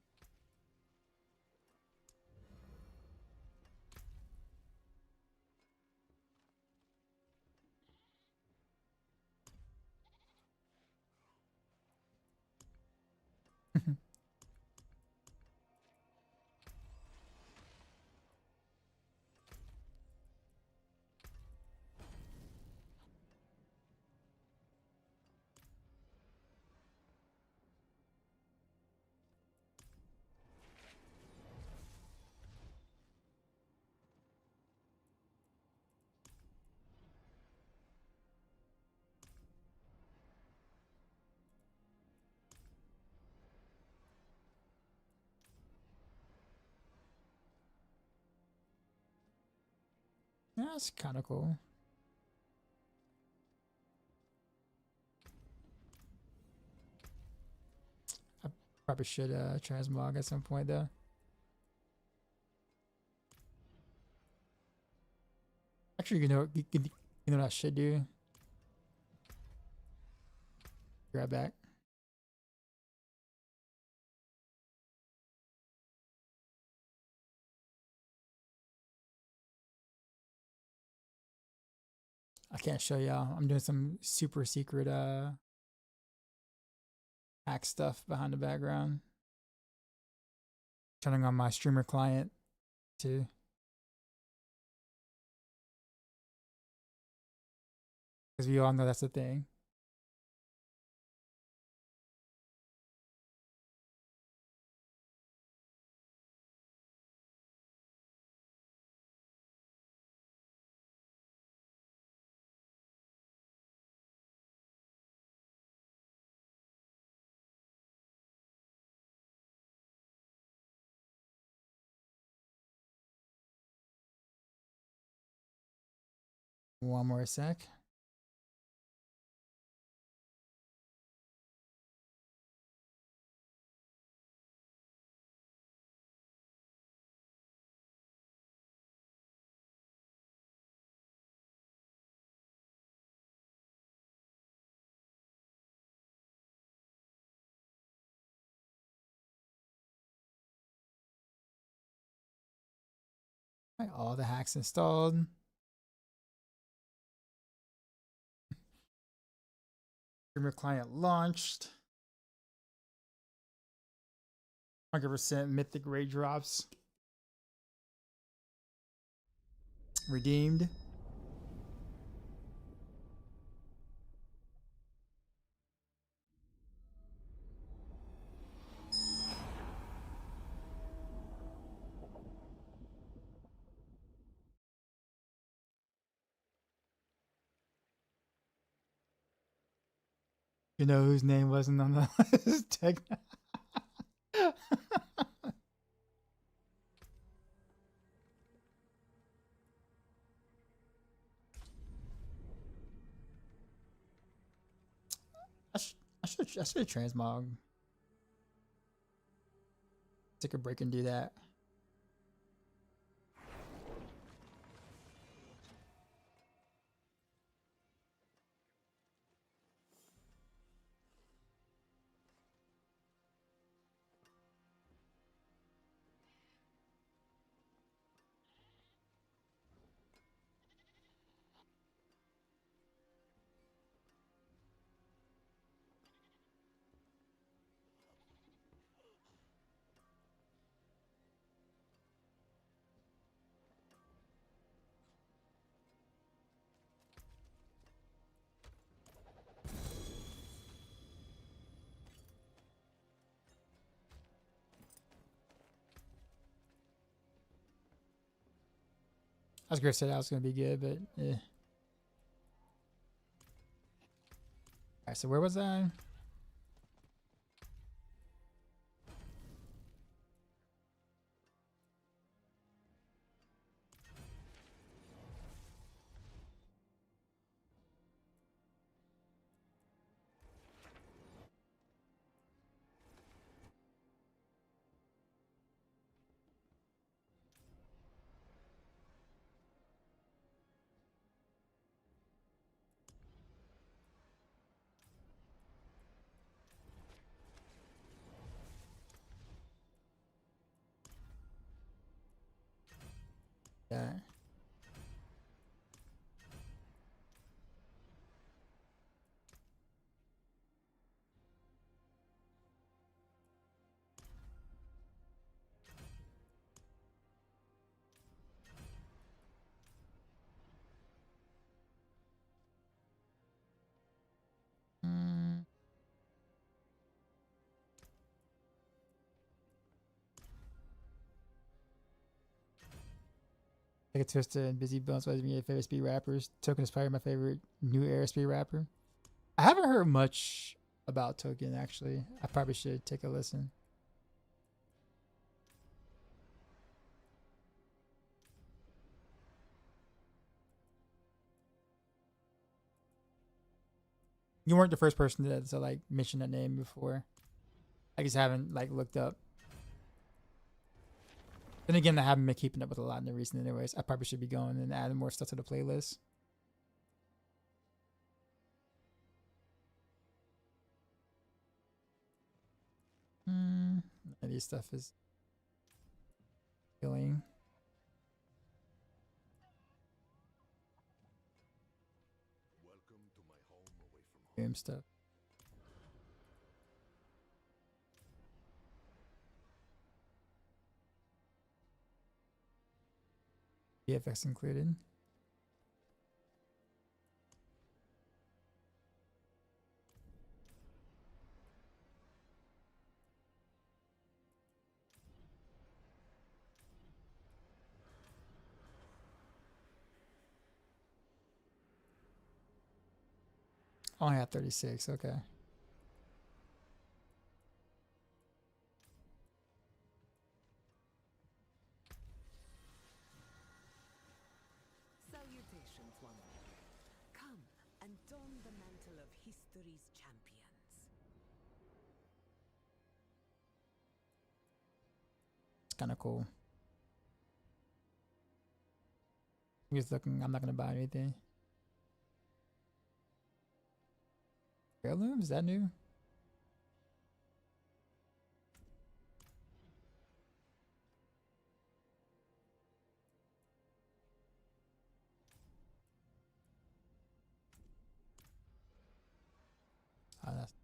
Yeah, that's kind of cool. I probably should transmog at some point though. Actually, you know what I should do? Grab back. I can't show y'all. I'm doing some super secret hack stuff behind the background. Turning on my streamer client too. Because we all know that's the thing. One more sec. Right, all the hacks installed. Streamer client launched. 100% mythic raid drops. Redeemed. You know whose name wasn't on the list? I should transmog. Take a break and do that. I was gonna say that was gonna be good, but yeah. Alright, so where was I? Like a Twister and Busy Bones was my favorite speed rappers. Token is probably my favorite new era speed rapper. I haven't heard much about Token actually. I probably should take a listen. You weren't the first person to like mention that name before. I just haven't like looked up. Then again, I haven't been keeping up with a lot in the recent anyways. I probably should be going and adding more stuff to the playlist. None of these stuff is killing. Welcome to my home away from home. Game stuff. VFX included. Only had 36, okay. Salutations, one. Come and don the mantle of history's champions. It's kind of cool. I'm just looking, I'm not going to buy anything. Heirloom? Is that new? That's,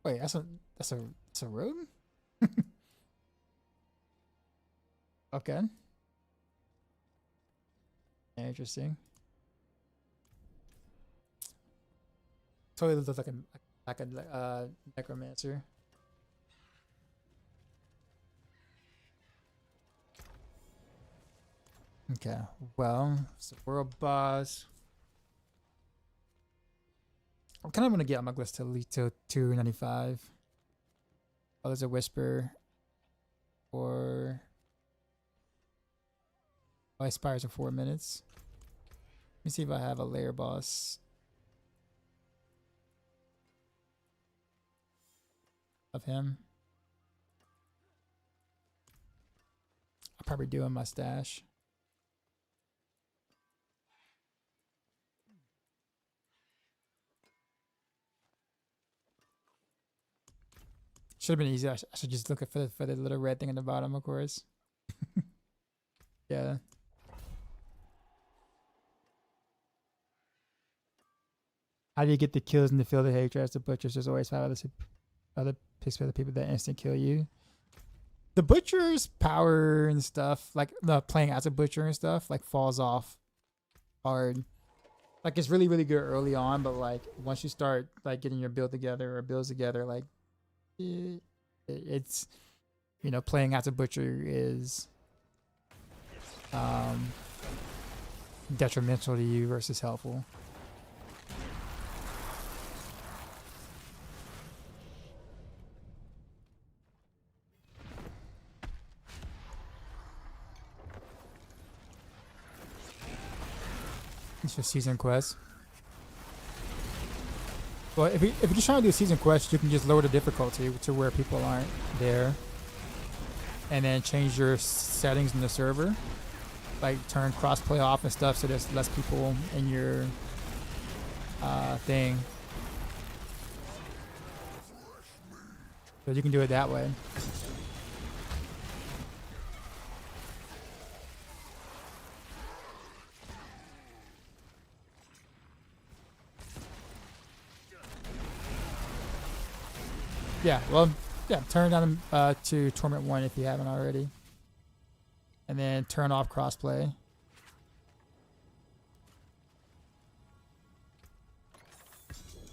wait, that's a road? Okay. Interesting. Totally looks like a necromancer. Okay, well, it's a world boss. I'm kind of gonna get on my list to lead to 295. Oh, there's a whisper. Or oh, expires in 4 minutes. Let me see if I have a layer boss. Of him. I'll probably do in my stash. Should have been easy. I should just look for the little red thing in the bottom, of course. Yeah. How do you get the kills in the field of hatred as the butchers? There's always 5 other picks for the people that instant kill you. The butcher's power and stuff, like the playing as a butcher and stuff, like falls off hard. Like it's really, really good early on, but like once you start like getting your build together or builds together, like it's, you know, playing as a butcher is detrimental to you versus helpful. It's just season quest. Well, if you're just trying to do a season quest, you can just lower the difficulty to where people aren't there, and then change your settings in the server, like turn crossplay off and stuff, so there's less people in your thing. So you can do it that way. Yeah, well, yeah, turn down to Torment 1 if you haven't already. And then turn off crossplay.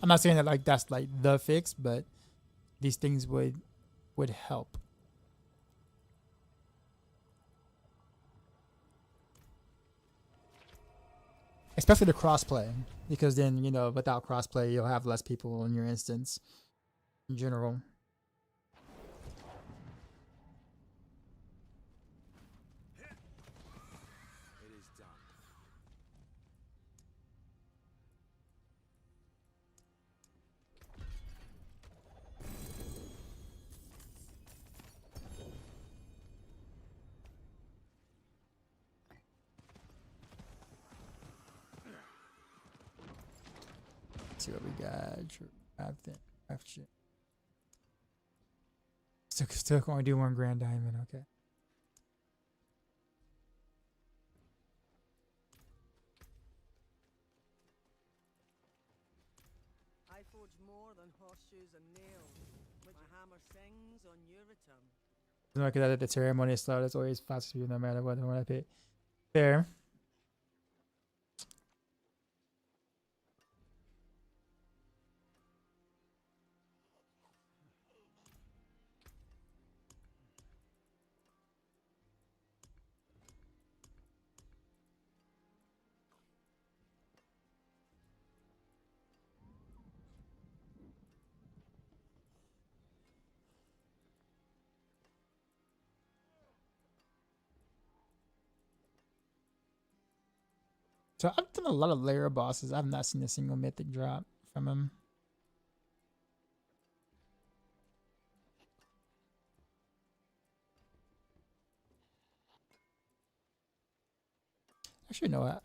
I'm not saying that like that's like the fix, but these things would help. especially the crossplay, because then without crossplay you'll have less people in your instance in general. It is done. Let's see what we got. Craft shit. Still going to do 1 grand diamond. Okay. I forge more than horseshoes and nails. My hammer sings on your return. Look at that. The ceremony is slow. It's always fast to you no matter what I pay. Fair. So I've done a lot of layer bosses. I've not seen a single mythic drop from him. Actually, you know what?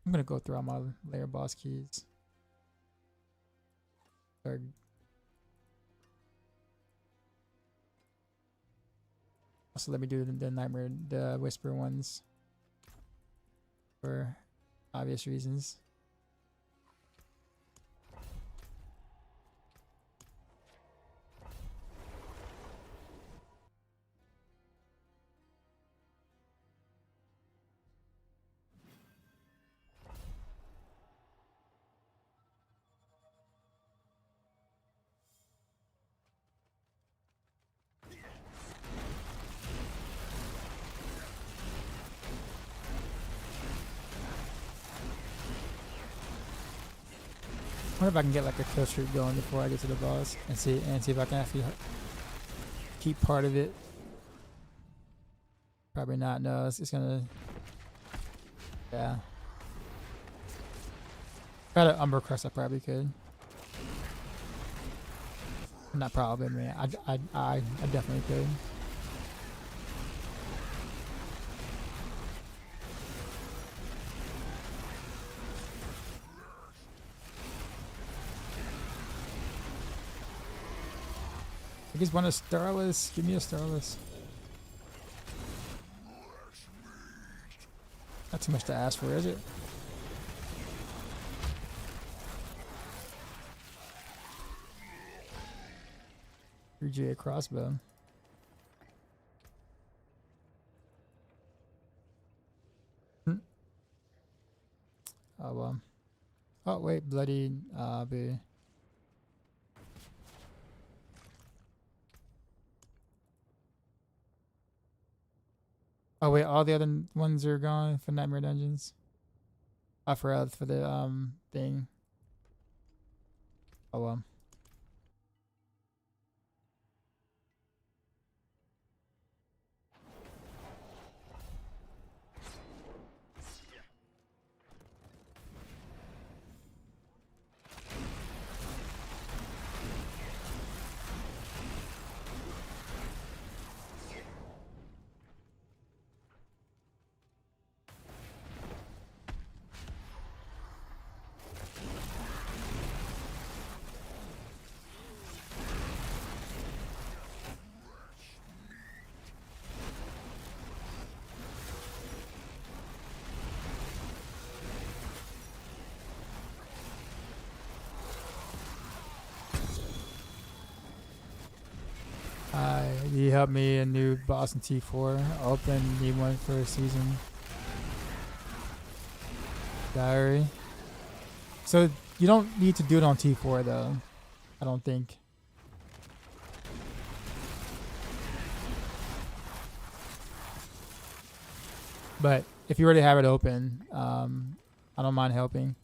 I'm gonna go through all my layer boss keys. Also, let me do the nightmare, the whisper ones, for obvious reasons. I wonder if I can get like a kill streak going before I get to the boss and see if I can actually keep part of it. Probably not. No, it's gonna. Yeah. If I had an Umber Crest, I probably could. Not probably, man. I definitely could. I just want a Starless. Give me a Starless. Not too much to ask for, is it? J crossbow. Oh well. Oh wait, bloody B. Oh wait, all the other ones are gone for Nightmare Dungeons. For the thing. Oh well. He helped me a new boss in T4. Open, need one for a season. Diary. So you don't need to do it on T4 though. I don't think. But if you already have it open, I don't mind helping.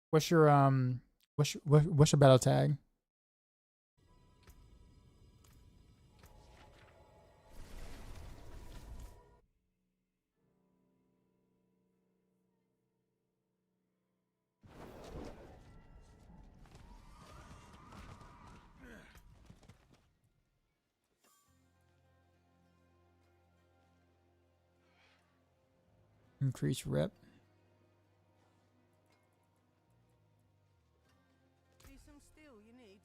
What's your what's your battle tag? Increase rep. Do some steel you need.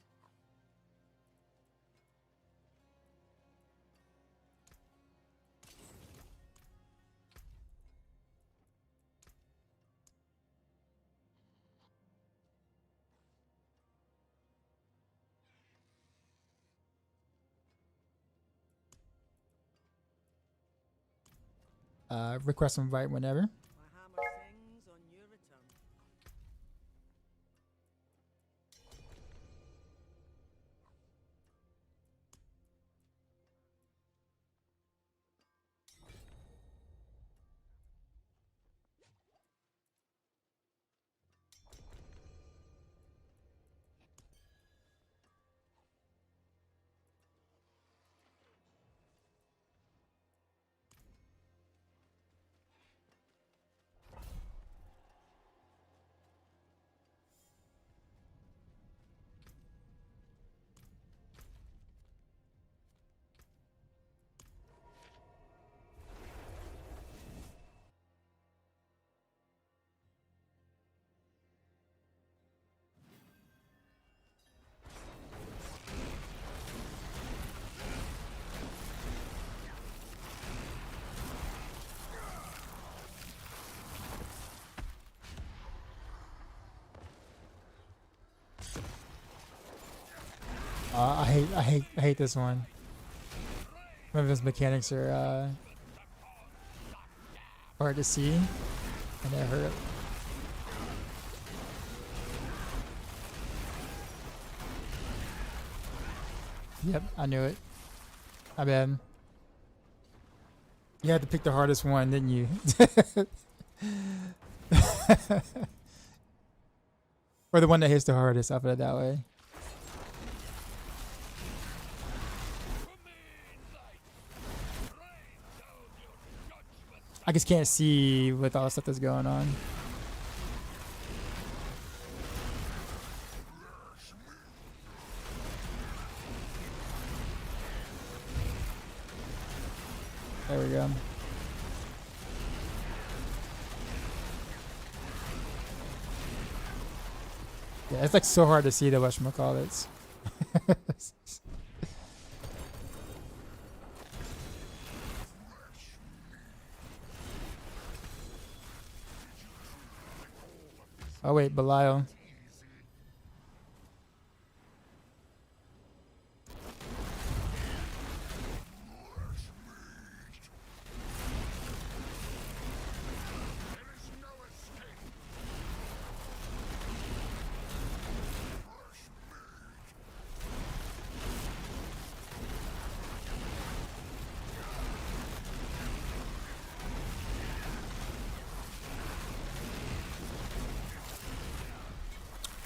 Request invite whenever. My hammer sings on your return. I hate this one. Some of his mechanics are hard to see, and they hurt. Yep, I knew it. I bad. You had to pick the hardest one, didn't you? Or the one that hits the hardest, I'll put it that way. I just can't see with all the stuff that's going on. There we go. Yeah, it's like so hard to see the whatchamacallits. Oh wait, Belial.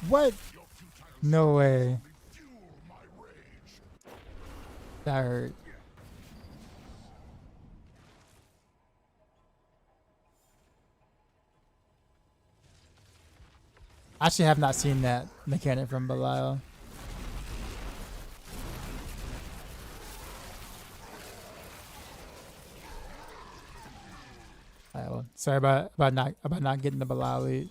What? No way. That hurt. I actually have not seen that mechanic from Belial. Alright, well, sorry about not getting the Belial lead.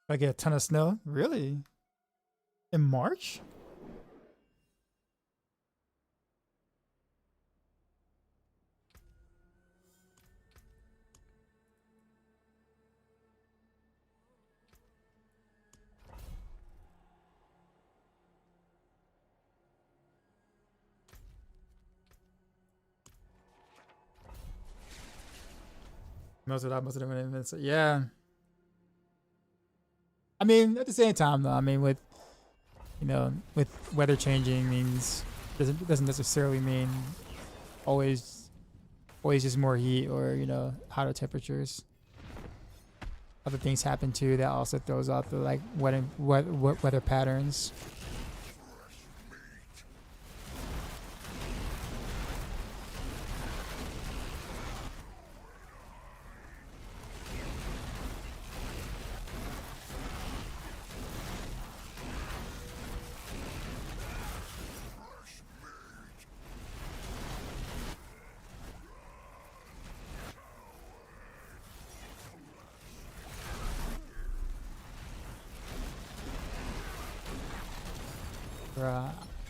I get a ton of snow? Really? In March? Most of them in minutes. Yeah. I mean, at the same time, though, I mean, with with weather changing means doesn't necessarily mean always just more heat or hotter temperatures. Other things happen too that also throws off the like weather patterns.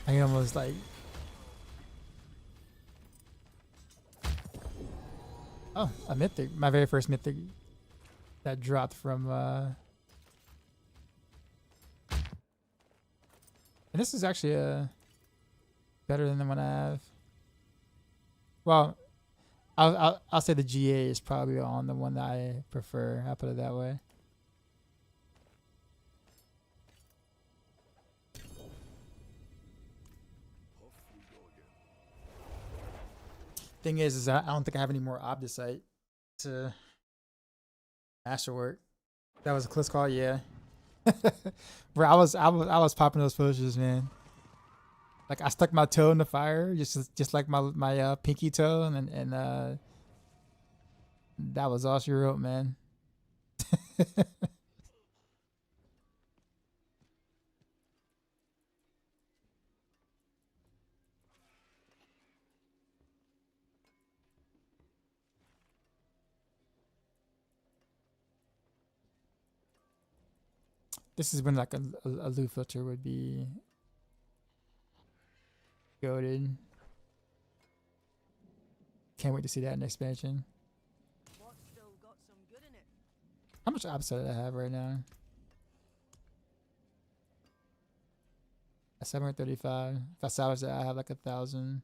I almost like. Oh, a mythic. My very first mythic that dropped from. And this is actually better than the one I have. Well, I'll say the GA is probably on the one that I prefer. I'll put it that way. Thing is I don't think I have any more Obdicite to Masterwork. That was a close call, yeah. Bro, I was popping those potions, man. Like I stuck my toe in the fire, just like my pinky toe, and that was all she wrote, man. This is when like a loot filter would be goated. Can't wait to see that in expansion. What's still got some good in it? How much Obdicite do I have right now? At 735. If I salvage that, I have like 1,000.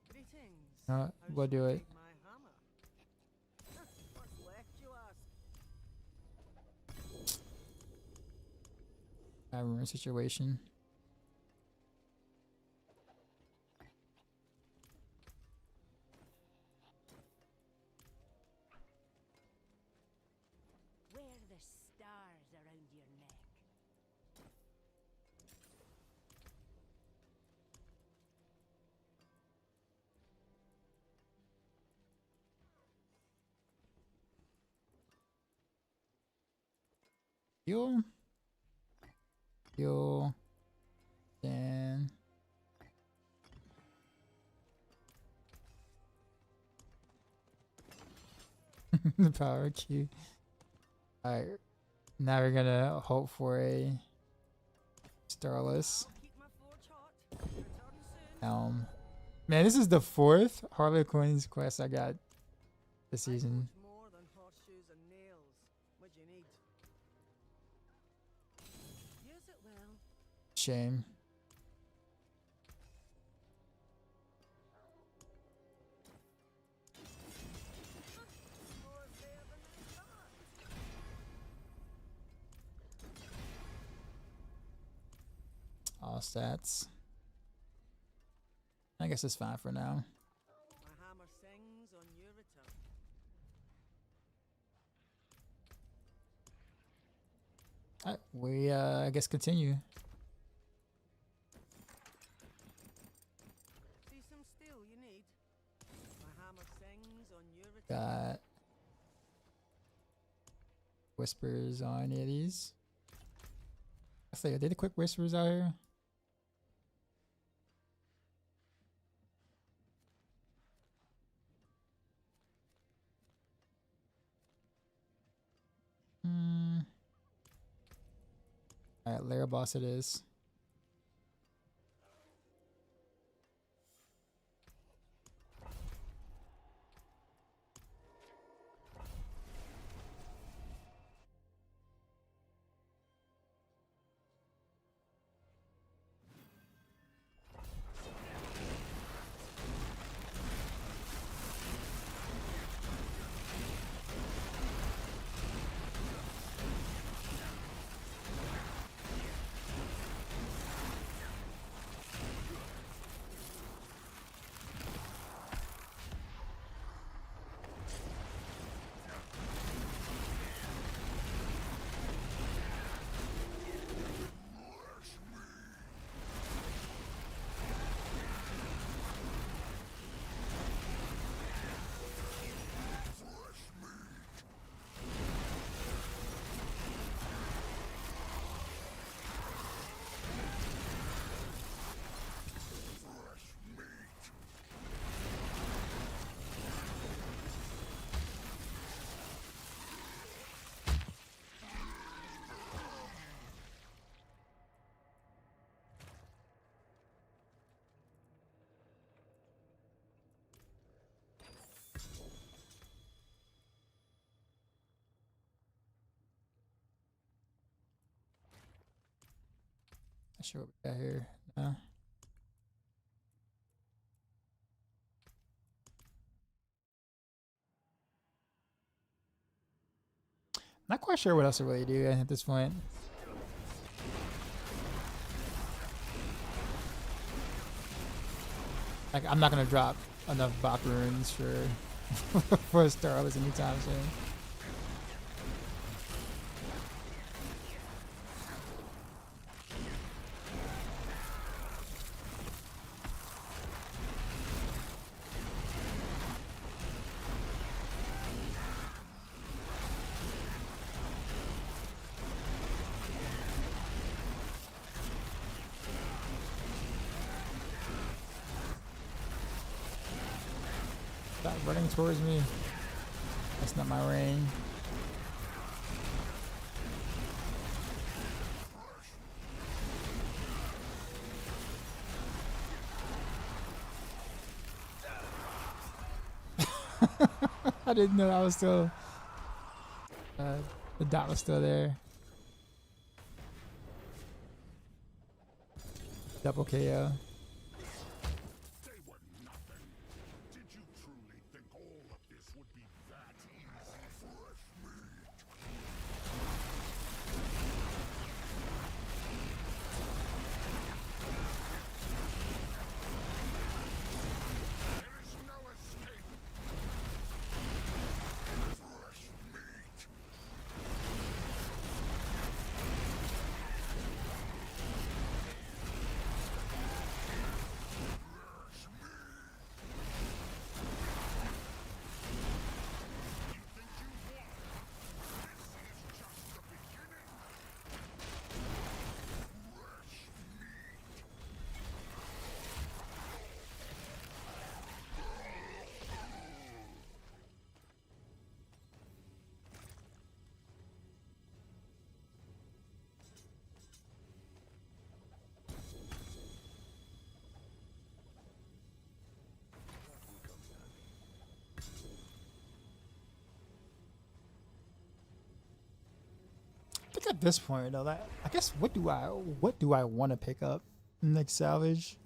Greetings. We'll do it. My hammer. What's left, you ask? Ruin situation. Wear the stars around your neck. Heal. Then the power cube. Alright. Now we're gonna hope for a Starless. I'll keep my forge hot. Return soon. Man, this is the 4th Harlequin's quest I got this season. I want more than horseshoes and nails. What do you need? Use it well. Shame. More there than I thought. All stats. I guess it's fine for now. My hammer sings on your return. Alright, we I guess continue. See some steel you need. My hammer sings on your return. Got whispers on any of these. I say, are they the quick whispers out here? Alright, layer boss it is. Not sure what we got here. No. Not quite sure what else to really do at this point. Like, I'm not gonna drop enough Bach runes for for Starless anytime soon. Stop running towards me. That's not my range. I didn't know I was still. The dot was still there. Double KO. They were nothing. Did you truly think all of this would be that easy? Fresh meat. There is no escape. Fresh meat. I think at this point though, that I guess what do I want to pick up next salvage?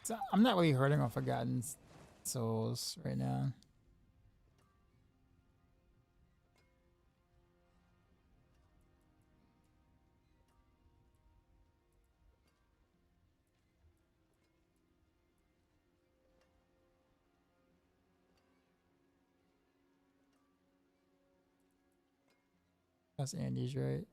So I'm not really hurting on Forgotten Souls right now. That's Andy's, right?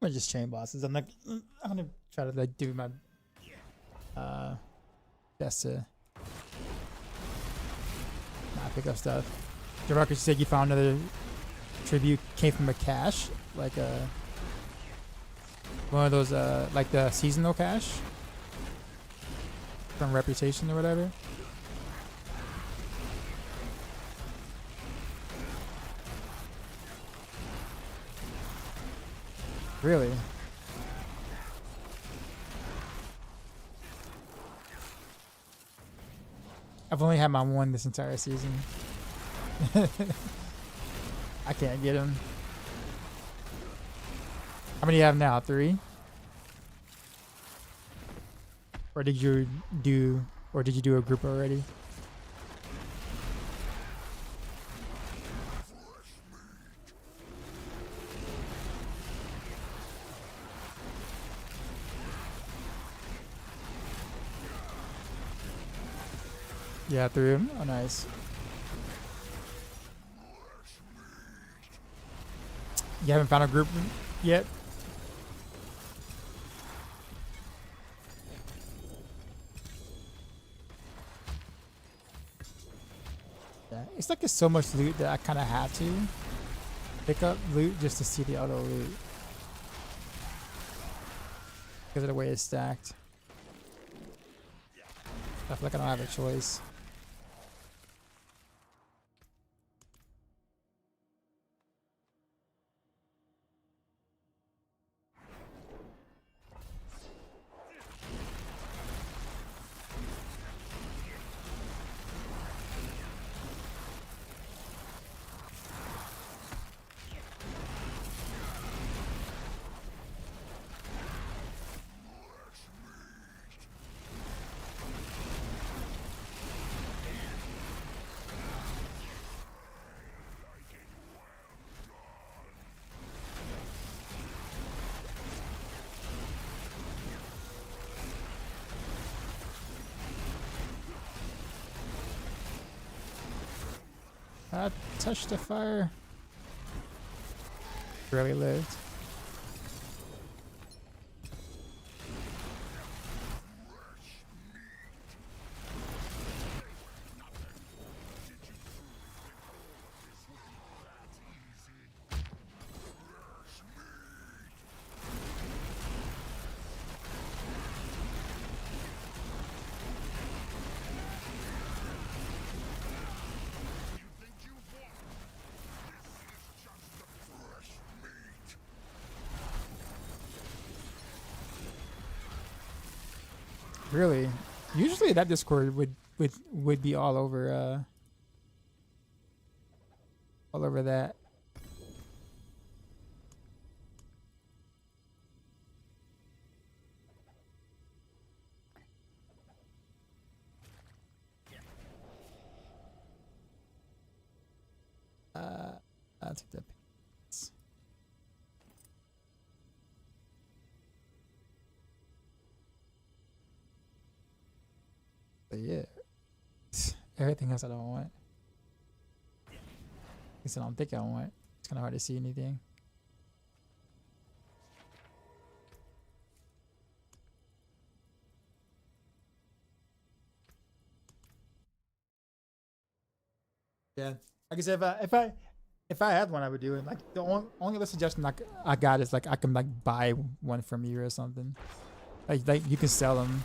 I'm gonna just chain bosses. I'm gonna try to like do my best to not pick up stuff. Jamarcus said you found another tribute came from a cache, like one of those like the seasonal cache from Reputation or whatever. Really? I've only had my one this entire season. I can't get him. How many do you have now? 3? Or did you do a group already? Yeah, 3. Oh, nice. You haven't found a group yet? Yeah, it's like there's so much loot that I kind of have to pick up loot just to see the auto loot. because of the way it's stacked. I feel like I don't have a choice. I touched the fire. Barely lived. Really? Usually that Discord would be all over that. I'll take that. But yeah, everything else I don't want. At least I don't think I want. It's kind of hard to see anything. Yeah, like I said, if I had one, I would do it. Like the only other suggestion I got is like I can like buy one from you or something. Like you can sell them.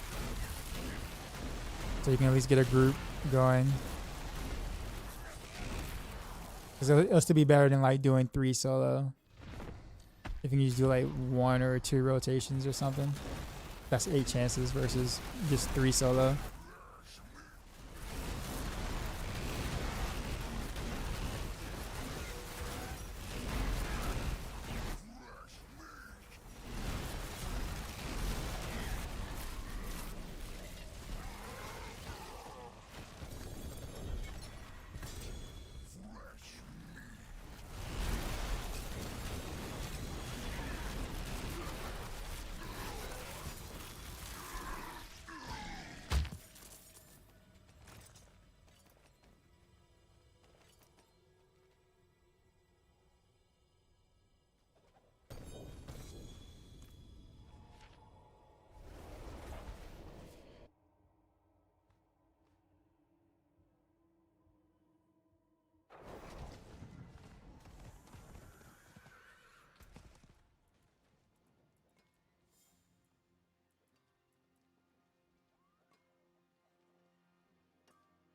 So you can at least get a group going. Because it'll still be better than like doing 3 solo. If you can just do like 1 or 2 rotations or something. That's 8 chances versus just 3 solo.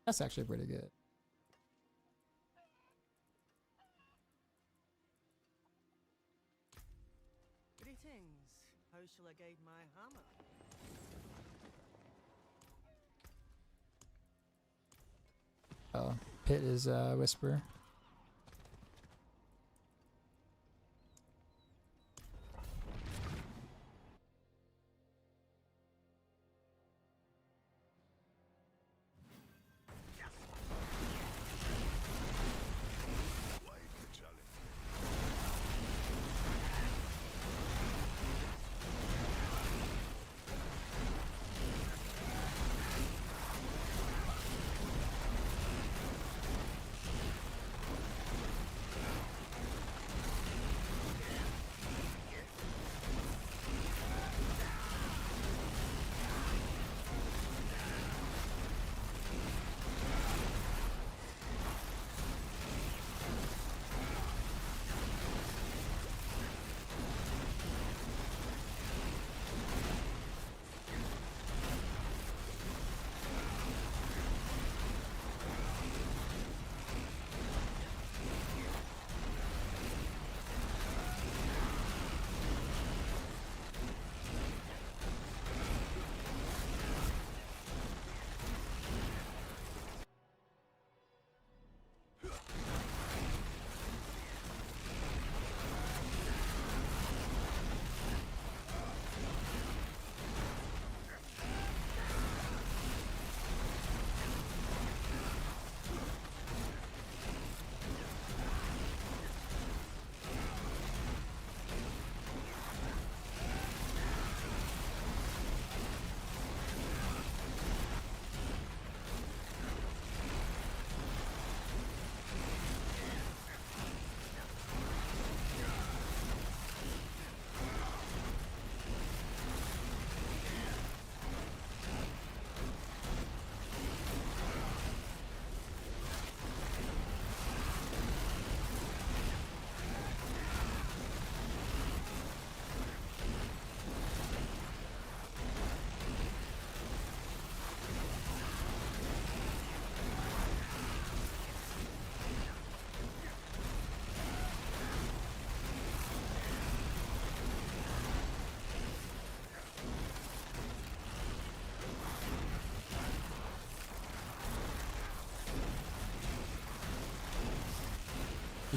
That's actually pretty good. Greetings. How shall I guide my hammer? Oh, Pit is Whisper.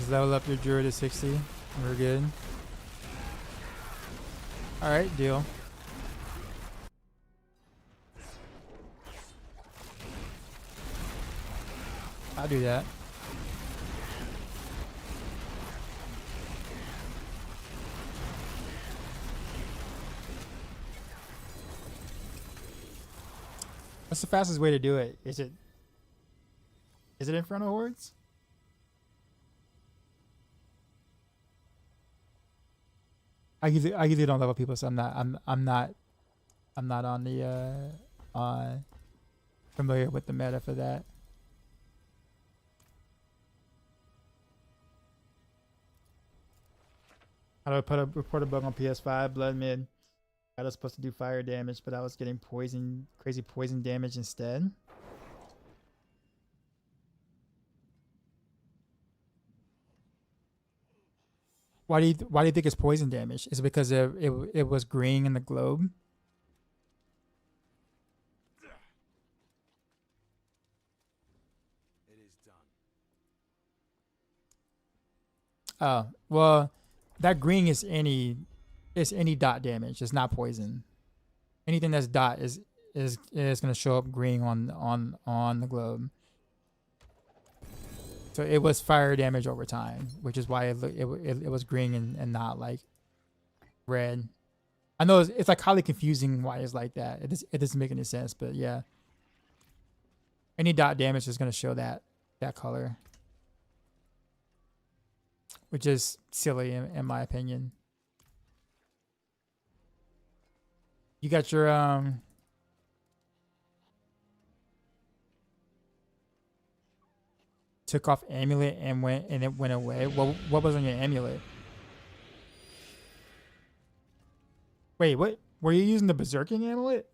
Just level up your druid to 60. We're good. Alright, deal. I'll do that. What's the fastest way to do it? Is it Inferno Hordes? I usually don't level people, so I'm not on the familiar with the meta for that. How do I report a bug on PS5? Blood mid. I was supposed to do fire damage, but I was getting crazy poison damage instead. Why do you think it's poison damage? Is it because it was green in the globe? It is done. Oh, well, that green is any dot damage. It's not poison. Anything that's dot is gonna show up green on the globe. So it was fire damage over time, which is why it was green and not like red. I know it's like highly confusing why it's like that. It doesn't make any sense, but yeah. Any dot damage is gonna show that color, which is silly in my opinion. You got your took off amulet and it went away. What was on your amulet? Wait, what? Were you using the berserking amulet?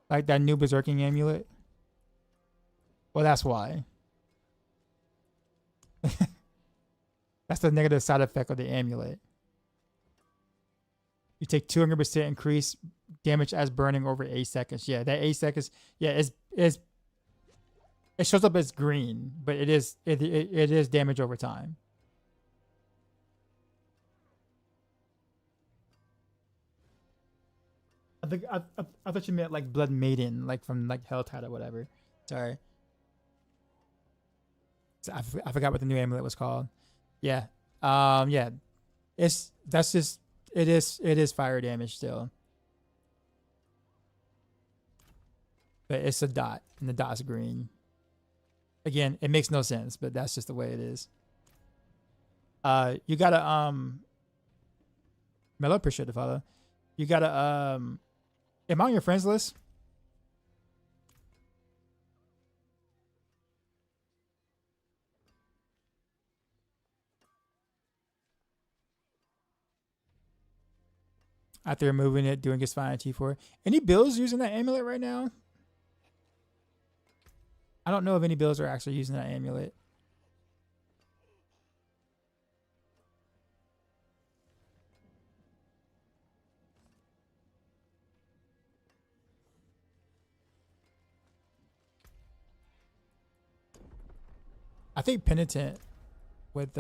Like that new berserking amulet? Well, that's why. That's the negative side effect of the amulet. You take 200% increase damage as burning over 8 seconds. Yeah, that 8 seconds. Yeah, it shows up as green, but it is damage over time. I thought you meant like Blood Maiden, like from like Helltide or whatever. Sorry. So I forgot what the new amulet was called. Yeah. Yeah. It is fire damage still. But it's a dot, and the dot's green. Again, it makes no sense, but that's just the way it is. You gotta Mello, appreciate the follow. You gotta am I on your friends list? After removing it, doing just fine at T4. Any builds using that amulet right now? I don't know if any builds are actually using that amulet. I think Penitent with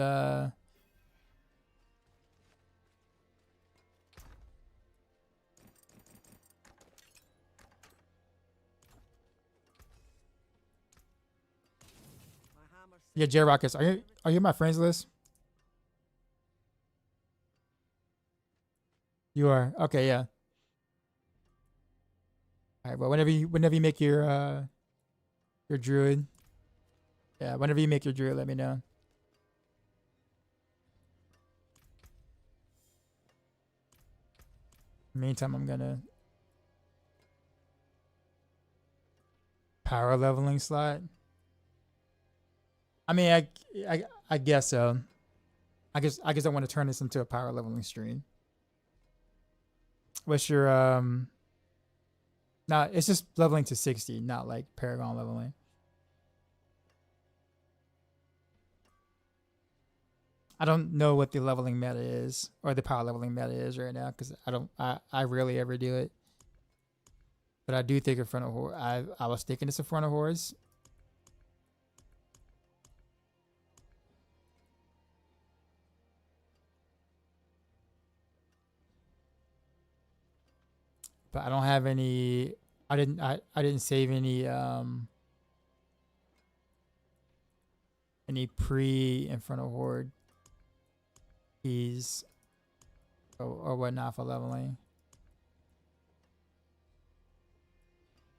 yeah, J Rockets. Are you on my friends list? You are. Okay, yeah. All right, well, whenever you make your druid. Yeah, whenever you make your druid, let me know. Meantime, I'm gonna power leveling slot. I mean, I guess so. I guess I want to turn this into a power leveling stream. What's your nah, it's just leveling to 60, not like Paragon leveling. I don't know what the leveling meta is or the power leveling meta is right now because I rarely ever do it. But I do think in front of horse. I was thinking it's in front of horse. But I don't have any. I didn't save any pre in front of horde keys or whatnot for leveling.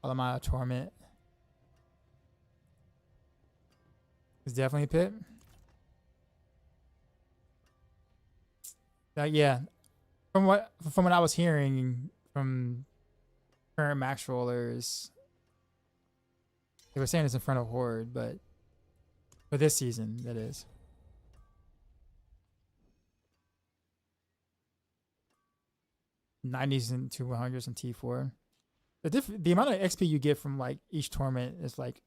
All of my torment is definitely pit. Yeah, from what I was hearing from current max rollers, they were saying it's in front of horde, but for this season, that is. '90s and 200s and T4. The amount of XP you get from like each torment is like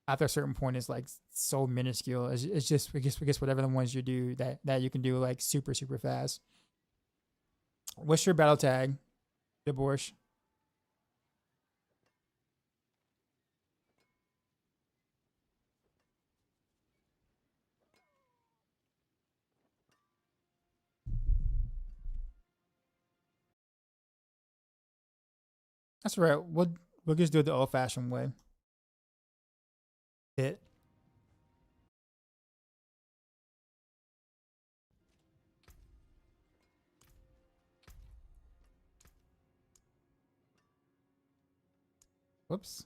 after a certain point is like so minuscule. It's just I guess whatever the ones you do that you can do like super fast. What's your battle tag, Deborsche? That's right. We'll just do it the old-fashioned way. Hit. Whoops.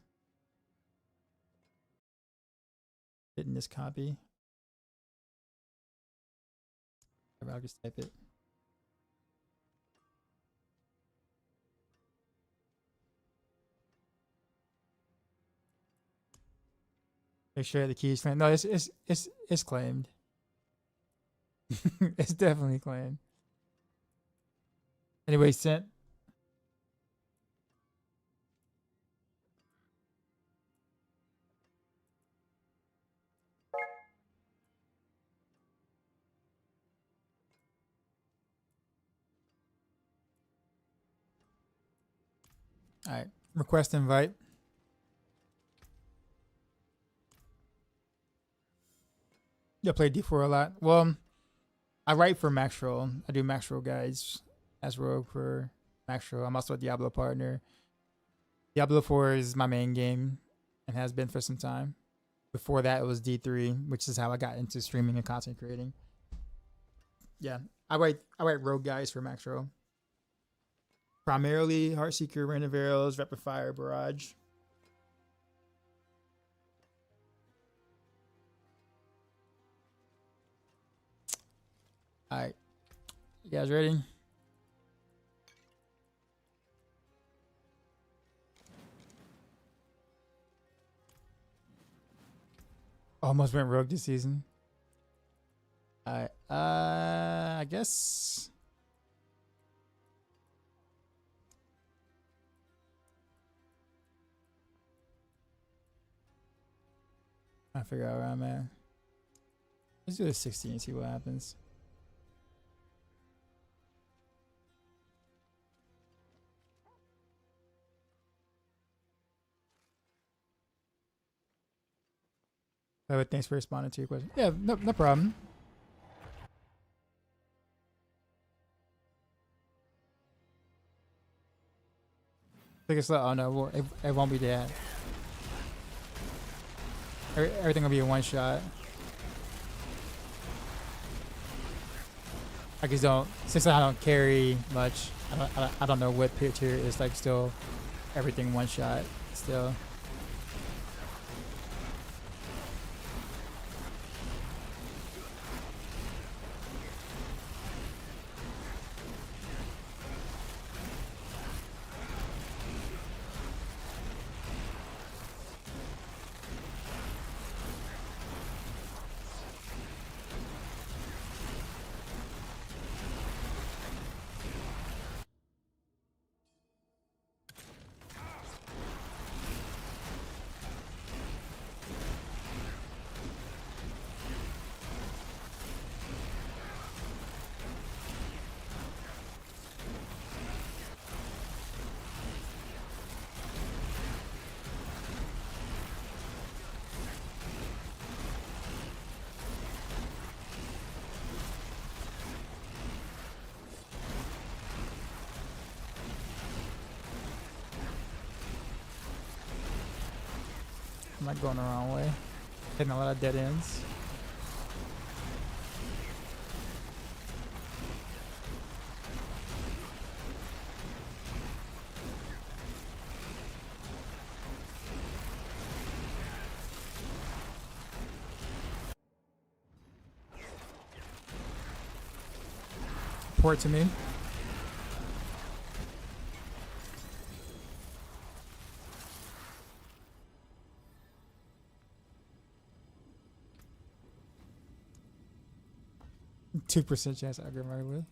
Hitting this copy. I'll just type it. Make sure the key's claimed. No, it's claimed. It's definitely claimed. Anyway, sent. All right. Request invite. Yeah, play D4 a lot. Well, I write for maxroll. I do maxroll guides as rogue for maxroll. I'm also a Diablo partner. Diablo 4 is my main game and has been for some time. Before that, it was D3, which is how I got into streaming and content creating. Yeah, I write rogue guides for maxroll. Primarily Heartseeker, Rain of Arrows, Rapid Fire, Barrage. All right, you guys ready? Almost went rogue this season. All right, I guess. I figure out where I'm at. Let's do a 16 and see what happens. But thanks for responding to your question. Yeah, no problem. Take it slow. Oh no, it won't be that. Everything will be a one shot. I just don't, since I don't carry much. I don't know what picture is like. Still, everything one shot. Still. I'm not going the wrong way. Hitting a lot of dead ends. Port to me. %2 chance I agree right with.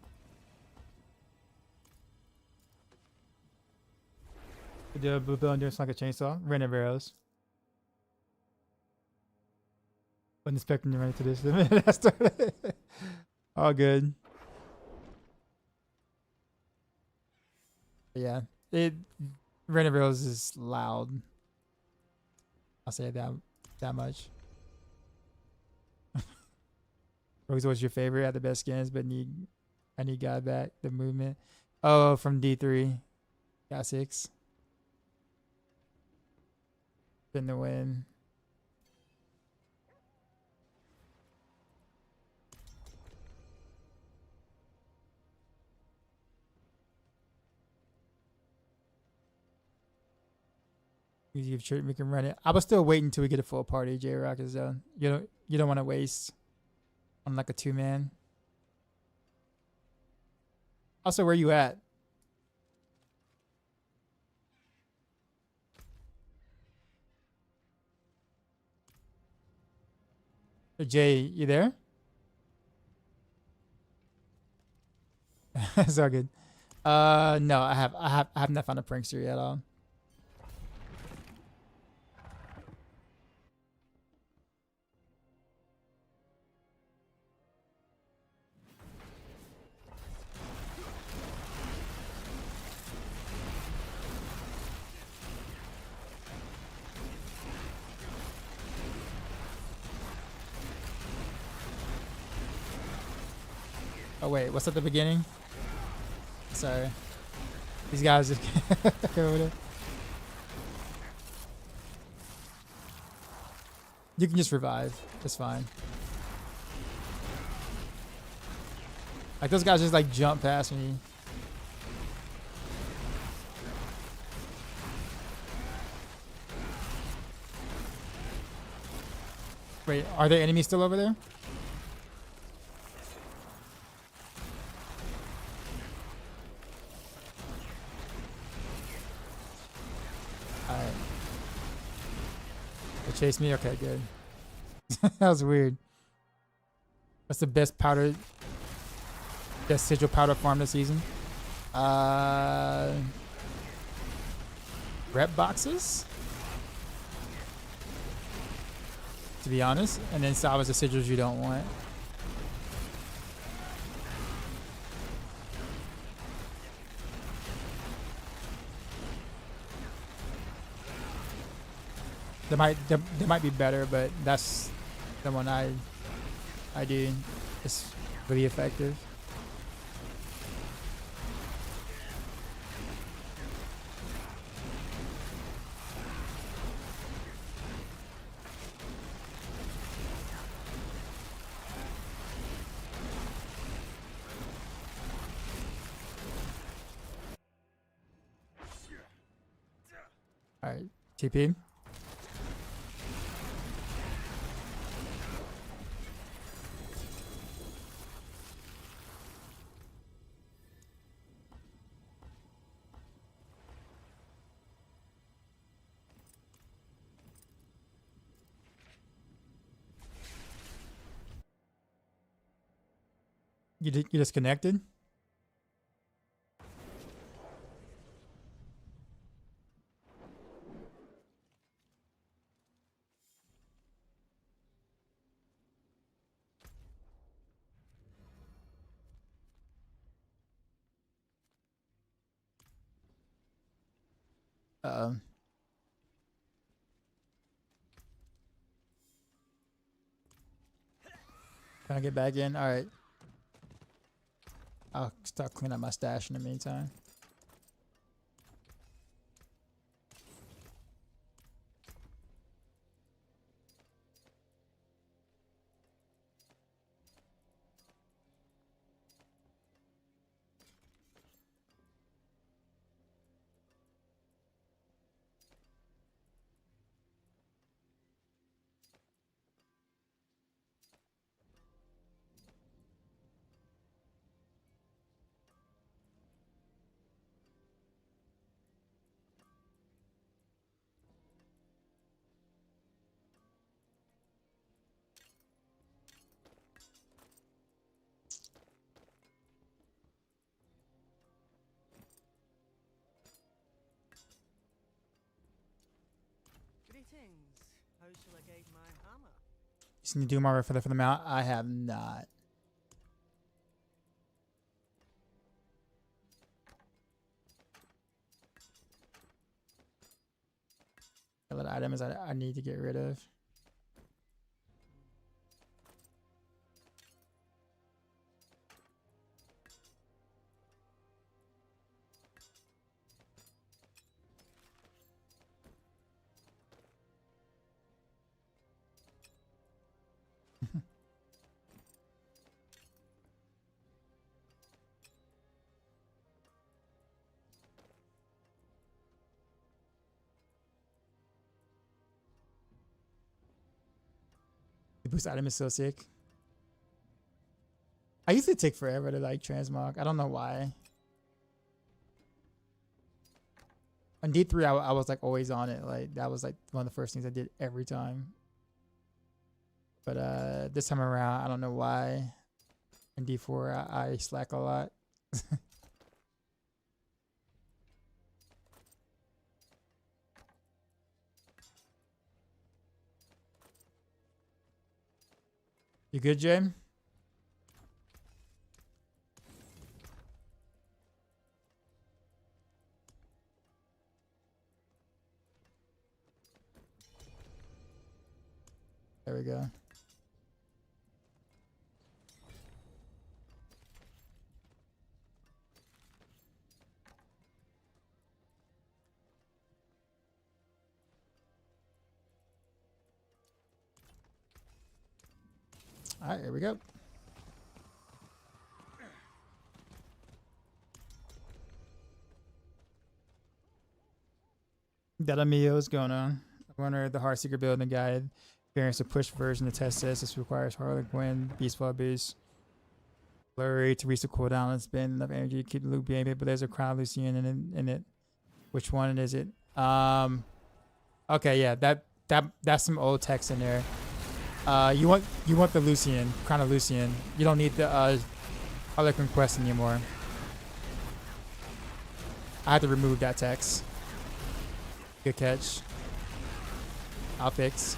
The blue bill and doing like a chainsaw. Random arrows. Wasn't expecting to run into this the minute I started. All good. But yeah, random arrows is loud. I'll say that much. Rogues was your favorite, had the best skins, but I need God back. The movement. Oh, from D3. Got 6. Been the win. We can run it. I was still waiting until we get a full party, J Rock, is you don't want to waste on like a 2-man. Also, where you at? Jay, you there? It's all good. No, I have not found a prankster yet at all. Oh wait, what's at the beginning? Sorry. These guys just over there. You can just revive. That's fine. Like those guys just like jump past me. Wait, are there enemies still over there? Alright. They chase me? Okay, good. That was weird. What's the best sigil powder farm this season? Rep boxes? To be honest. And then salvage the sigils you don't want. They might be better, but that's the one I do. It's really effective. All right, TP. You disconnected? Uh-oh. Can I get back in? All right. I'll start cleaning up my stash in the meantime. Greetings. How shall I guide my hammer? You seen the Doom armor for the mount? I have not. A lot of items I need to get rid of. The boost item is so sick. I used to take forever to like transmog. I don't know why. On D3, I was like always on it. Like that was like one of the first things I did every time. But this time around, I don't know why. On D4, I slack a lot. You good, Jay? There we go. All right, here we go. That Amio is going on. I wonder the Heart Seeker build and guide. Variants to push version to test this. This requires Harlequin, Beast Fall Boost. Blurry to reach the cooldown and spend enough energy to keep the loop being, but there's a Crown Lucian in it. Which one is it? Okay, yeah, that's some old text in there. You want the Lucian, Crown of Lucian. You don't need the Harlequin quest anymore. I had to remove that text. Good catch. I'll fix.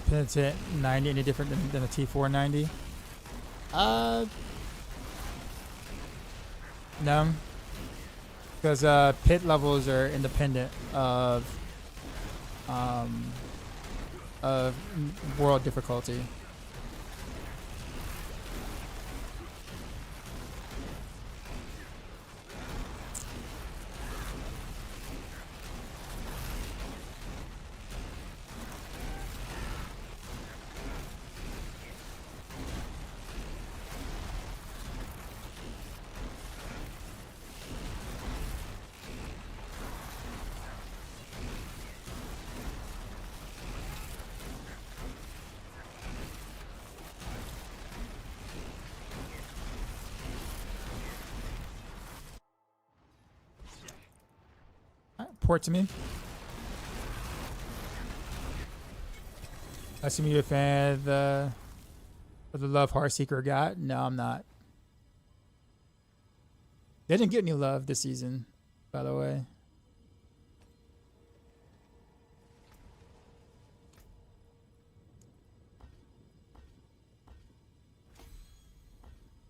Penitent 90 any different than a T490? No. Because pit levels are independent of world difficulty. Port to me. I assume you're a fan of the love Heartseeker got. No, I'm not. They didn't get any love this season, by the way.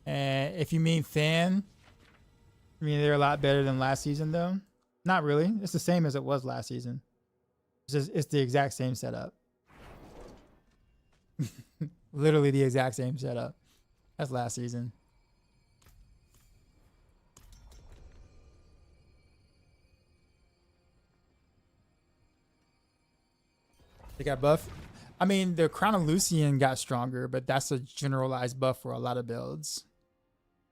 And if you mean fan, I mean they're a lot better than last season, though. Not really. It's the same as it was last season. It's the exact same setup. Literally the exact same setup as last season. They got buff. I mean, the Crown of Lucian got stronger, but that's a generalized buff for a lot of builds,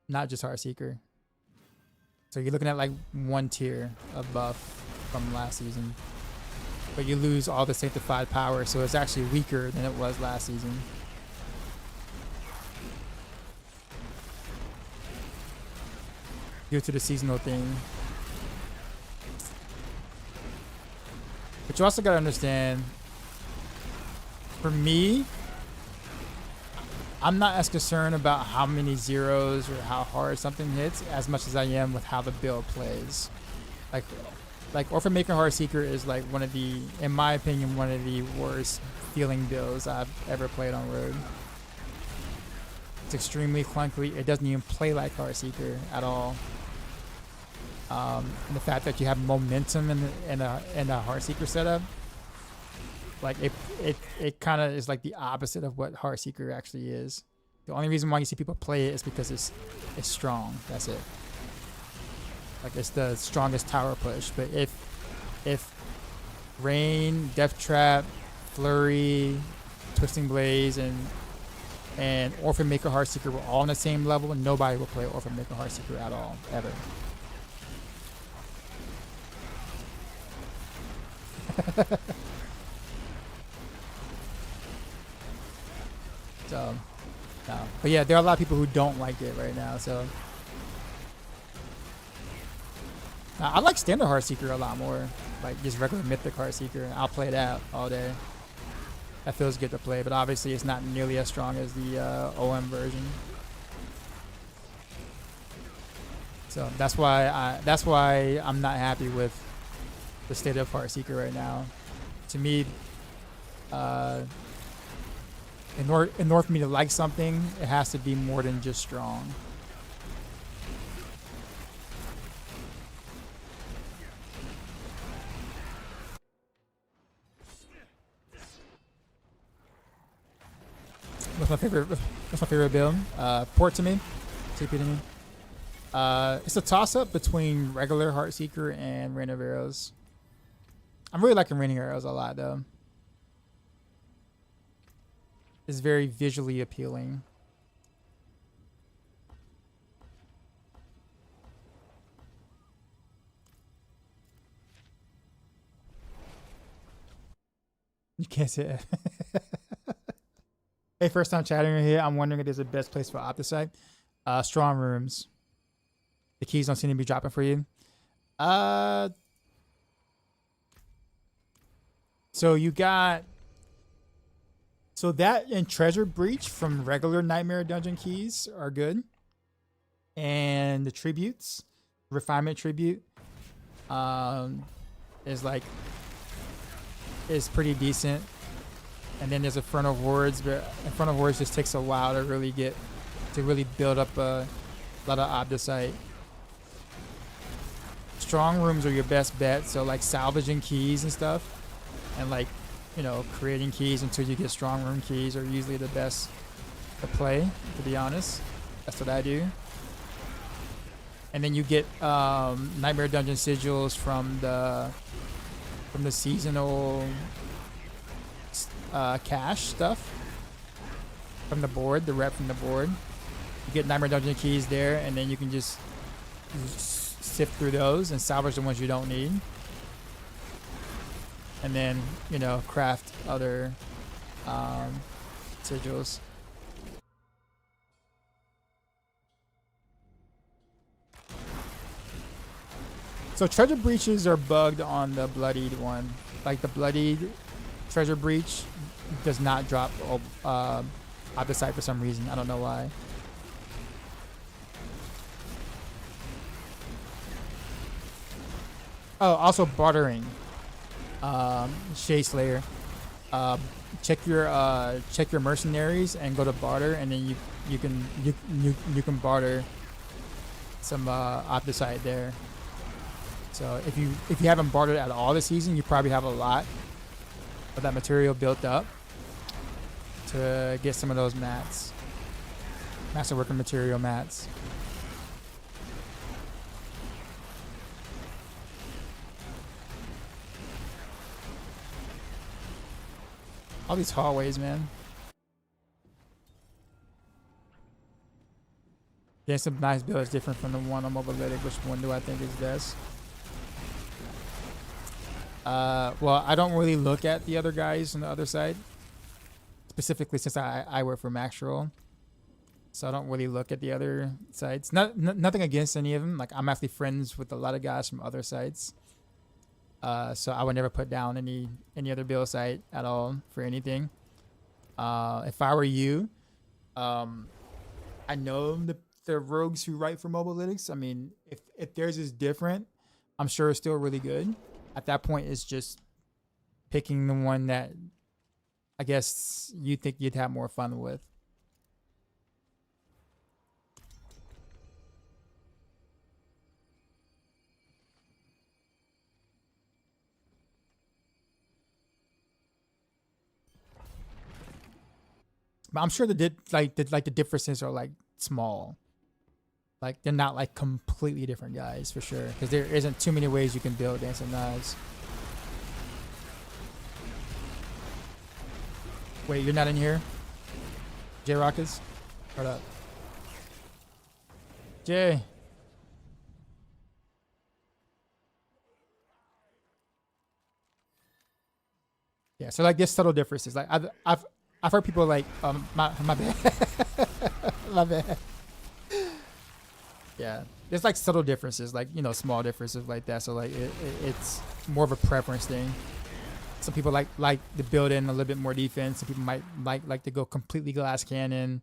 not just Heartseeker. So you're looking at like one tier of buff from last season, but you lose all the sanctified power, so it's actually weaker than it was last season. Due to the seasonal thing. But you also gotta understand, for me, I'm not as concerned about how many zeros or how hard something hits as much as I am with how the build plays. Like Orphan Maker Heartseeker is like one of the, in my opinion, one of the worst feeling builds I've ever played on Road. It's extremely clunky. It doesn't even play like Heartseeker at all. And the fact that you have momentum in a Heartseeker setup, like it kind of is like the opposite of what Heartseeker actually is. The only reason why you see people play it is because it's strong. That's it. Like it's the strongest tower push. But if Rain, Death Trap, Flurry, Twisting Blaze, and Orphan Maker Heartseeker were all on the same level, nobody would play Orphan Maker Heartseeker at all, ever. So, no. But yeah, there are a lot of people who don't like it right now. So, I like Standard Heartseeker a lot more, like just regular Mythic Heartseeker. I'll play that all day. That feels good to play, but obviously it's not nearly as strong as the OM version. So that's why I'm not happy with the state of Heartseeker right now. To me, in order for me to like something, it has to be more than just strong. What's my favorite build? Port to me, TP to me. It's a toss-up between regular Heartseeker and Rain of Arrows. I'm really liking Rain of Arrows a lot, though. It's very visually appealing. You can't say it. Hey, first time chatting here. I'm wondering if there's the best place for Opticite. Strong rooms. The keys don't seem to be dropping for you. So you got, so that and Treasure Breach from regular Nightmare Dungeon keys are good, and the tributes, Refinement Tribute, is pretty decent. And then there's Infernal Hordes, but Infernal Hordes just takes a while to really build up a lot of Opticite. Strong rooms are your best bet, so like salvaging keys and stuff, and like, you know, creating keys until you get strong room keys are usually the best to play, to be honest. That's what I do. And then you get Nightmare Dungeon sigils from the seasonal cache stuff from the board, the rep from the board. You get Nightmare Dungeon keys there, and then you can just sift through those and salvage the ones you don't need, and then, you know, craft other sigils. So treasure breaches are bugged on the bloodied one. Like the bloodied treasure breach does not drop Opticite for some reason. I don't know why. Oh, also bartering. Shade Slayer. Check your mercenaries and go to barter, and then you can barter some Opticite there. So if you haven't bartered at all this season, you probably have a lot of that material built up to get some of those mats, masterworker material mats. All these hallways, man. Getting some nice builds different from the one on Mobilytic. Which one do I think is best? Well, I don't really look at the other guys on the other side. Specifically since I work for maxroll. So I don't really look at the other sites. Nothing against any of them. Like, I'm actually friends with a lot of guys from other sites. So I would never put down any other build site at all for anything. If I were you, I know the rogues who write for Mobilytics. I mean, if theirs is different, I'm sure it's still really good. At that point, it's just picking the one that I guess you think you'd have more fun with. But I'm sure the differences are like small. Like, they're not like completely different guys for sure, because there isn't too many ways you can build dancing knives. Wait, you're not in here? J Rockets? Hold up. Jay. Yeah, so like there's subtle differences. Like I've heard people like my bad. My bad. Yeah, there's like subtle differences, like, you know, small differences like that. So like it's more of a preference thing. Some people like to build in a little bit more defense. Some people might like to go completely glass cannon.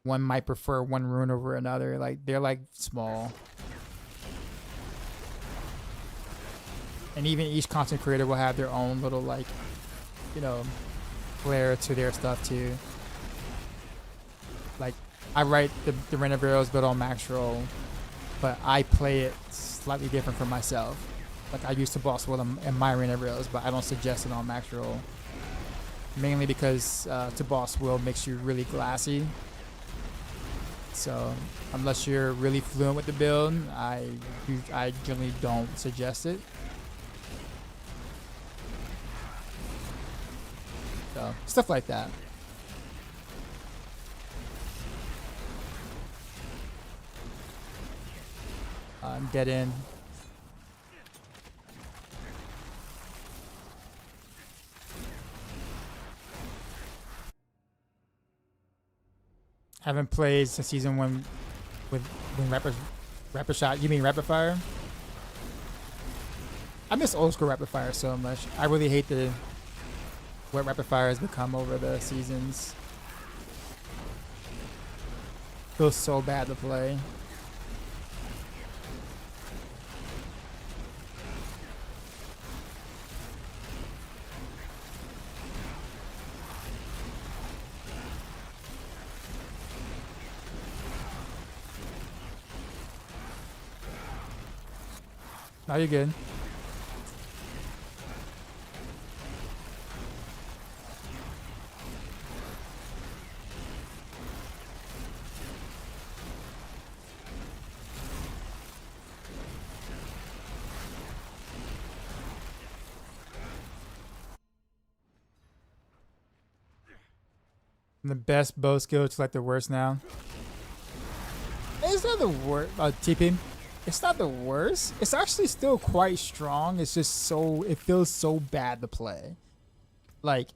One might prefer one rune over another. Like, they're like small. And even each content creator will have their own little, like, you know, flair to their stuff too. Like, I write the Rain of Arrows build on maxroll, but I play it slightly different for myself. Like, I use to boss will in my Rain of Arrows, but I don't suggest it on maxroll. Mainly because to boss will makes you really glassy. So unless you're really fluent with the build, I generally don't suggest it. So stuff like that. I'm dead end. Haven't played since season 1 when rapid shot. You mean rapid fire? I miss old school rapid fire so much. I really hate what rapid fire has become over the seasons. Feels so bad to play. Now you're good. The best bow skill to like the worst now. It's not the worst. TP. It's not the worst. It's actually still quite strong. It's just so, it feels so bad to play. Like,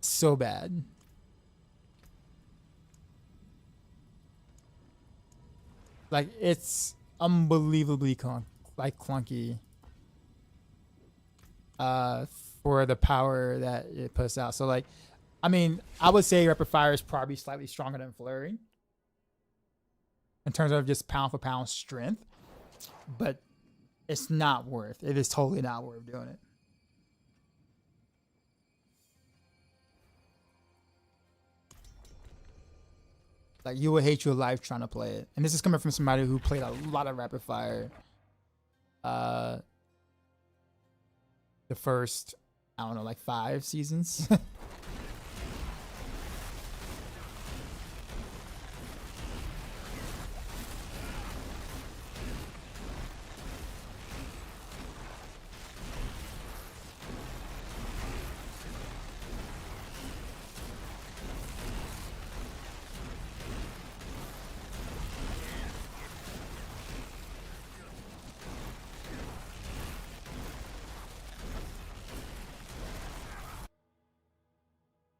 so bad. Like, it's unbelievably clunky. For the power that it puts out. So like, I mean, I would say rapid fire is probably slightly stronger than flurry in terms of just pound for pound strength, but it's not worth. It is totally not worth doing it. Like, you will hate your life trying to play it. And this is coming from somebody who played a lot of rapid fire. The first, I don't know, like 5 seasons.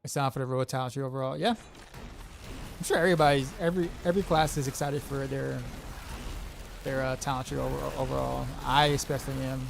It's down for the road talent tree overall. Yeah, I'm sure every class is excited for their talent tree overall. I especially am.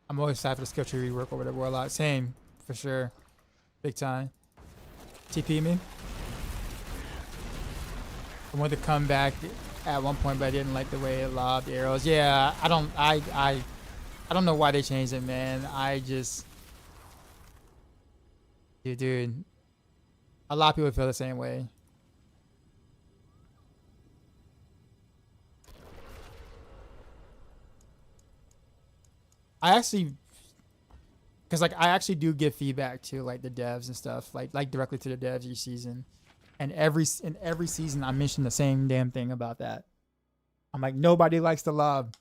I'm always excited for the skill tree rework over the warlock. Same, for sure. Big time. TP me. I wanted to come back at one point, but I didn't like the way it lobbed arrows. Yeah, I don't know why they changed it, man. Dude, a lot of people feel the same way. I actually, because like I actually do give feedback to like the devs and stuff, like directly to the devs each season, and every season I mention the same damn thing about that. I'm like, nobody likes the lob.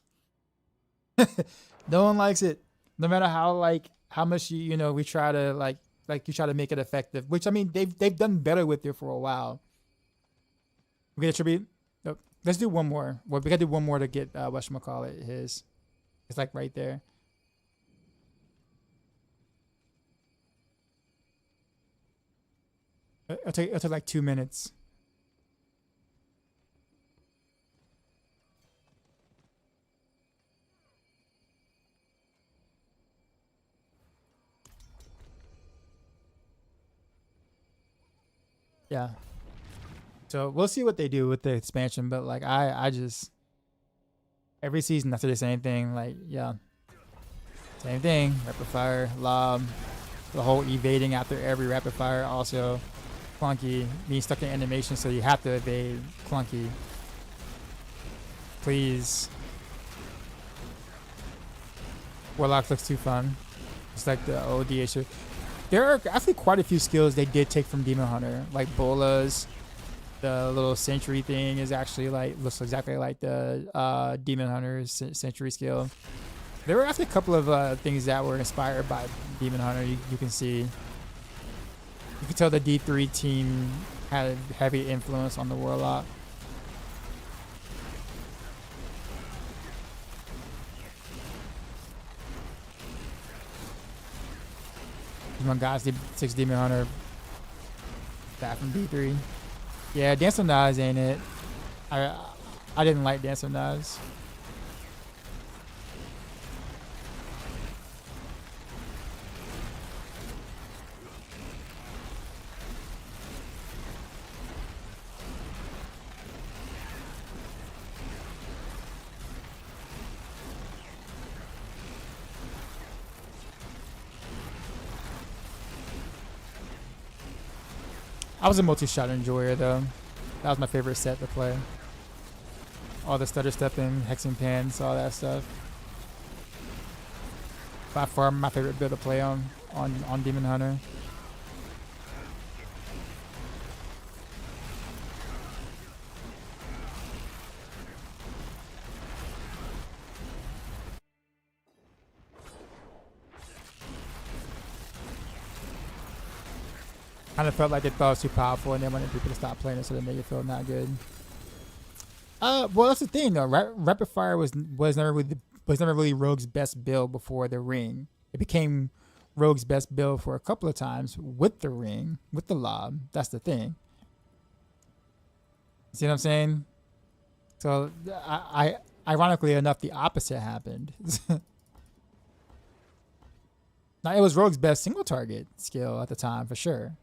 No one likes it, no matter how much we try to you try to make it effective. Which I mean they've done better with it for a while. We get a tribute. Nope. Let's do one more. Well, we gotta do one more to get whatchamacallit his. It's like right there. It'll take like 2 minutes. Yeah. So we'll see what they do with the expansion, but like I just every season after the same thing, like yeah. Same thing. Rapid fire, lob, the whole evading after every rapid fire also clunky, being stuck in animation so you have to evade clunky. Please. Warlock looks too fun. It's like the ODH. There are actually quite a few skills they did take from Demon Hunter, like Bolas. The little sentry thing is actually looks exactly like the Demon Hunter's sentry skill. There were actually a couple of things that were inspired by Demon Hunter. You can see, you can tell the D3 team had a heavy influence on the Warlock. Come on, guys, 6 Demon Hunter back from D3. Yeah, Dance of Knives ain't it. I didn't like Dance of Knives. I was a multi-shot enjoyer though. That was my favorite set to play. All the stutter stepping, hexing pans, all that stuff. By far my favorite build to play on Demon Hunter. Kind of felt like they thought it was too powerful and they wanted people to stop playing it so they made it feel not good. Well, that's the thing though. Rapid Fire was never really Rogue's best build before the ring. It became Rogue's best build for a couple of times with the ring, with the lob. That's the thing. See what I'm saying? So I ironically enough, the opposite happened. Now it was Rogue's best single target skill at the time for sure.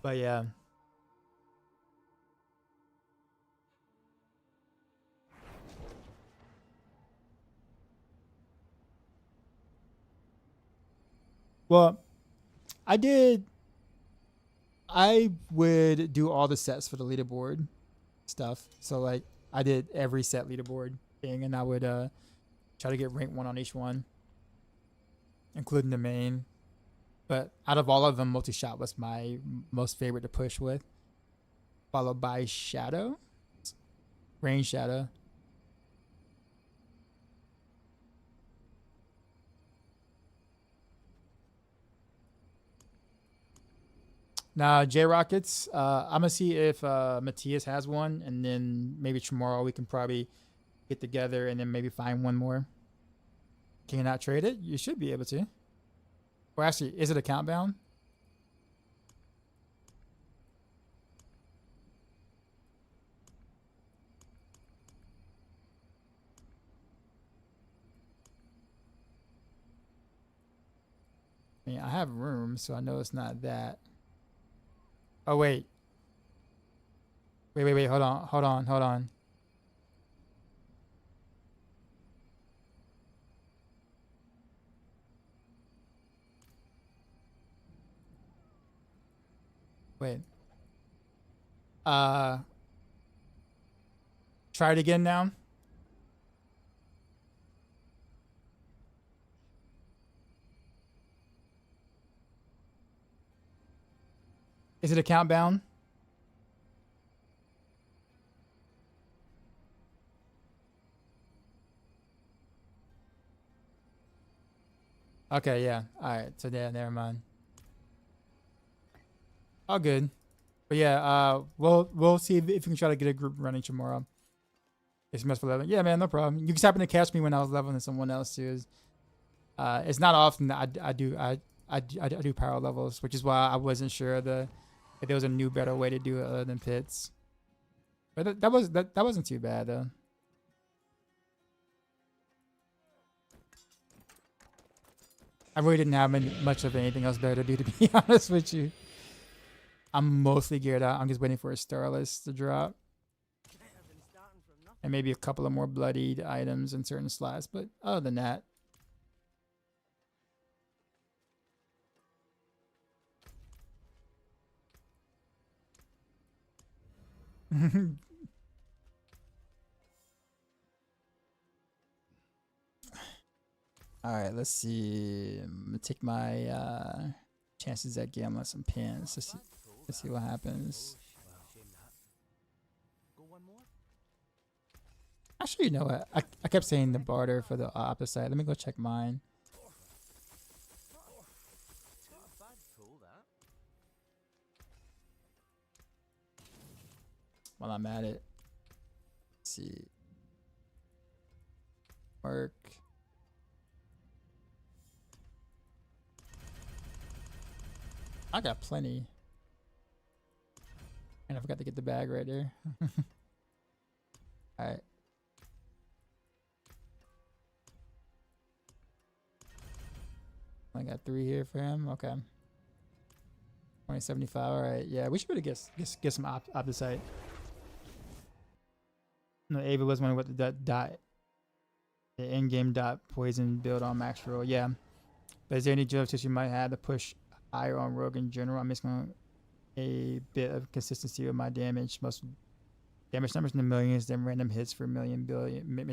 But yeah. Well, I did I would do all the sets for the leaderboard stuff. So like I did every set leaderboard thing, and I would try to get rank 1 on each one, including the main. But out of all of them, multi-shot was my most favorite to push with, followed by shadow, range shadow. Now, J Rockets, I'm gonna see if Matthias has one, and then maybe tomorrow we can probably get together and then maybe find one more. Can you not trade it? You should be able to. Or actually, is it account bound? I mean, I have room, so I know it's not that. Oh, wait. Wait. Hold on. Wait. Try it again now. Is it account bound? Okay, yeah. All right. So yeah, never mind. All good. But yeah, we'll see if we can try to get a group running tomorrow. It's mess for 11. Yeah, man, no problem. You just happened to catch me when I was leveling someone else too. It's not often that I do power levels, which is why I wasn't sure if there was a new better way to do it other than pits. But that wasn't too bad though. I really didn't have much of anything else better to do, to be honest with you. I'm mostly geared out. I'm just waiting for a Starless to drop. And maybe a couple of more bloodied items in certain slots. But other than that. Alright, let's see. I'm gonna take my chances at gambling some pins. Let's see what happens. Actually, you know what? I kept saying the barter for the opposite. Let me go check mine. While I'm at it. Let's see. Work. I got plenty. And I forgot to get the bag right there. Alright. I got 3 here for him. Okay. 2075. Alright. Yeah, we should be able to get some opposite. No, Ava was wondering what the in-game dot poison build on maxroll. Yeah. But is there any justice you might have to push higher on rogue in general? I'm missing a bit of consistency with my damage. Most damage numbers in the millions, then random hits for many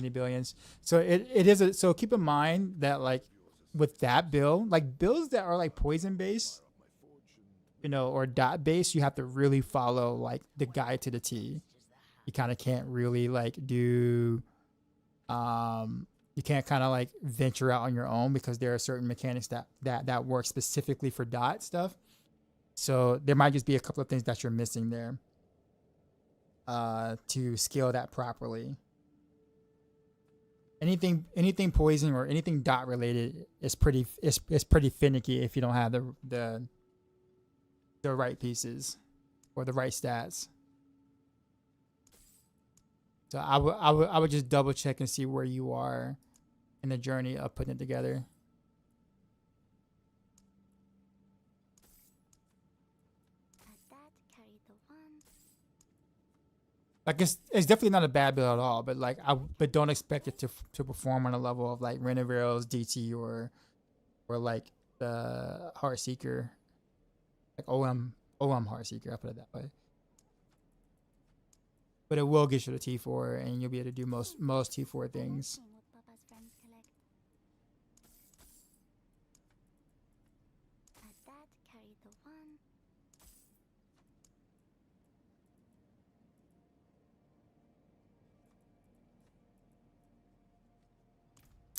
billions. So it is so keep in mind that like with that build, like builds that are like poison based, you know, or dot based, you have to really follow like the guide to the T. You kind of can't really like do you can't kind of like venture out on your own because there are certain mechanics that work specifically for dot stuff. So there might just be a couple of things that you're missing there to scale that properly. Anything poison or anything dot related is pretty finicky if you don't have the right pieces or the right stats. So I would just double check and see where you are in the journey of putting it together. Like it's definitely not a bad build at all, but like but don't expect it to perform on a level of like Renovaro's DT or like the Heart Seeker, like Oh, I'm Heart Seeker. I'll put it that way. But it will get you to T4, and you'll be able to do most T4 things.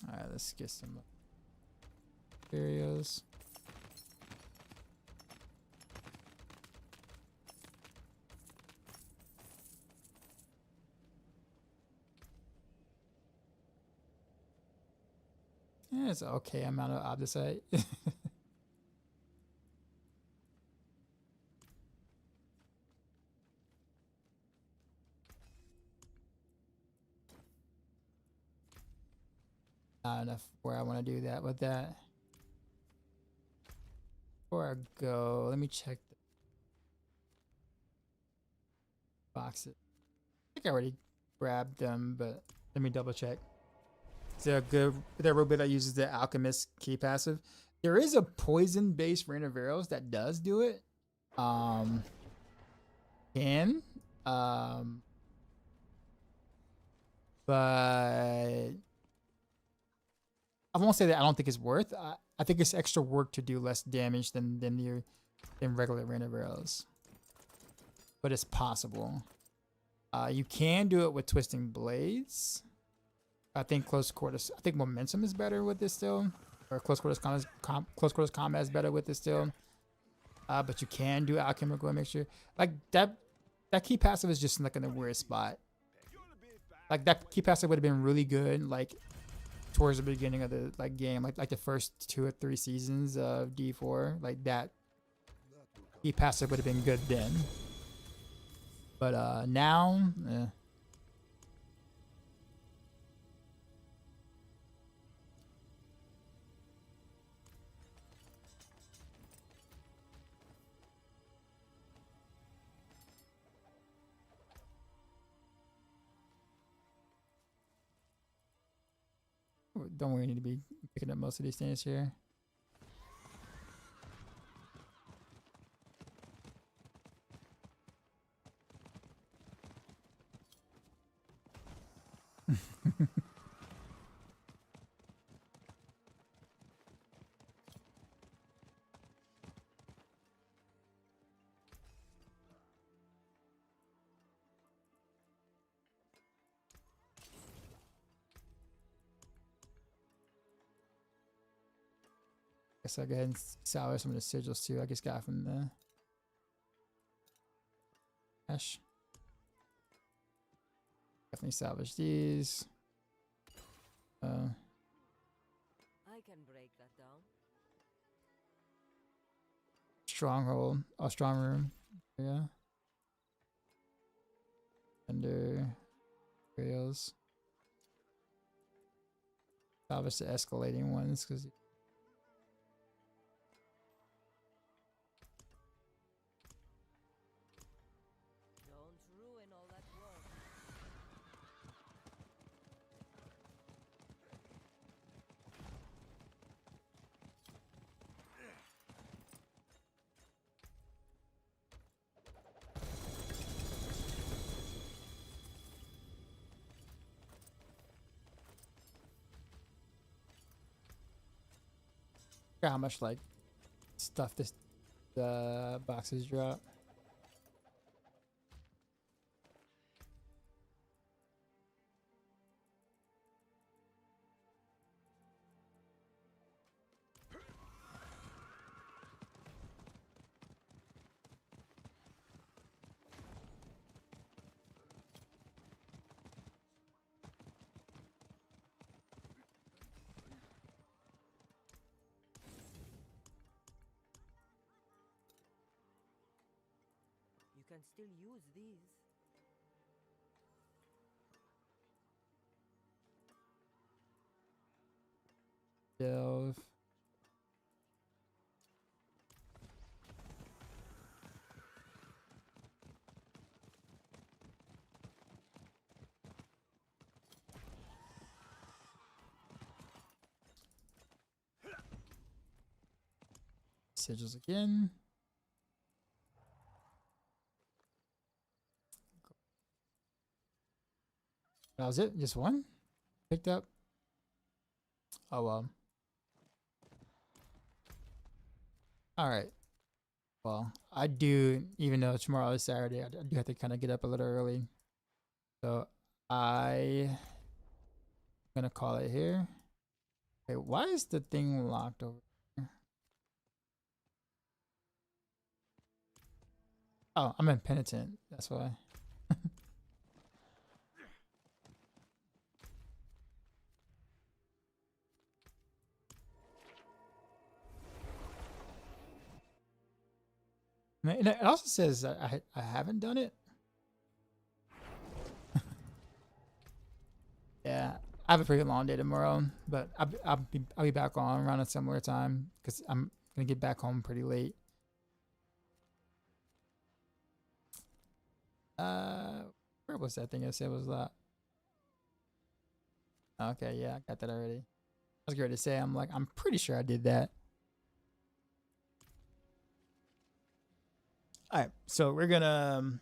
All right, let's get some materials. Yeah, it's an okay amount of opticite. Not enough where I want to do that with that. Before I go, let me check the boxes. I think I already grabbed them, but let me double check. Is there a good robot that uses the Alchemist key passive? There is a poison based Renoveros that does do it. But I won't say that I don't think it's worth. I think it's extra work to do less damage than regular Renoveros. But it's possible. You can do it with Twisting Blades. I think close quarters. I think Momentum is better with this still, or close quarters combat is better with this still. But you can do Alchemical Mixture. Like that key passive is just like in a weird spot. Like that key passive would have been really good, like towards the beginning of the game, like the first 2 or 3 seasons of D4. Like that key passive would have been good then. But now, eh. Don't worry, need to be picking up most of these things here. Guess I'll go ahead and salvage some of the sigils too. I just got from the cache. Definitely salvage these. I can break that down. Stronghold. Oh, strong room. Yeah. Under rails. Salvage the escalating ones because. How much like stuff this the boxes drop. You can still use these. Delve. Sigils again. That was it? Just one? Picked up? Oh well. Alright. Well, I do, even though tomorrow is Saturday, I do have to kind of get up a little early. So I'm gonna call it here. Okay, why is the thing locked over here? Oh, I'm impenitent. That's why. And it also says that I haven't done it. Yeah, I have a pretty long day tomorrow, but I'll be back on around a similar time because I'm gonna get back home pretty late. Where was that thing I said was that? Okay, yeah, I got that already. I was going to say, I'm pretty sure I did that. All right, so we're gonna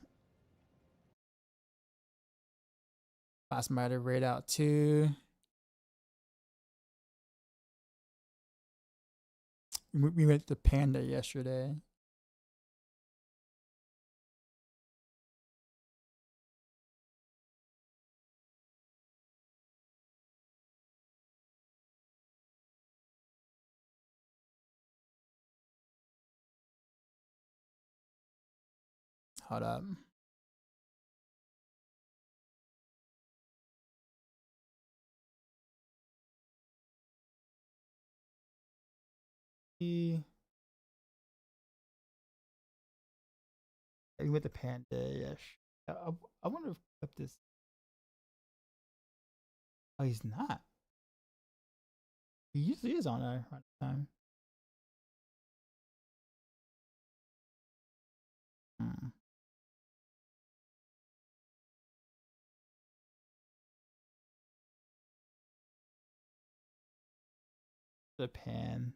pass my raid out too. We went to Panda yesterday. Hold up. We went to Panda. Yes. I wonder if this. Oh, he's not. He usually is on our time. Hmm. The pan.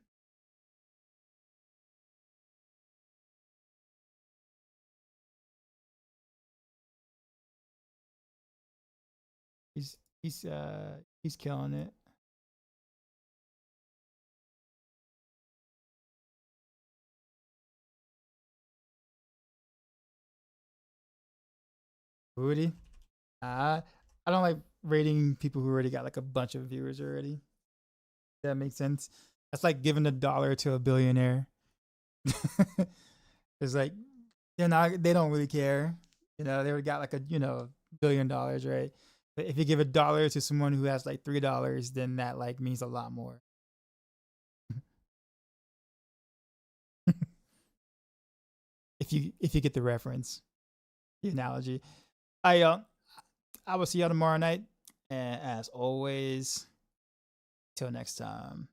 He's killing it. Woody. I don't like rating people who already got like a bunch of viewers already. That makes sense. That's like giving $1 to a billionaire. It's like they don't really care. They already got like $1 billion, right? But if you give $1 to someone who has like $3, then that like means a lot more. If you get the reference, the analogy. I will see y'all tomorrow night. And as always, till next time.